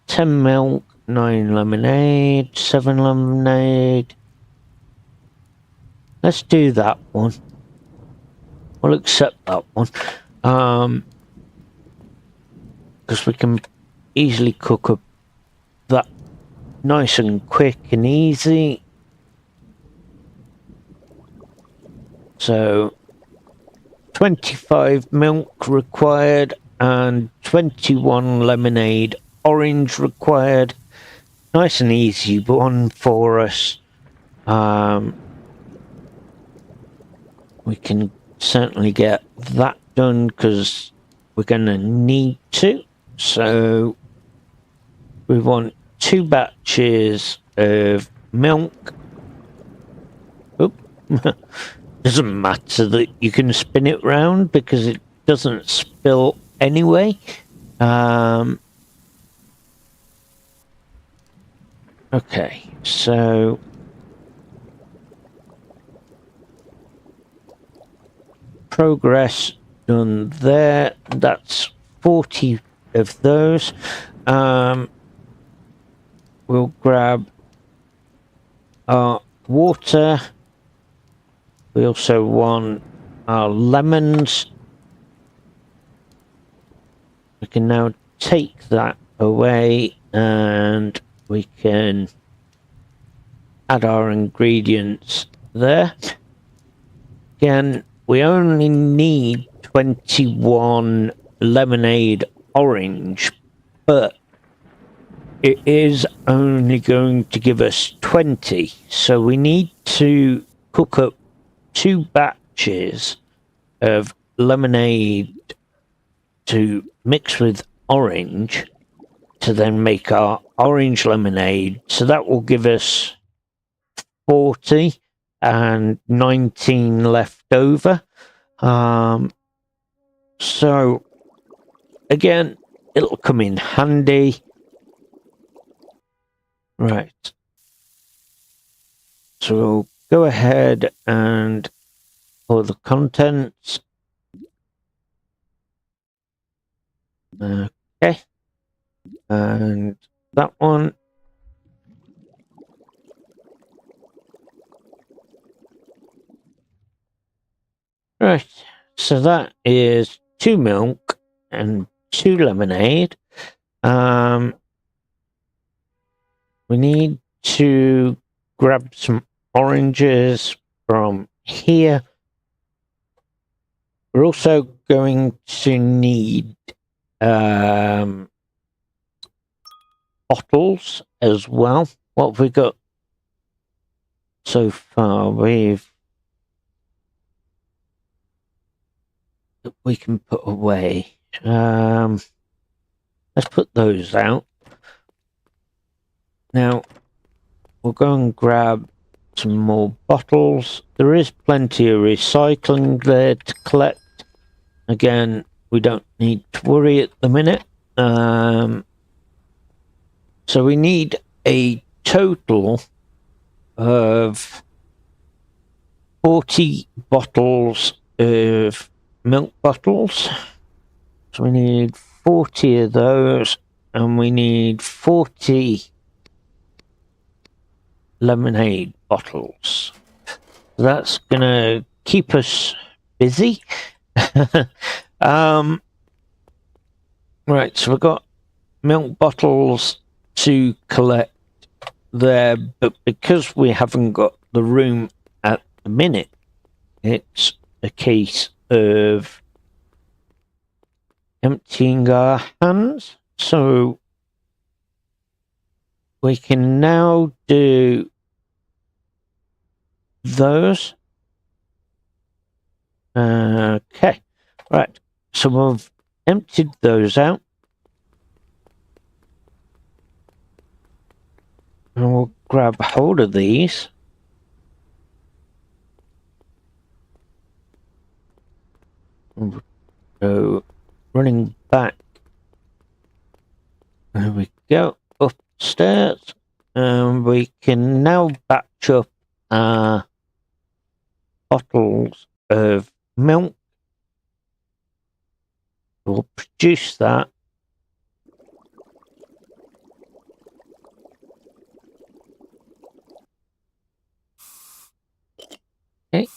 10 milk, 9 lemonade, 7 lemonade. Let's do that one. We'll accept that one. because we can easily cook up that nice and quick and easy. So 25 milk required and 21 lemonade orange required. Nice and easy one for us. We can certainly get that done because we're going to need to. So we want 2 batches of milk. Oop. Doesn't matter that you can spin it round because it doesn't spill anyway. Okay, so progress done there. That's 40 of those. We'll grab our water. We also want our lemons. We can now take that away and we can add our ingredients there. Again, we only need 21 lemonade orange, but it is only going to give us 20. So we need to cook up 2 batches of lemonade to mix with orange to then make our orange lemonade. So that will give us 40 and 19 left over. So again, it'll come in handy. Right. So we'll go ahead and pour the contents. Okay. And that one. Right. So that is 2 milk and 2 lemonade. We need to grab some oranges from here. We're also going to need bottles as well. What have we got so far? We can put away. Let's put those out. Now we'll go and grab some more bottles. There is plenty of recycling there to collect. Again, we don't need to worry at the minute. So we need a total of 40 bottles of milk bottles. So we need 40 of those, and we need 40 lemonade bottles. That's gonna keep us busy. Right, so we've got milk bottles to collect there, but because we haven't got the room at the minute, it's a case of emptying our hands. So we can now do those. Okay, right, so we've emptied those out. And we'll grab hold of these. So running back. There we go, upstairs. And we can now batch up our bottles of milk. We'll produce that. Okay.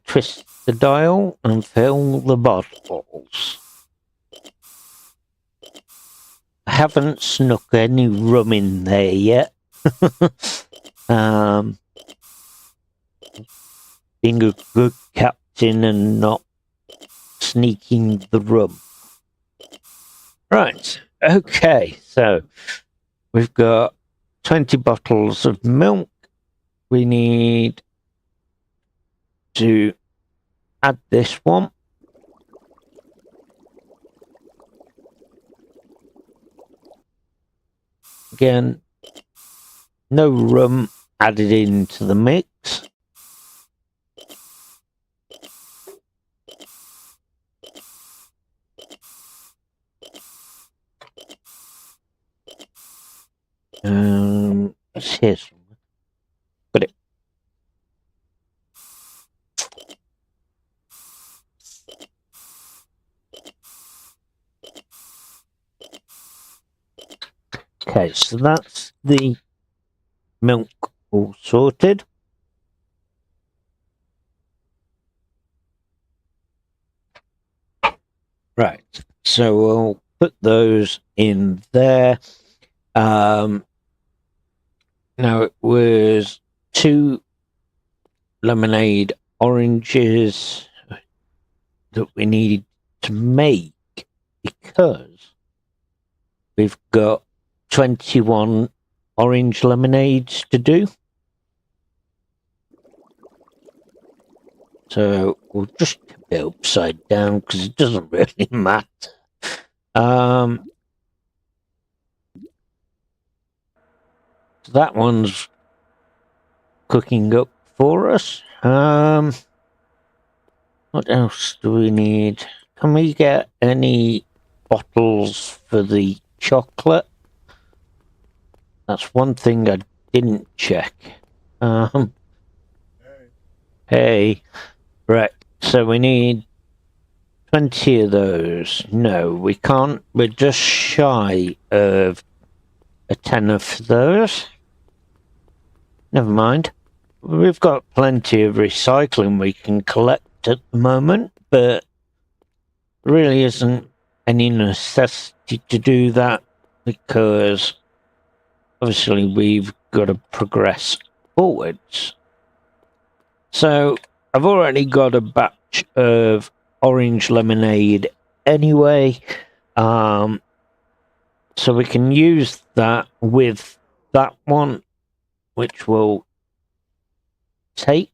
Twist the dial and fill the bottles. I haven't snuck any rum in there yet. Being a good captain and not sneaking the rum. Right, okay, so we've got 20 bottles of milk. We need to add this one. Again, no rum added into the mix. It's here somewhere. Got it. Okay, so that's the milk all sorted. Right, so we'll put those in there. Now it was 2 lemonade oranges that we needed to make because we've got 21 orange lemonades to do. So we'll just keep it upside down because it doesn't really matter. So that one's cooking up for us. What else do we need? Can we get any bottles for the chocolate? That's one thing I didn't check. Hey. Right, so we need 20 of those. No, we can't. We're just shy of a 10 of those. Never mind. We've got plenty of recycling we can collect at the moment, but there really isn't any necessity to do that because obviously we've got to progress forwards. So I've already got a batch of orange lemonade anyway, so we can use that with that one, which we'll take.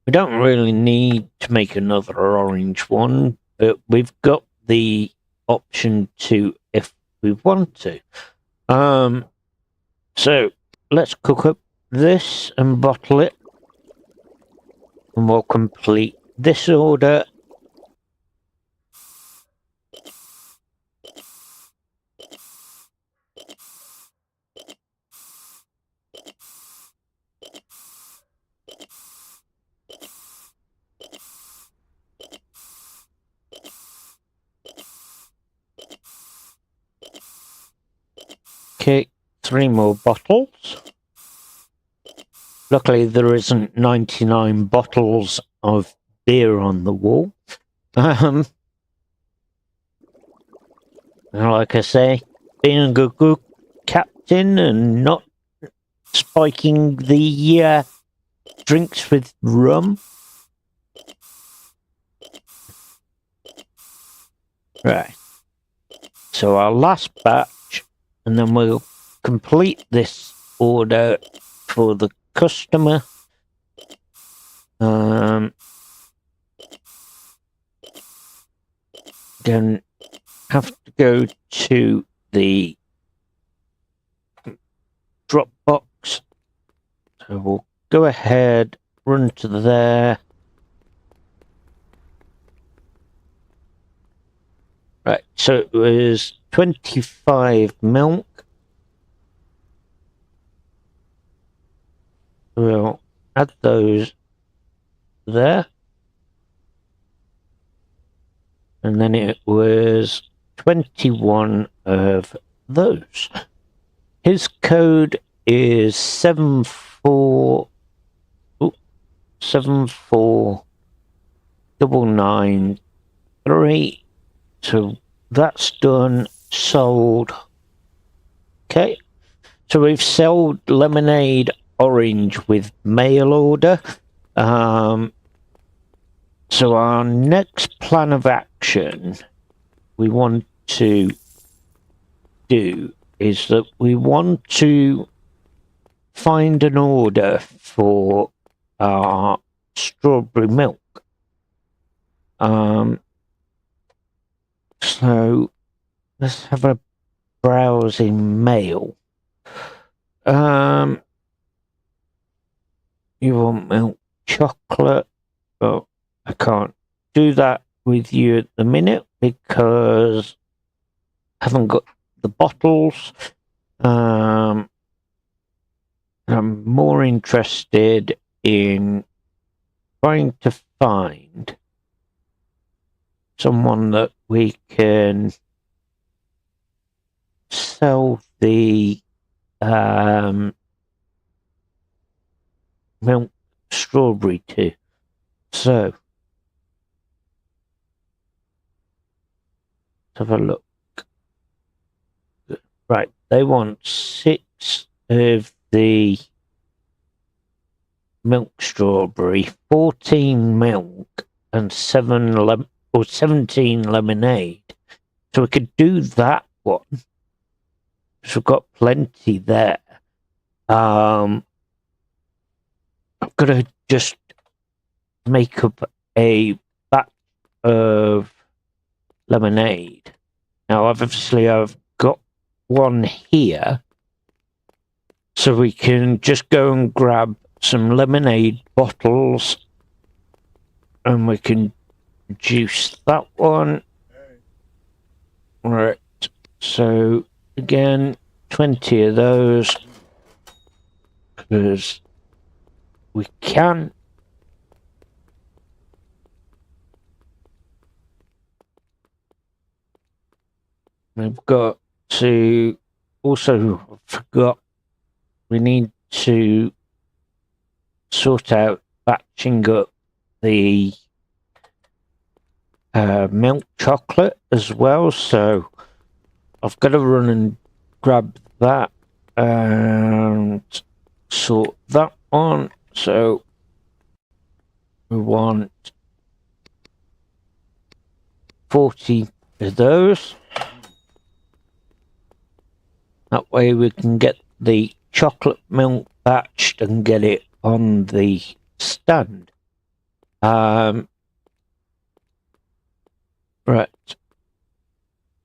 We don't really need to make another orange one, but we've got the option to if we want to. So let's cook up this and bottle it, and we'll complete this order. Okay, 3 more bottles. Luckily there isn't 99 bottles of beer on the wall. And like I say, being a good captain and not spiking the drinks with rum. Right. So our last batch, and then we'll complete this order for the customer. Then have to go to the drop box. So we'll go ahead, run to there. Right, so it was 25 milk. We'll add those there. And then it was 21 of those. His code is 74... 74... 993. So that's done. Sold. Okay. So we've sold lemonade orange with mail order. So our next plan of action we want to do is that we want to find an order for our strawberry milk. So let's have a browse in mail. You want milk chocolate? Oh, I can't do that with you at the minute because I haven't got the bottles. I'm more interested in trying to find someone that we can sell the milk strawberry to. So let's have a look. Right, they want 6 of the milk strawberry, 14 milk, and 17 lemonade. So we could do that one. So we've got plenty there. I'm gonna just make up a batch of lemonade. Now, obviously, I've got one here, so we can just go and grab some lemonade bottles, and we can juice that one. Right. So again, 20 of those because we can. We've got to also forgot we need to sort out batching up the milk chocolate as well, so I've got to run and grab that and sort that on. So we want 40 of those. That way we can get the chocolate milk batched and get it on the stand. Right.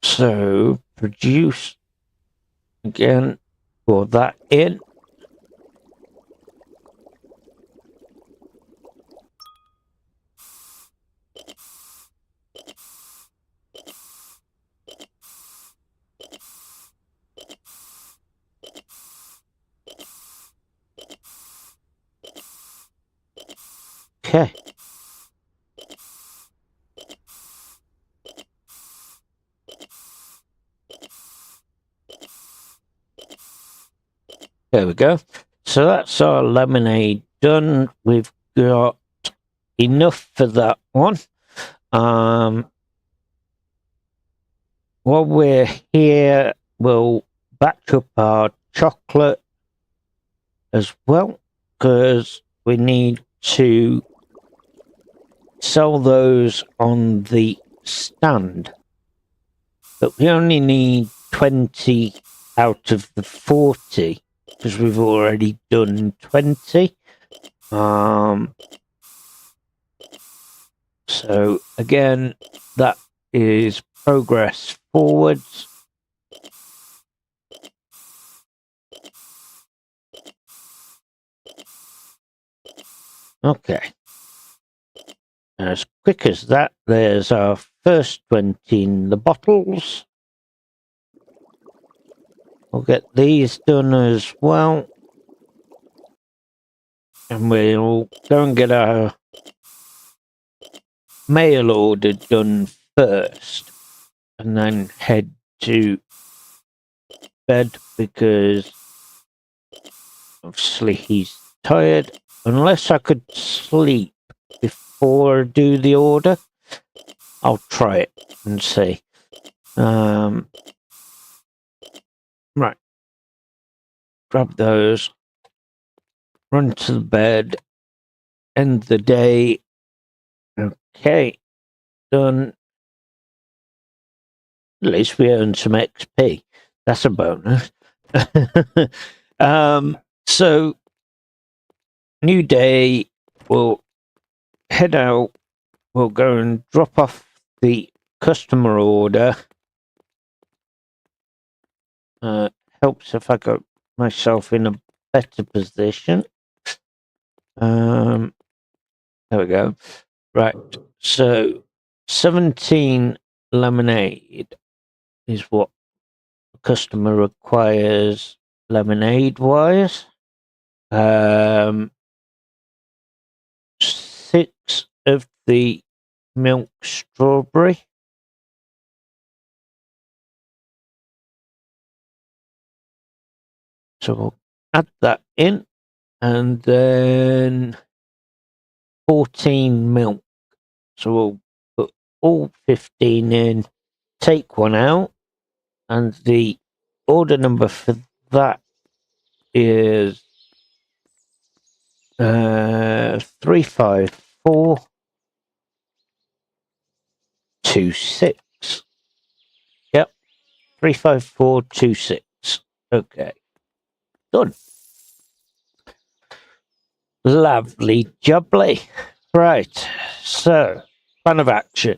So produce again, pour that in. Okay. There we go. So that's our lemonade done. We've got enough for that one. While we're here, we'll batch up our chocolate as well, because we need to sell those on the stand. But we only need 20 out of the 40 because we've already done 20. So again, that is progress forwards. Okay. As quick as that, there's our first 20 in the bottles. We'll get these done as well. And we'll go and get our mail order done first. And then head to bed because obviously he's tired. Unless I could sleep before I do the order. I'll try it and see. Right. Grab those. Run to the bed. End the day. Okay. Done. At least we earned some XP. That's a bonus. So, new day. We'll head out. We'll go and drop off the customer order. Helps if I got myself in a better position. There we go. Right. So 17 lemonade is what the customer requires lemonade wise. 6 of the milk strawberry. So we'll add that in, and then 14 milk. So we'll put all 15 in, take one out, and the order number for that is 35426. Yep, 35426. Okay, done. Lovely jubbly. Right, so plan of action.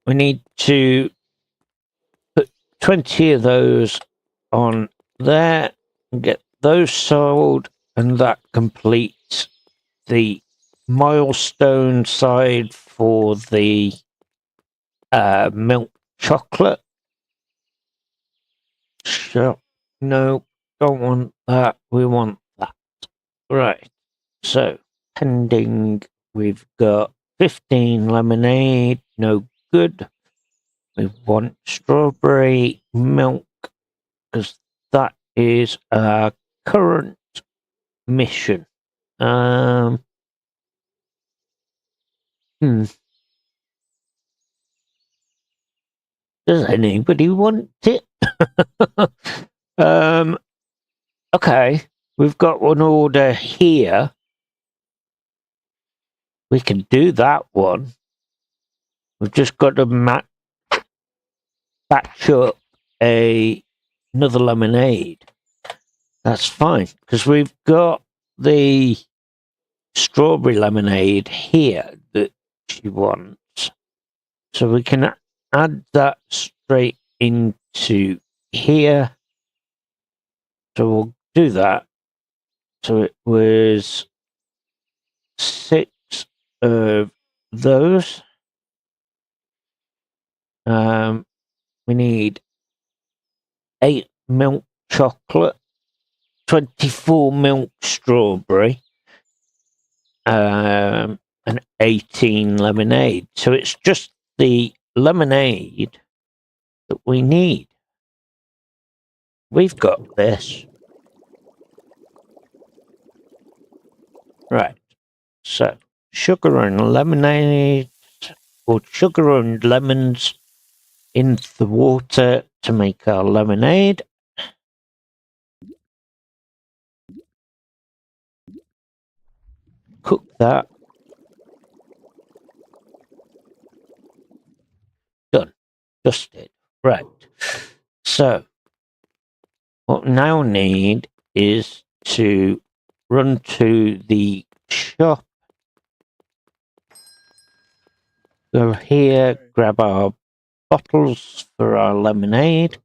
We need to put 20 of those on there and get those sold, and that completes the milestone side for the milk chocolate. So, no, don't want that. We want that. Right. So, pending, we've got 15 lemonade, no good. We want strawberry milk because that is our current mission. Does anybody want it? Okay, we've got one order here. We can do that one. We've just got to batch up another lemonade. That's fine, because we've got the strawberry lemonade here that she wants. So we can add that straight into here. So we'll do that. So it was 6 of those. We need 8 milk chocolate, 24 milk strawberry, and 18 lemonade. So it's just the lemonade that we need. We've got this. Right. So sugar and lemonade, or sugar and lemons in the water to make our lemonade. Cook that. Done. Dusted. Right. So what we now need is to run to the shop. Go here, grab our bottles for our lemonade.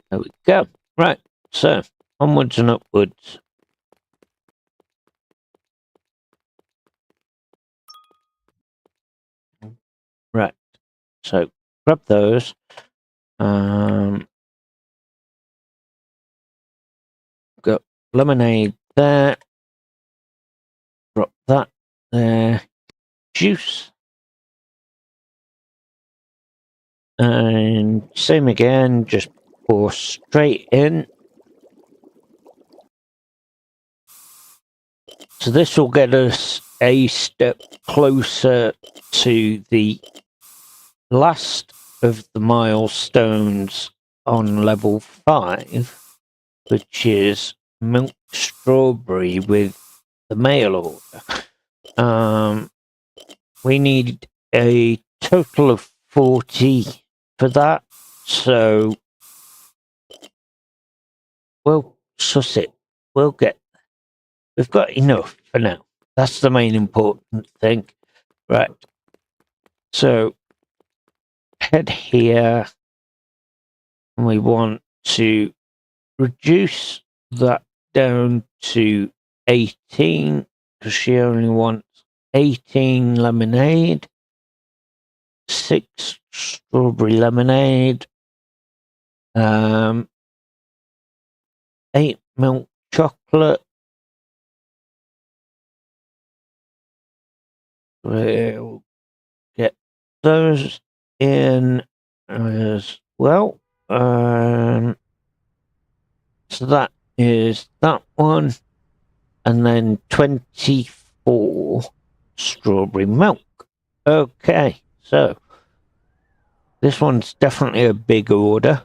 There we go. Right. So onwards and upwards. Right. So grab those. Got lemonade there. Drop that there. Juice. And same again, just pour straight in. So this will get us a step closer to the last of the milestones on level 5, which is milk strawberry with the mail order. We need a total of 40 for that, so we'll suss it. We'll get. We've got enough for now. That's the main important thing. Right. So head here. And we want to reduce that down to 18 because she only wants 18 lemonade, 6 strawberry lemonade, 8 milk chocolate. We'll get those in as well. So that is that one, and then 24 strawberry milk. Okay, so this one's definitely a big order.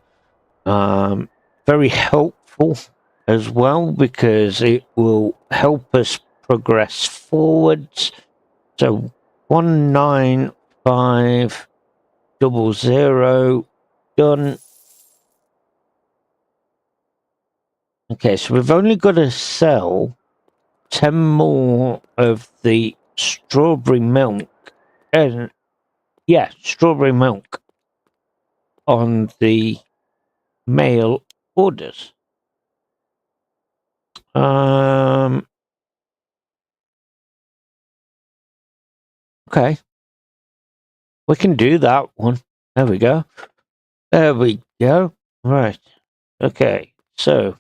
Very helpful as well because it will help us progress forwards. So 19500 done. Okay, so we've only got to sell 10 more of the strawberry milk. And yeah, strawberry milk on the mail orders. Okay. We can do that one. There we go. There we go. Right. Okay, so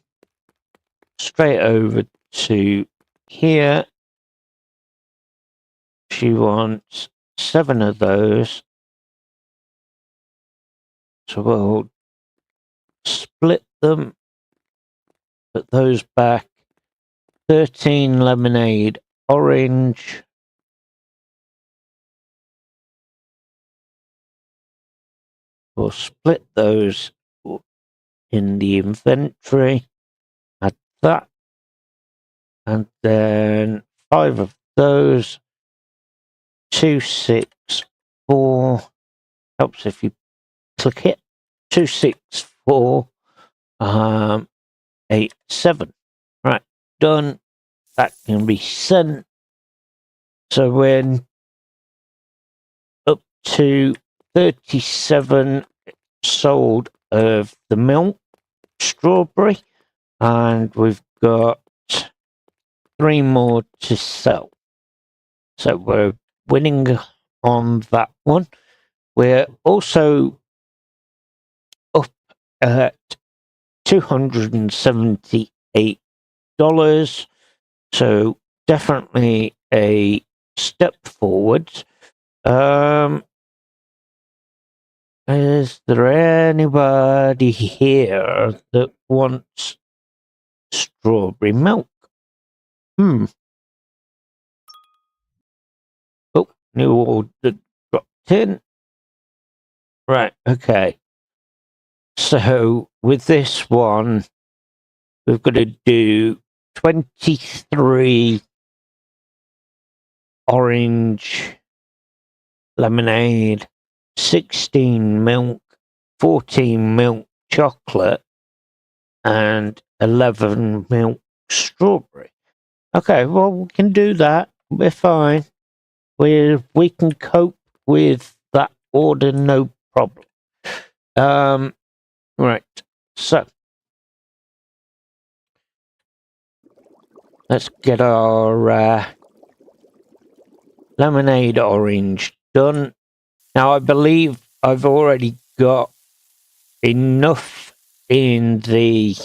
straight over to here. She wants 7 of those. So we'll split them, put those back. 13 lemonade orange. We'll split those in the inventory. Add that. And then 5 of those. 2, 6, 4. Helps if you click it. 2, 6, 4. 8, 7. Right, done. That can be sent. So we're up to 37 sold of the milk strawberry, and we've got 3 more to sell. So we're winning on that one. We're also up at $278. So definitely a step forward. Is there anybody here that wants strawberry milk? Oh, new order dropped in. Right, okay. So with this one, we've got to do 23 orange lemonade, 16 milk, 14 milk chocolate, and 11 milk strawberry. Okay, well, we can do that. We're fine. We can cope with that order, no problem. Right. So let's get our lemonade orange done. Now, I believe I've already got enough in the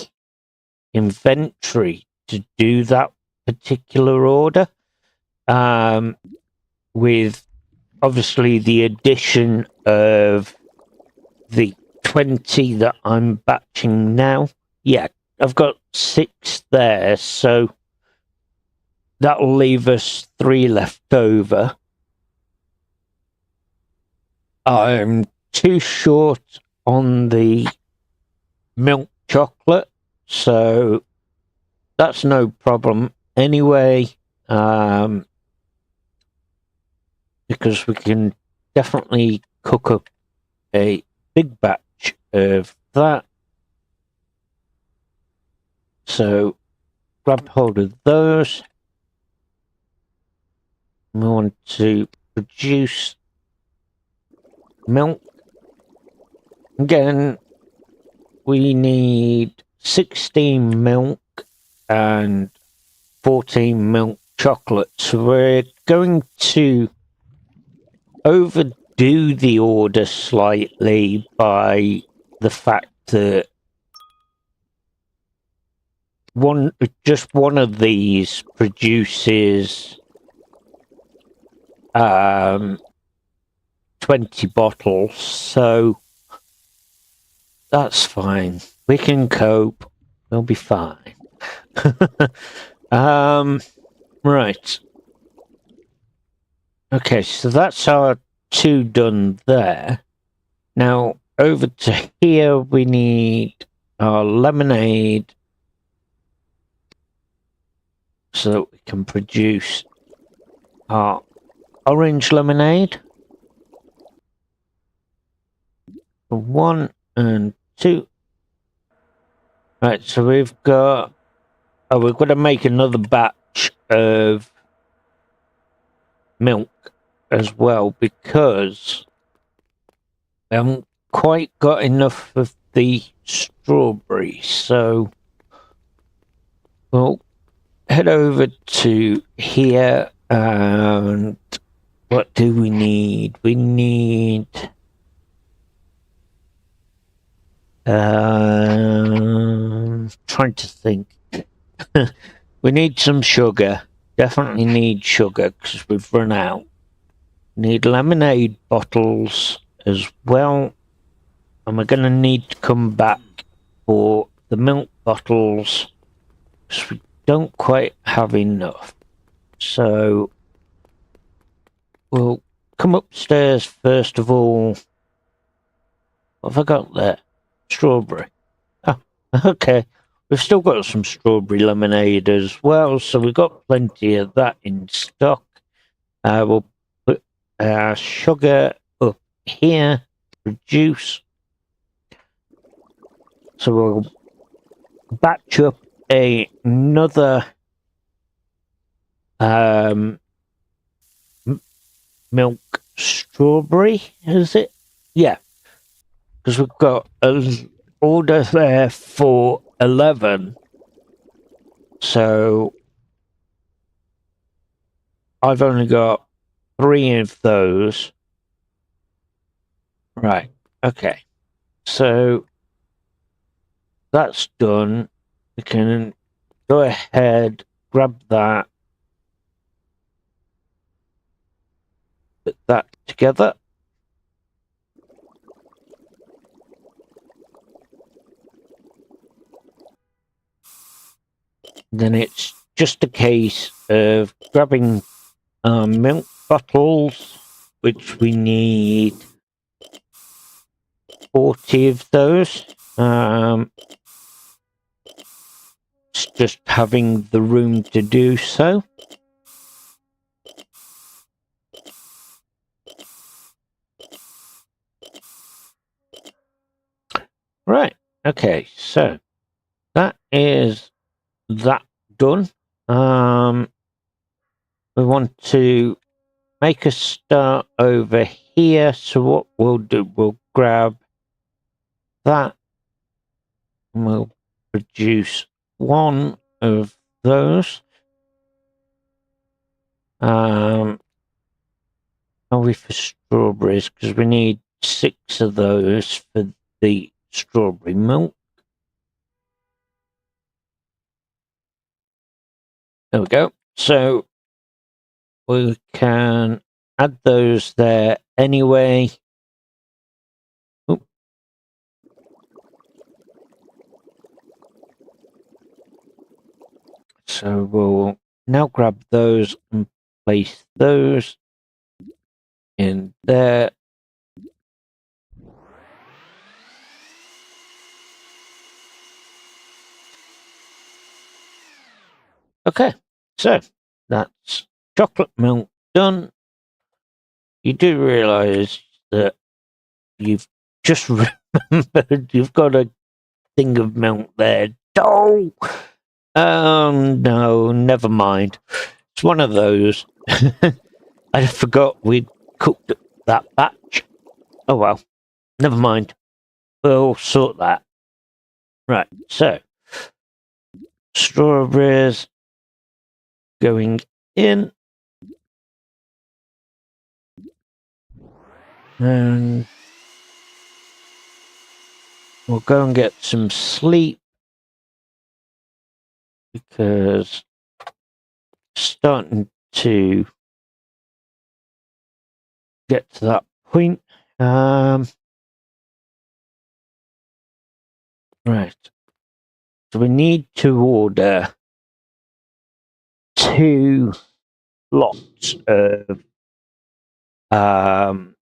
inventory to do that particular order. With obviously the addition of the 20 that I'm batching now. Yeah, I've got 6 there, so that'll leave us 3 left over. I'm too short on the milk chocolate, so that's no problem anyway, because we can definitely cook up a big batch of that. So grab hold of those. We want to produce milk. Again, we need 16 milk and 14 milk chocolates. We're going to overdo the order slightly by the fact that just one of these produces 20 bottles, so that's fine. We can cope. We'll be fine. Right. Okay, so that's our 2 done there. Now, over to here, we need our lemonade so that we can produce our orange lemonade. 1 and 2. Right, so we've got... Oh, we've got to make another batch of milk as well, because we haven't quite got enough of the strawberries. So we'll head over to here, and what do we need? We need... trying to think. We need some sugar. Definitely need sugar because we've run out. Need lemonade bottles as well. And we're going to need to come back for the milk bottles because we don't quite have enough. So we'll come upstairs first of all. What have I got there? Strawberry. Oh, okay. We've still got some strawberry lemonade as well, so we've got plenty of that in stock. We'll put our sugar up here, reduce. So we'll batch up another milk strawberry, is it? Yeah, because we've got an order there for 11. So I've only got 3 of those. Right, okay. So that's done. We can go ahead, grab that, put that together. Then it's just a case of grabbing milk bottles, which we need 40 of those. It's just having the room to do so. Right, okay, so that is that done. We want to make a start over here, so what we'll do, we'll grab that and we'll produce 1 of those. Only for strawberries, because we need 6 of those for the strawberry milk. There we go. So we can add those there anyway. Oop. So we'll now grab those and place those in there. Okay, so that's chocolate milk done. You do realise that you've just remembered you've got a thing of milk there. Oh! No, never mind. It's one of those. I forgot we'd cooked that batch. Oh well, never mind. We'll sort that. Right, so strawberries going in. And we'll go and get some sleep because it's starting to get to that point. Right. So we need to order 2 lots of um,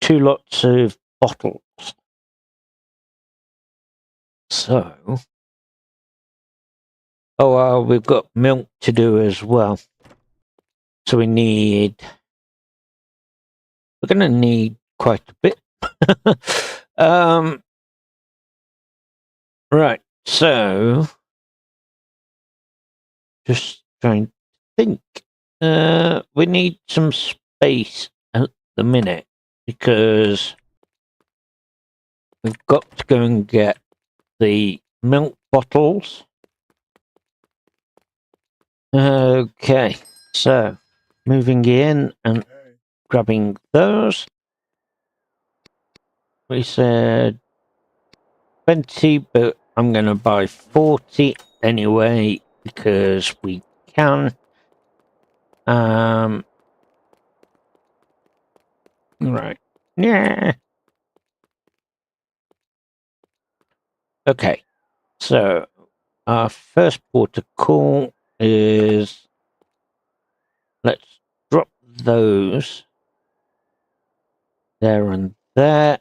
2 lots of bottles. So, oh well, we've got milk to do as well. So we're gonna need quite a bit. Right. So, just trying to think. We need some space at the minute because we've got to go and get the milk bottles. Okay, so moving in and grabbing those. We said 20, but I'm going to buy 40 anyway because we can. Right. Yeah. Okay. So our first port of call is, let's drop those there and there.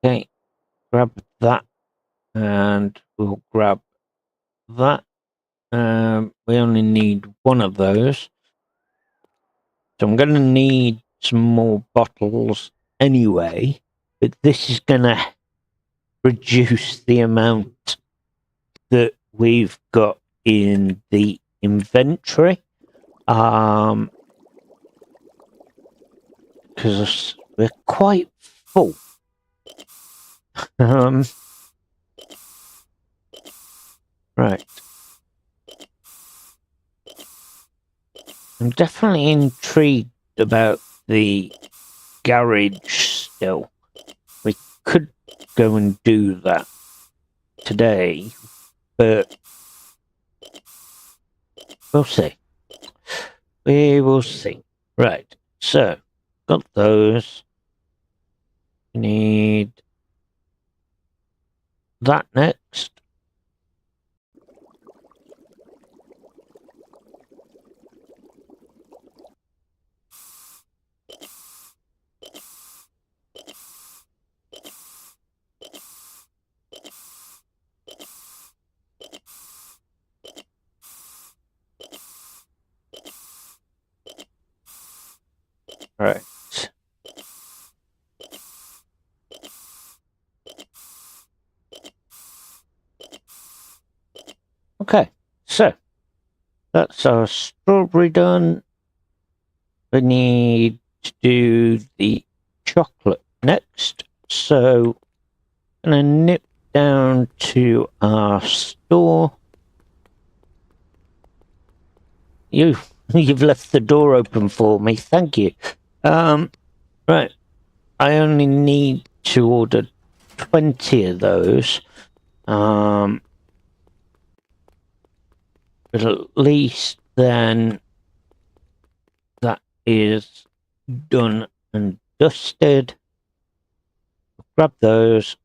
Okay. Grab that and we'll grab that. We only need 1 of those. So I'm going to need some more bottles anyway, but this is going to reduce the amount that we've got in the inventory. Because we're quite full. Right. I'm definitely intrigued about the garage still. We could go and do that today, but we'll see. We will see. Right, so got those. We need that next. Right. Okay, so that's our strawberry done. We need to do the chocolate next. So I'm gonna nip down to our store. You've left the door open for me. Thank you. Right. I only need to order 20 of those. But at least then that is done and dusted. Grab those.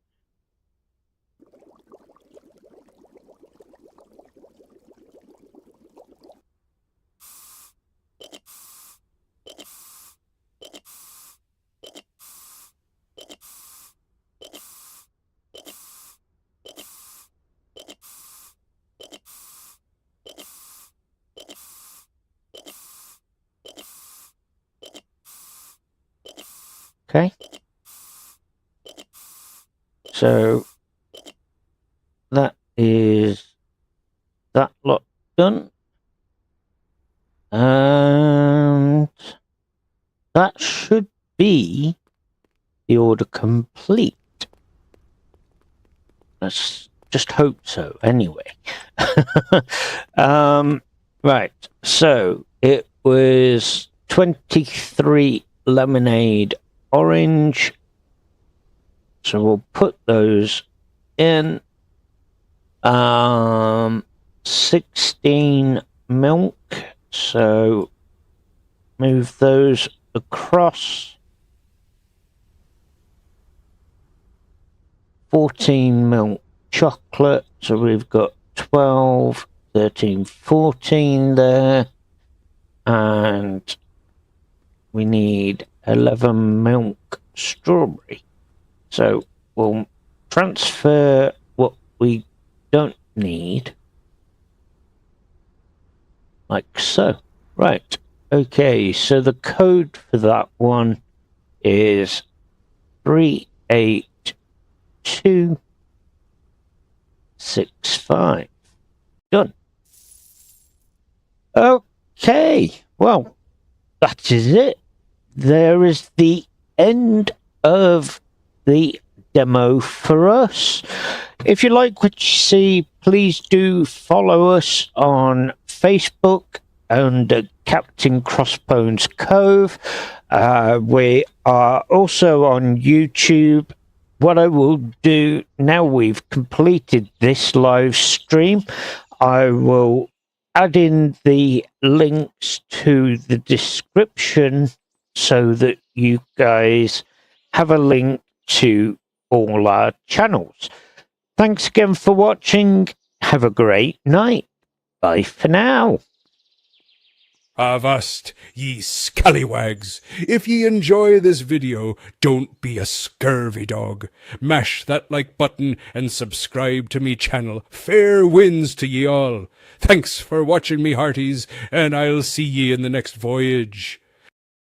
Okay. So that is that lot done. And that should be the order complete. Let's just hope so, anyway. Right, so it was 23 lemonade orange. So we'll put those in. 16 milk. So move those across. 14 milk chocolate. So we've got 12, 13, 14 there. And we need 11 milk strawberry. So we'll transfer what we don't need. Like so. Right. Okay, so the code for that one is 38265. Done. Okay, well, that is it. There is the end of the demo for us. If you like what you see, please do follow us on Facebook under Captain Crossbones Cove. We are also on YouTube. What I will do now we've completed this live stream, I will add in the links to the description so that you guys have a link to all our channels. Thanks again for watching. Have a great night. Bye for now. Avast, ye scallywags! If ye enjoy this video, don't be a scurvy dog. Mash that like button and subscribe to me channel. Fair winds to ye all. Thanks for watching me hearties, and I'll see ye in the next voyage.